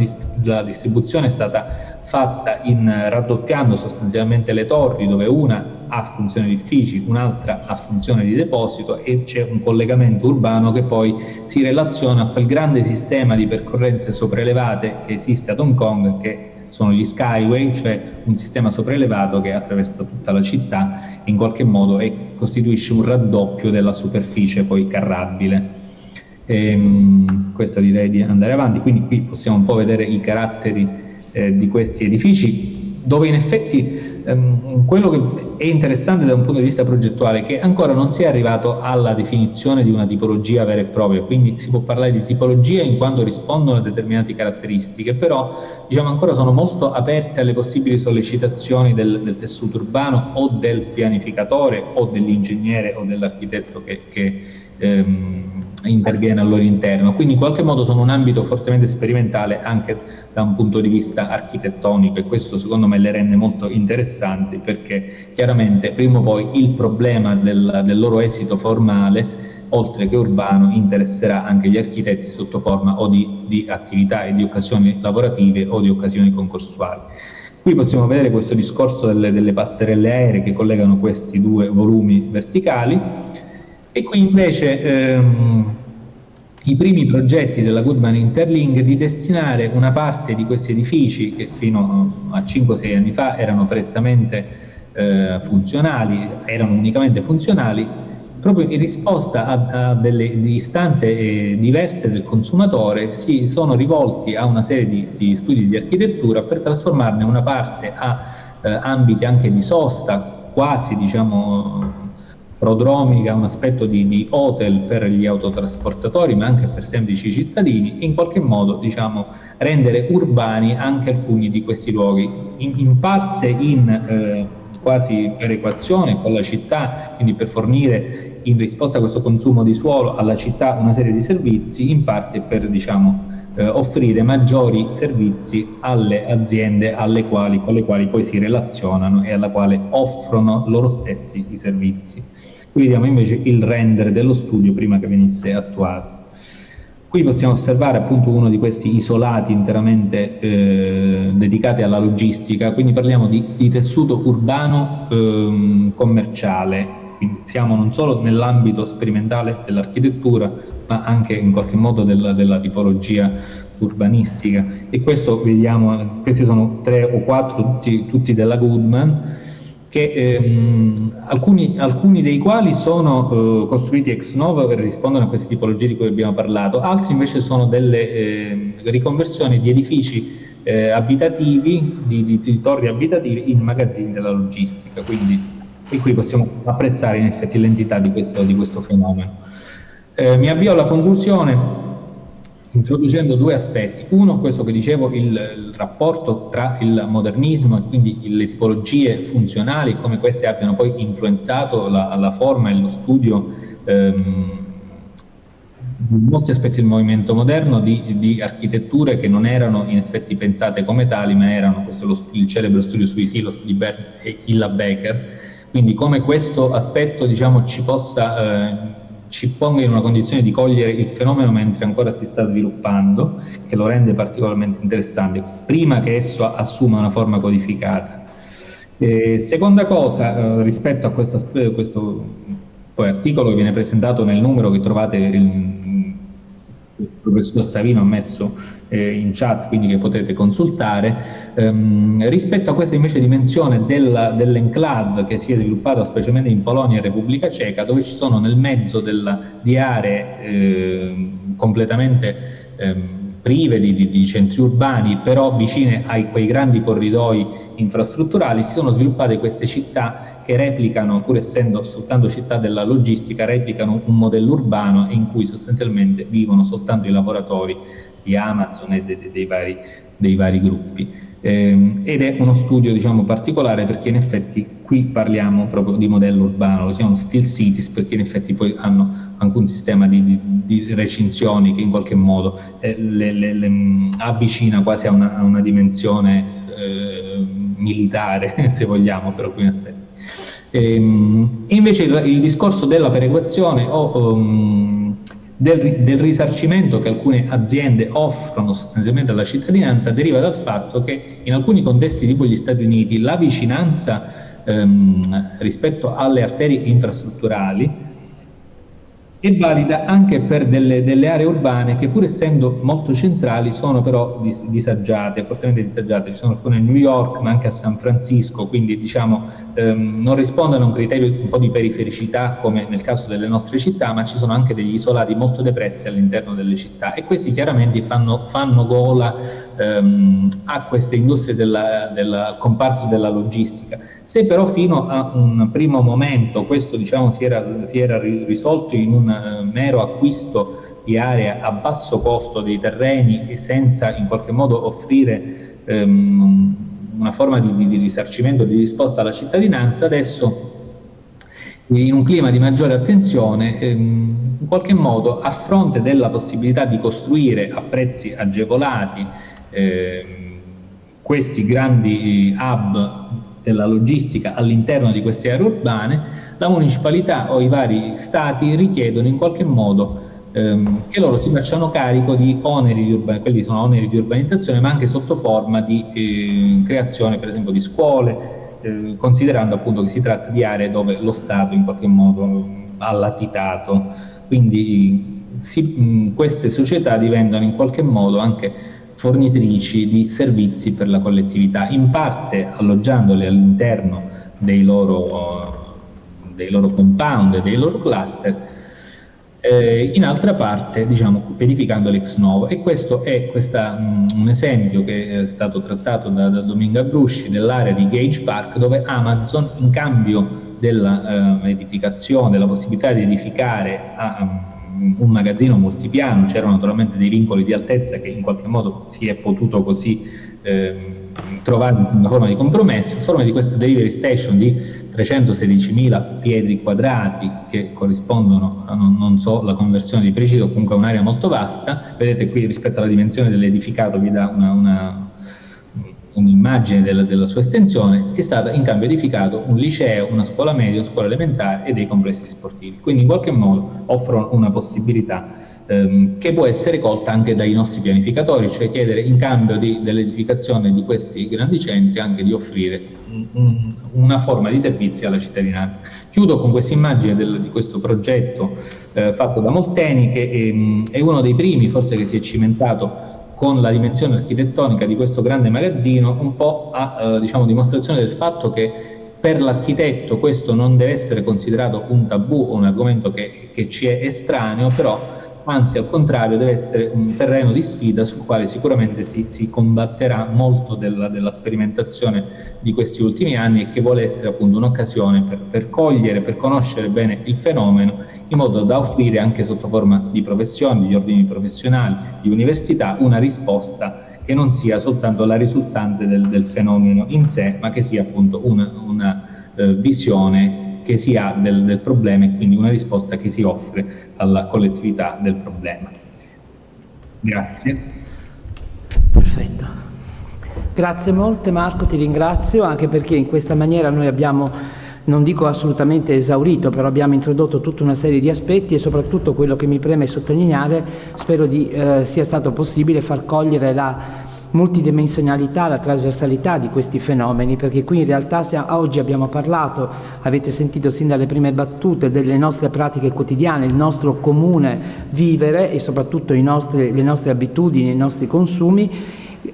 distribuzione è stata fatta raddoppiando sostanzialmente le torri, dove una ha funzione di uffici, un'altra ha funzione di deposito, e c'è un collegamento urbano che poi si relaziona a quel grande sistema di percorrenze sopraelevate che esiste ad Hong Kong, che sono gli skyway, cioè un sistema sopraelevato che attraversa tutta la città in qualche modo e costituisce un raddoppio della superficie poi carrabile. Questo direi di andare avanti, quindi qui possiamo un po' vedere i caratteri di questi edifici, dove in effetti quello che è interessante da un punto di vista progettuale è che ancora non si è arrivato alla definizione di una tipologia vera e propria, quindi si può parlare di tipologia in quanto rispondono a determinate caratteristiche, però diciamo ancora sono molto aperte alle possibili sollecitazioni del tessuto urbano o del pianificatore o dell'ingegnere o dell'architetto che interviene al loro interno, quindi in qualche modo sono un ambito fortemente sperimentale anche da un punto di vista architettonico, e questo secondo me le rende molto interessanti, perché chiaramente prima o poi il problema del loro esito formale, oltre che urbano, interesserà anche gli architetti sotto forma o di attività e di occasioni lavorative o di occasioni concorsuali. Qui possiamo vedere questo discorso delle passerelle aeree che collegano questi due volumi verticali. E qui invece i primi progetti della Goodman Interlink di destinare una parte di questi edifici, che fino a 5-6 anni fa erano prettamente funzionali, erano unicamente funzionali, proprio in risposta a delle istanze diverse del consumatore, si sono rivolti a una serie di studi di architettura per trasformarne una parte a ambiti anche di sosta, quasi diciamo prodromica, un aspetto di hotel per gli autotrasportatori, ma anche per semplici cittadini, e in qualche modo diciamo rendere urbani anche alcuni di questi luoghi, in parte quasi per equazione con la città, quindi per fornire in risposta a questo consumo di suolo alla città una serie di servizi, in parte per diciamo offrire maggiori servizi alle aziende con le quali poi si relazionano e alla quale offrono loro stessi i servizi. Qui vediamo invece il render dello studio prima che venisse attuato. Qui possiamo osservare appunto uno di questi isolati interamente dedicati alla logistica, quindi parliamo di tessuto urbano commerciale. Quindi siamo non solo nell'ambito sperimentale dell'architettura, ma anche in qualche modo della tipologia urbanistica, e questo vediamo, questi sono 3 o 4 tutti della Goodman, che alcuni dei quali sono costruiti ex novo e rispondono a queste tipologie di cui abbiamo parlato, altri invece sono delle riconversioni di edifici abitativi, di torri abitativi in magazzini della logistica, quindi e qui possiamo apprezzare in effetti l'entità di questo fenomeno. Mi avvio alla conclusione introducendo 2 aspetti. Uno, questo che dicevo, il rapporto tra il modernismo e quindi le tipologie funzionali, come queste abbiano poi influenzato la forma e lo studio in molti aspetti del movimento moderno di architetture che non erano in effetti pensate come tali, ma erano il celebre studio sui silos di Bert e Illa Becker. Quindi come questo aspetto, diciamo, ci ponga in una condizione di cogliere il fenomeno mentre ancora si sta sviluppando, che lo rende particolarmente interessante, prima che esso assuma una forma codificata. Seconda cosa, rispetto a questo poi articolo che viene presentato nel numero che trovate, il professor Savino ha messo in chat, quindi che potete consultare, rispetto a questa invece dimensione dell'enclave che si è sviluppata specialmente in Polonia e Repubblica Ceca, dove ci sono nel mezzo di aree completamente prive di centri urbani, però vicine a quei grandi corridoi infrastrutturali, si sono sviluppate queste città che replicano, pur essendo soltanto città della logistica, replicano un modello urbano in cui sostanzialmente vivono soltanto i lavoratori di Amazon e dei vari gruppi. Ed è uno studio, diciamo, particolare, perché in effetti qui parliamo proprio di modello urbano, lo chiamano still cities, perché in effetti poi hanno anche un sistema di recinzioni che in qualche modo le avvicina quasi a una dimensione militare, se vogliamo, per alcuni aspetti. E invece il discorso della perequazione o del risarcimento che alcune aziende offrono sostanzialmente alla cittadinanza deriva dal fatto che in alcuni contesti tipo gli Stati Uniti la vicinanza rispetto alle arterie infrastrutturali è valida anche per delle aree urbane che, pur essendo molto centrali, sono però disagiate, fortemente disagiate. Ci sono alcune a New York, ma anche a San Francisco, quindi diciamo non rispondono a un criterio un po' di perifericità come nel caso delle nostre città, ma ci sono anche degli isolati molto depressi all'interno delle città, e questi chiaramente fanno gola a queste industrie del comparto della logistica. Se però fino a un primo momento questo, diciamo, si era risolto in un mero acquisto di aree a basso costo dei terreni e senza in qualche modo offrire una forma di risarcimento, di risposta alla cittadinanza, adesso in un clima di maggiore attenzione, in qualche modo, a fronte della possibilità di costruire a prezzi agevolati questi grandi hub della logistica all'interno di queste aree urbane, la municipalità o i vari stati richiedono in qualche modo che loro si facciano carico di oneri di urbanizzazione, quelli sono oneri di urbanizzazione, ma anche sotto forma di creazione, per esempio, di scuole, considerando appunto che si tratta di aree dove lo Stato in qualche modo ha latitato. Quindi queste società diventano in qualche modo anche fornitrici di servizi per la collettività, in parte alloggiandole all'interno dei loro compound, dei loro cluster, in altra parte, diciamo, edificando l'ex novo. E questo è un esempio che è stato trattato da Domingo Abrusci dell'area di Gage Park, dove Amazon, in cambio della edificazione, della possibilità di edificare un magazzino multipiano, c'erano naturalmente dei vincoli di altezza che in qualche modo si è potuto così trovare una forma di compromesso, in forma di questa delivery station di 316.000 piedi quadrati, che corrispondono a non so la conversione di preciso, comunque a un'area molto vasta. Vedete qui, rispetto alla dimensione dell'edificato, vi dà un'immagine della sua estensione. È stata in cambio edificato un liceo, una scuola media, una scuola elementare e dei complessi sportivi. Quindi in qualche modo offrono una possibilità che può essere colta anche dai nostri pianificatori, cioè chiedere in cambio dell'edificazione di questi grandi centri anche di offrire una forma di servizio alla cittadinanza. Chiudo con questa immagine di questo progetto fatto da Molteni, che è uno dei primi forse che si è cimentato con la dimensione architettonica di questo grande magazzino, un po' a dimostrazione del fatto che per l'architetto questo non deve essere considerato un tabù o un argomento che ci è estraneo, però anzi al contrario deve essere un terreno di sfida sul quale sicuramente si combatterà molto della sperimentazione di questi ultimi anni, e che vuole essere appunto un'occasione per cogliere, per conoscere bene il fenomeno, in modo da offrire anche sotto forma di professioni, di ordini professionali, di università, una risposta che non sia soltanto la risultante del fenomeno in sé, ma che sia appunto una visione che si ha del problema, e quindi una risposta che si offre alla collettività del problema. Grazie. Perfetto. Grazie molte Marco, ti ringrazio, anche perché in questa maniera noi abbiamo, non dico assolutamente esaurito, però abbiamo introdotto tutta una serie di aspetti, e soprattutto quello che mi preme sottolineare, spero sia stato possibile far cogliere la multidimensionalità, la trasversalità di questi fenomeni, perché qui in realtà oggi abbiamo parlato, avete sentito sin dalle prime battute, delle nostre pratiche quotidiane, il nostro comune vivere e soprattutto le nostre abitudini, i nostri consumi,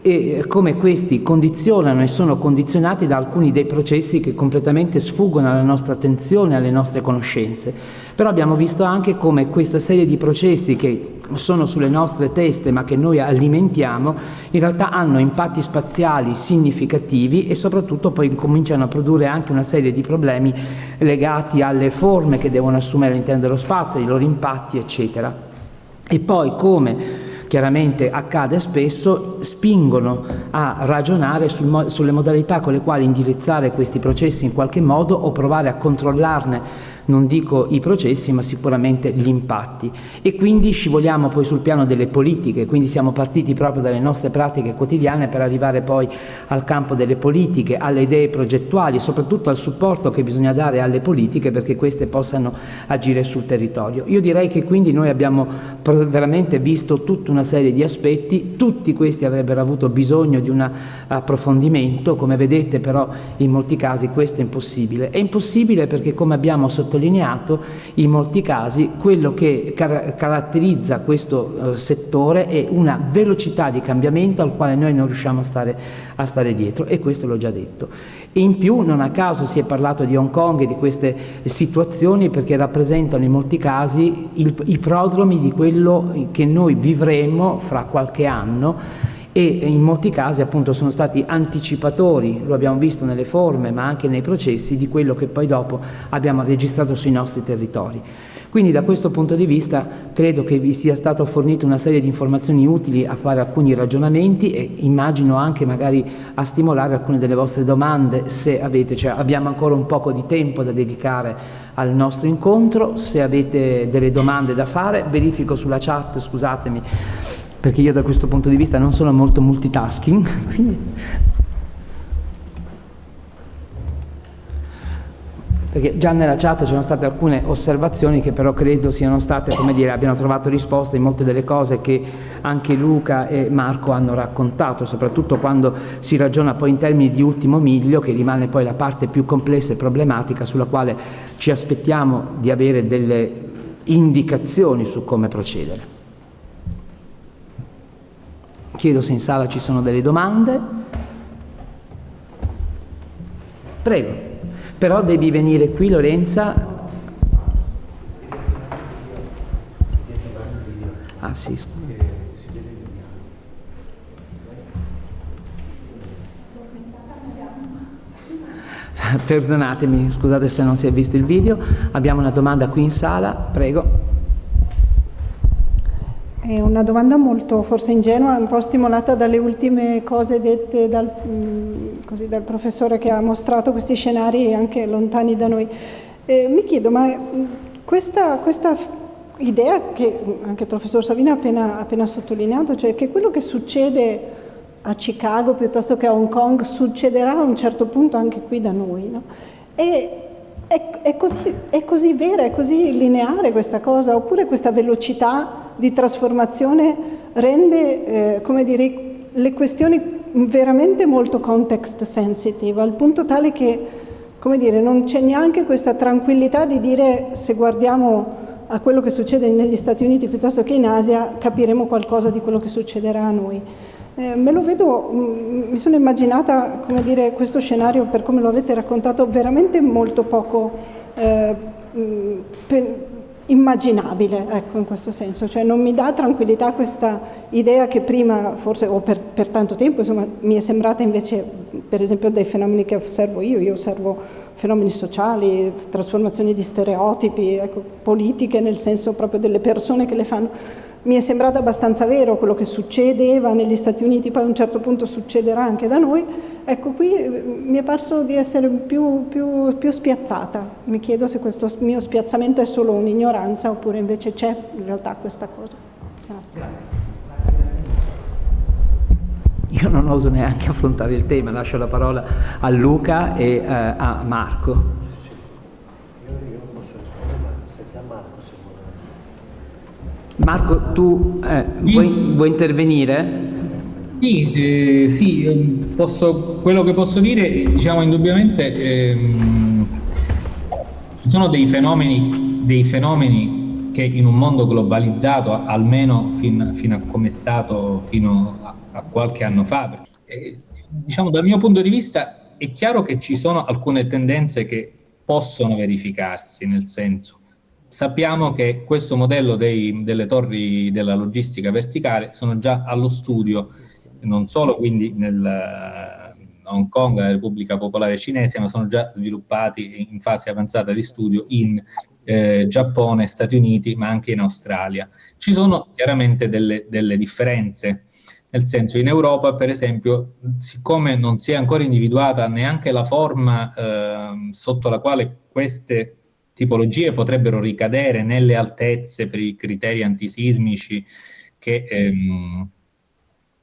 e come questi condizionano e sono condizionati da alcuni dei processi che completamente sfuggono alla nostra attenzione, alle nostre conoscenze. Però abbiamo visto anche come questa serie di processi che sono sulle nostre teste ma che noi alimentiamo in realtà hanno impatti spaziali significativi, e soprattutto poi cominciano a produrre anche una serie di problemi legati alle forme che devono assumere all'interno dello spazio, i loro impatti eccetera. E poi, come chiaramente accade spesso, spingono a ragionare sulle modalità con le quali indirizzare questi processi in qualche modo, o provare a controllarne, non dico i processi, ma sicuramente gli impatti. E quindi scivoliamo poi sul piano delle politiche, quindi siamo partiti proprio dalle nostre pratiche quotidiane per arrivare poi al campo delle politiche, alle idee progettuali, soprattutto al supporto che bisogna dare alle politiche perché queste possano agire sul territorio. Io direi che quindi noi abbiamo veramente visto tutta una serie di aspetti, tutti questi avrebbero avuto bisogno di un approfondimento, come vedete però in molti casi questo è impossibile. È impossibile perché, come abbiamo sottolineato, in molti casi quello che caratterizza questo settore è una velocità di cambiamento al quale noi non riusciamo a stare dietro, e questo l'ho già detto. E in più, non a caso si è parlato di Hong Kong e di queste situazioni, perché rappresentano in molti casi i prodromi di quello che noi vivremo fra qualche anno, e in molti casi appunto sono stati anticipatori, lo abbiamo visto nelle forme ma anche nei processi, di quello che poi dopo abbiamo registrato sui nostri territori. Quindi da questo punto di vista credo che vi sia stato fornito una serie di informazioni utili a fare alcuni ragionamenti, e immagino anche magari a stimolare alcune delle vostre domande, se avete, cioè abbiamo ancora un poco di tempo da dedicare al nostro incontro. Se avete delle domande da fare, verifico sulla chat, scusatemi, perché io da questo punto di vista non sono molto multitasking, quindi perché già nella chat c'erano state alcune osservazioni che però credo siano state, come dire, abbiano trovato risposta in molte delle cose che anche Luca e Marco hanno raccontato, soprattutto quando si ragiona poi in termini di ultimo miglio, che rimane poi la parte più complessa e problematica sulla quale ci aspettiamo di avere delle indicazioni su come procedere. Chiedo se in sala ci sono delle domande. Prego. Però devi venire qui, Lorenza. Ah sì, scusa. Perdonatemi, scusate se non si è visto il video. Abbiamo una domanda qui in sala, prego. È una domanda molto forse ingenua, un po' stimolata dalle ultime cose dette dal professore che ha mostrato questi scenari anche lontani da noi. Mi chiedo, ma questa idea che anche il professor Savina ha appena sottolineato, cioè che quello che succede a Chicago piuttosto che a Hong Kong succederà a un certo punto anche qui da noi, no? È così vera, è così lineare questa cosa, oppure questa velocità di trasformazione rende, come dire, le questioni veramente molto context sensitive, al punto tale che, come dire, non c'è neanche questa tranquillità di dire, se guardiamo a quello che succede negli Stati Uniti piuttosto che in Asia, capiremo qualcosa di quello che succederà a noi. Me lo vedo, mi sono immaginata, come dire, questo scenario, per come lo avete raccontato, veramente molto poco immaginabile, ecco, in questo senso, cioè non mi dà tranquillità questa idea che prima, forse, o per tanto tempo, insomma, mi è sembrata invece, per esempio, dai fenomeni che osservo io osservo fenomeni sociali, trasformazioni di stereotipi, ecco, politiche, nel senso proprio delle persone che le fanno. Mi è sembrato abbastanza vero quello che succedeva negli Stati Uniti, poi a un certo punto succederà anche da noi. Ecco, qui mi è parso di essere più spiazzata. Mi chiedo se questo mio spiazzamento è solo un'ignoranza oppure invece c'è in realtà questa cosa. Grazie. Io non oso neanche affrontare il tema, lascio la parola a Luca e a Marco. Marco, tu vuoi intervenire? Sì, quello che posso dire, diciamo, indubbiamente ci sono dei fenomeni che in un mondo globalizzato, almeno fino a come è stato fino a qualche anno fa, diciamo, dal mio punto di vista è chiaro che ci sono alcune tendenze che possono verificarsi, nel senso, sappiamo che questo modello delle torri della logistica verticale sono già allo studio, non solo quindi nel Hong Kong, la Repubblica Popolare Cinese, ma sono già sviluppati in fase avanzata di studio in Giappone, Stati Uniti, ma anche in Australia. Ci sono chiaramente delle differenze, nel senso, in Europa, per esempio, siccome non si è ancora individuata neanche la forma sotto la quale queste tipologie potrebbero ricadere nelle altezze per i criteri antisismici che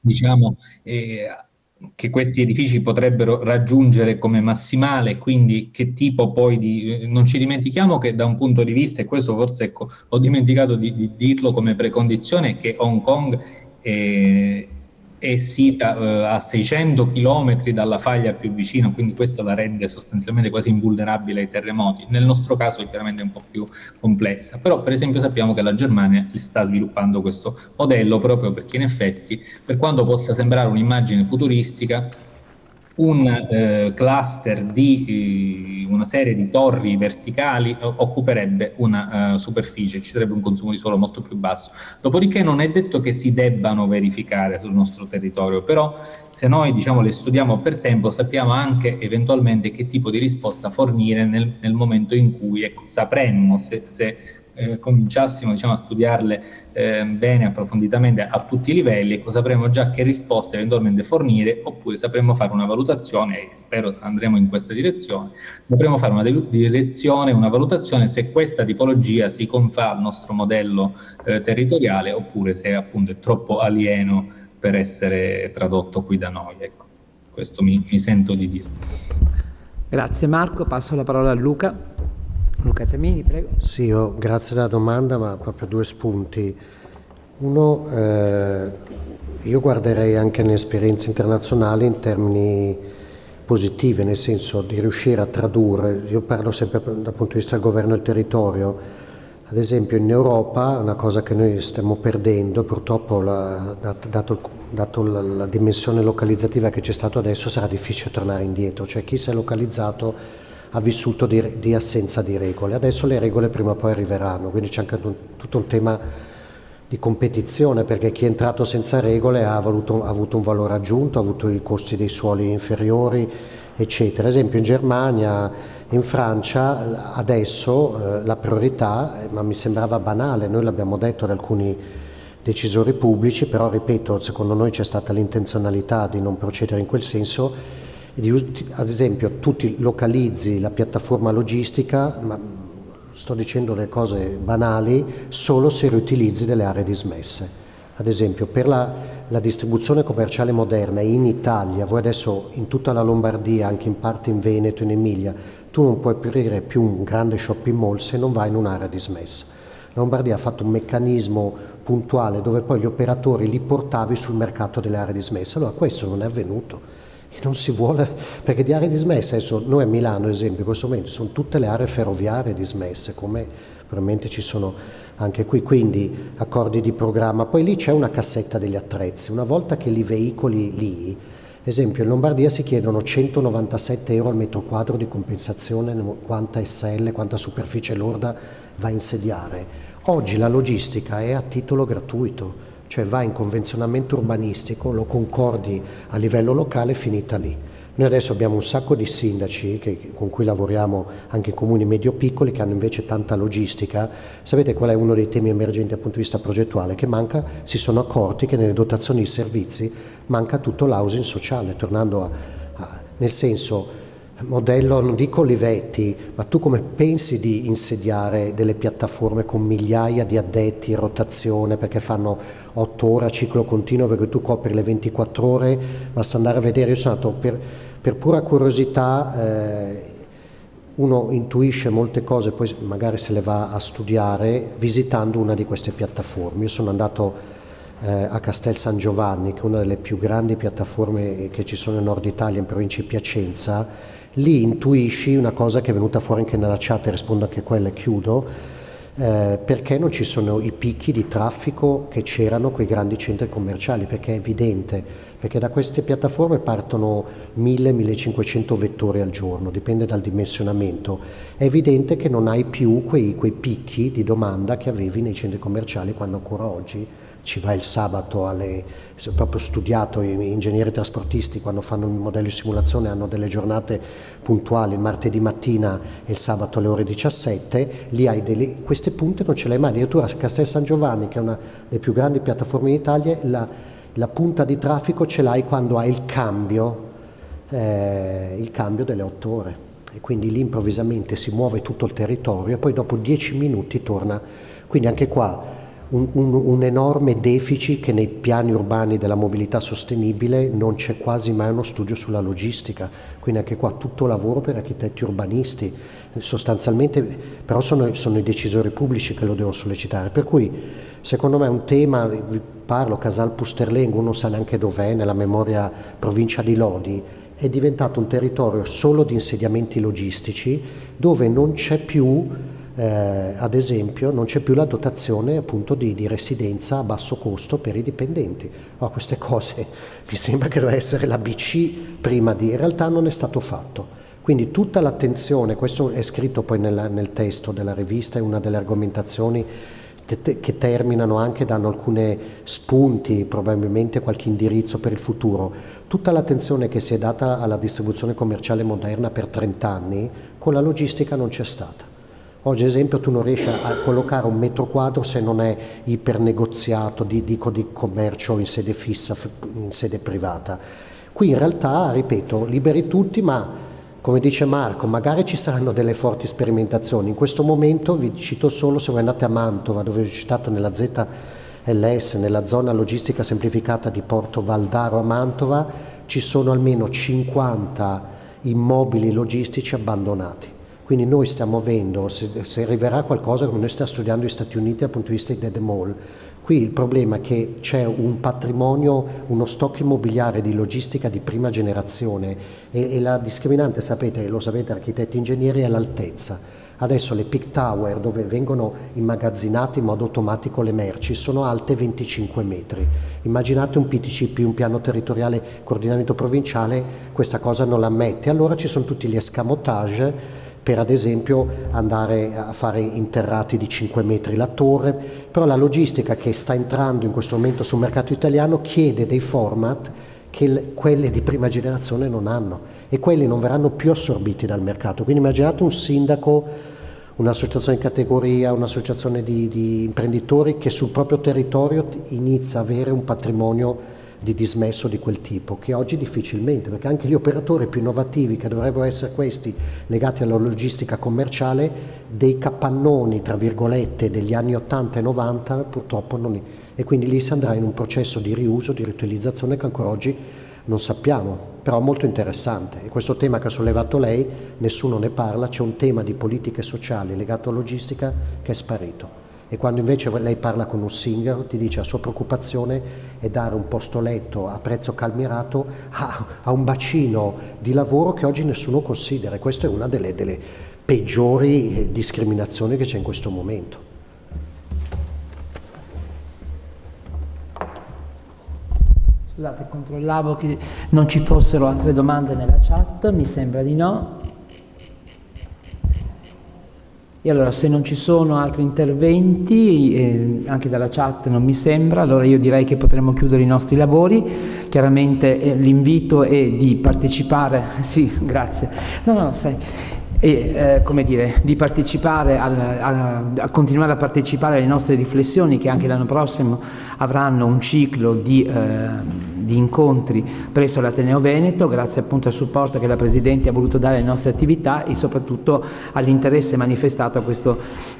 diciamo che questi edifici potrebbero raggiungere come massimale, quindi che tipo poi di... Non ci dimentichiamo che da un punto di vista, e questo forse, ecco, ho dimenticato di dirlo come precondizione, che Hong Kong è sita a 600 km dalla faglia più vicina, quindi questo la rende sostanzialmente quasi invulnerabile ai terremoti. Nel nostro caso chiaramente è un po' più complessa, però per esempio sappiamo che la Germania sta sviluppando questo modello proprio perché in effetti, per quanto possa sembrare un'immagine futuristica, un cluster di una serie di torri verticali occuperebbe una superficie, ci sarebbe un consumo di suolo molto più basso. Dopodiché non è detto che si debbano verificare sul nostro territorio, però se noi, diciamo, le studiamo per tempo, sappiamo anche eventualmente che tipo di risposta fornire nel momento in cui, ecco, sapremmo se cominciassimo, diciamo, a studiarle bene, approfonditamente a tutti i livelli, ecco, sapremo già che risposte eventualmente fornire, oppure sapremo fare una valutazione, e spero andremo in questa direzione, sapremo fare una valutazione se questa tipologia si confà al nostro modello territoriale, oppure se appunto è troppo alieno per essere tradotto qui da noi. Ecco, questo mi sento di dire. Grazie Marco, passo la parola a Luca. Luca Tamini, prego. Sì, grazie della domanda, ma proprio due spunti. Uno, io guarderei anche le esperienze internazionali in termini positivi, nel senso di riuscire a tradurre, io parlo sempre dal punto di vista del governo del territorio, ad esempio in Europa, una cosa che noi stiamo perdendo, purtroppo dato la dimensione localizzativa che c'è stato adesso, sarà difficile tornare indietro, cioè chi si è localizzato ha vissuto di assenza di regole. Adesso le regole prima o poi arriveranno, quindi c'è anche tutto un tema di competizione, perché chi è entrato senza regole ha avuto un valore aggiunto, ha avuto i costi dei suoli inferiori, eccetera. Ad esempio in Germania, in Francia, adesso la priorità, ma mi sembrava banale, noi l'abbiamo detto ad alcuni decisori pubblici, però ripeto, secondo noi c'è stata l'intenzionalità di non procedere in quel senso. Ad esempio tu ti localizzi la piattaforma logistica, ma sto dicendo le cose banali, solo se riutilizzi delle aree dismesse. Ad esempio per la distribuzione commerciale moderna in Italia, voi adesso in tutta la Lombardia, anche in parte in Veneto, in Emilia, tu non puoi aprire più un grande shopping mall se non vai in un'area dismessa. La Lombardia ha fatto un meccanismo puntuale dove poi gli operatori li portavi sul mercato delle aree dismesse, allora questo non è avvenuto. E non si vuole, perché di aree dismesse, adesso noi a Milano ad esempio in questo momento sono tutte le aree ferroviarie dismesse, come probabilmente ci sono anche qui, quindi accordi di programma, poi lì c'è una cassetta degli attrezzi, una volta che li veicoli lì, esempio in Lombardia si chiedono 197 euro al metro quadro di compensazione, quanta SL, quanta superficie lorda va a insediare. Oggi la logistica è a titolo gratuito, cioè va in convenzionamento urbanistico, lo concordi a livello locale, finita lì. Noi adesso abbiamo un sacco di sindaci con cui lavoriamo anche in comuni medio-piccoli che hanno invece tanta logistica. Sapete qual è uno dei temi emergenti dal punto di vista progettuale? Che manca, si sono accorti che nelle dotazioni di servizi manca tutto l'housing sociale, tornando nel senso, modello, non dico Olivetti, ma tu come pensi di insediare delle piattaforme con migliaia di addetti in rotazione perché fanno 8 ore a ciclo continuo, perché tu copri le 24 ore, basta andare a vedere. Io sono andato per pura curiosità, uno intuisce molte cose, poi magari se le va a studiare visitando una di queste piattaforme. Io sono andato a Castel San Giovanni, che è una delle più grandi piattaforme che ci sono in Nord Italia, in provincia di Piacenza. Lì intuisci una cosa che è venuta fuori anche nella chat, e rispondo anche a quella e chiudo, perché non ci sono i picchi di traffico che c'erano con i grandi centri commerciali, perché è evidente, perché da queste piattaforme partono 1000-1500 vettori al giorno, dipende dal dimensionamento. È evidente che non hai più quei picchi di domanda che avevi nei centri commerciali, quando ancora oggi ci vai il sabato ho proprio studiato, gli ingegneri trasportisti quando fanno il modello di simulazione hanno delle giornate puntuali, il martedì mattina e il sabato alle ore 17, lì hai queste punte non ce le hai mai. Addirittura a Castel San Giovanni, che è una delle più grandi piattaforme in Italia, la punta di traffico ce l'hai quando hai il cambio delle 8 ore, e quindi lì improvvisamente si muove tutto il territorio e poi dopo 10 minuti torna. Quindi anche qua un enorme deficit, che nei piani urbani della mobilità sostenibile non c'è quasi mai uno studio sulla logistica, quindi anche qua tutto lavoro per architetti urbanisti, sostanzialmente, però sono i decisori pubblici che lo devo sollecitare, per cui secondo me è un tema, vi parlo Casal Pusterlengo, uno sa neanche dov'è, nella memoria provincia di Lodi, è diventato un territorio solo di insediamenti logistici dove non c'è più ad esempio non c'è più la dotazione appunto di residenza a basso costo per i dipendenti. Queste cose mi sembra che doveva essere l'ABC prima in realtà non è stato fatto. Quindi tutta l'attenzione, questo è scritto poi nel testo della rivista, è una delle argomentazioni che terminano anche, danno alcuni spunti, probabilmente qualche indirizzo per il futuro. Tutta l'attenzione che si è data alla distribuzione commerciale moderna per 30 anni, con la logistica non c'è stata. Oggi, ad esempio, tu non riesci a collocare un metro quadro se non è ipernegoziato, di commercio in sede fissa, in sede privata. Qui in realtà, ripeto, liberi tutti, ma come dice Marco, magari ci saranno delle forti sperimentazioni. In questo momento vi cito solo, se voi andate a Mantova, dove vi ho citato nella ZLS, nella zona logistica semplificata di Porto Valdaro a Mantova, ci sono almeno 50 immobili logistici abbandonati. Quindi noi stiamo avendo, se arriverà qualcosa come noi stiamo studiando negli Stati Uniti dal punto di vista dei dead mall, qui il problema è che c'è un patrimonio, uno stock immobiliare di logistica di prima generazione e la discriminante, sapete, lo sapete architetti e ingegneri, è l'altezza. Adesso le peak tower dove vengono immagazzinate in modo automatico le merci sono alte 25 metri. Immaginate un PTCP, un piano territoriale coordinamento provinciale, questa cosa non l'ammette. Allora ci sono tutti gli escamotage per ad esempio andare a fare interrati di 5 metri la torre, però la logistica che sta entrando in questo momento sul mercato italiano chiede dei format che quelle di prima generazione non hanno e quelli non verranno più assorbiti dal mercato. Quindi immaginate un sindaco, un'associazione di categoria, un'associazione di imprenditori che sul proprio territorio inizia a avere un patrimonio di dismesso di quel tipo, che oggi difficilmente, perché anche gli operatori più innovativi, che dovrebbero essere questi legati alla logistica commerciale, dei capannoni, tra virgolette, degli anni 80 e 90, purtroppo non è. E quindi lì si andrà in un processo di riuso, di riutilizzazione che ancora oggi non sappiamo, però molto interessante. E questo tema che ha sollevato lei, nessuno ne parla, c'è un tema di politiche sociali legato alla logistica che è sparito. E quando invece lei parla con un Singer ti dice la sua preoccupazione è dare un posto letto a prezzo calmierato a un bacino di lavoro che oggi nessuno considera, e questa è una delle peggiori discriminazioni che c'è in questo momento. Scusate, controllavo che non ci fossero altre domande nella chat, mi sembra di no. E allora, se non ci sono altri interventi, anche dalla chat non mi sembra, allora io direi che potremmo chiudere i nostri lavori. Chiaramente l'invito è di partecipare, sì, grazie, come dire, di partecipare a continuare a partecipare alle nostre riflessioni, che anche l'anno prossimo avranno un ciclo di incontri presso l'Ateneo Veneto, grazie appunto al supporto che la Presidente ha voluto dare alle nostre attività e soprattutto all'interesse manifestato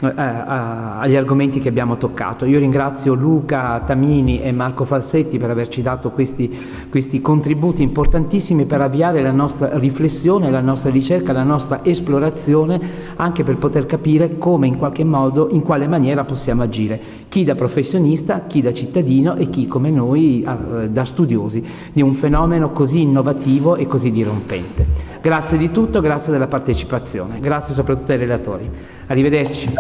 agli argomenti che abbiamo toccato. Io ringrazio Luca Tamini e Marco Falsetti per averci dato questi contributi importantissimi per avviare la nostra riflessione, la nostra ricerca, la nostra esplorazione, anche per poter capire come, in qualche modo, in quale maniera possiamo agire, chi da professionista, chi da cittadino e chi come noi da studiosi di un fenomeno così innovativo e così dirompente. Grazie di tutto, grazie della partecipazione, grazie soprattutto ai relatori. Arrivederci.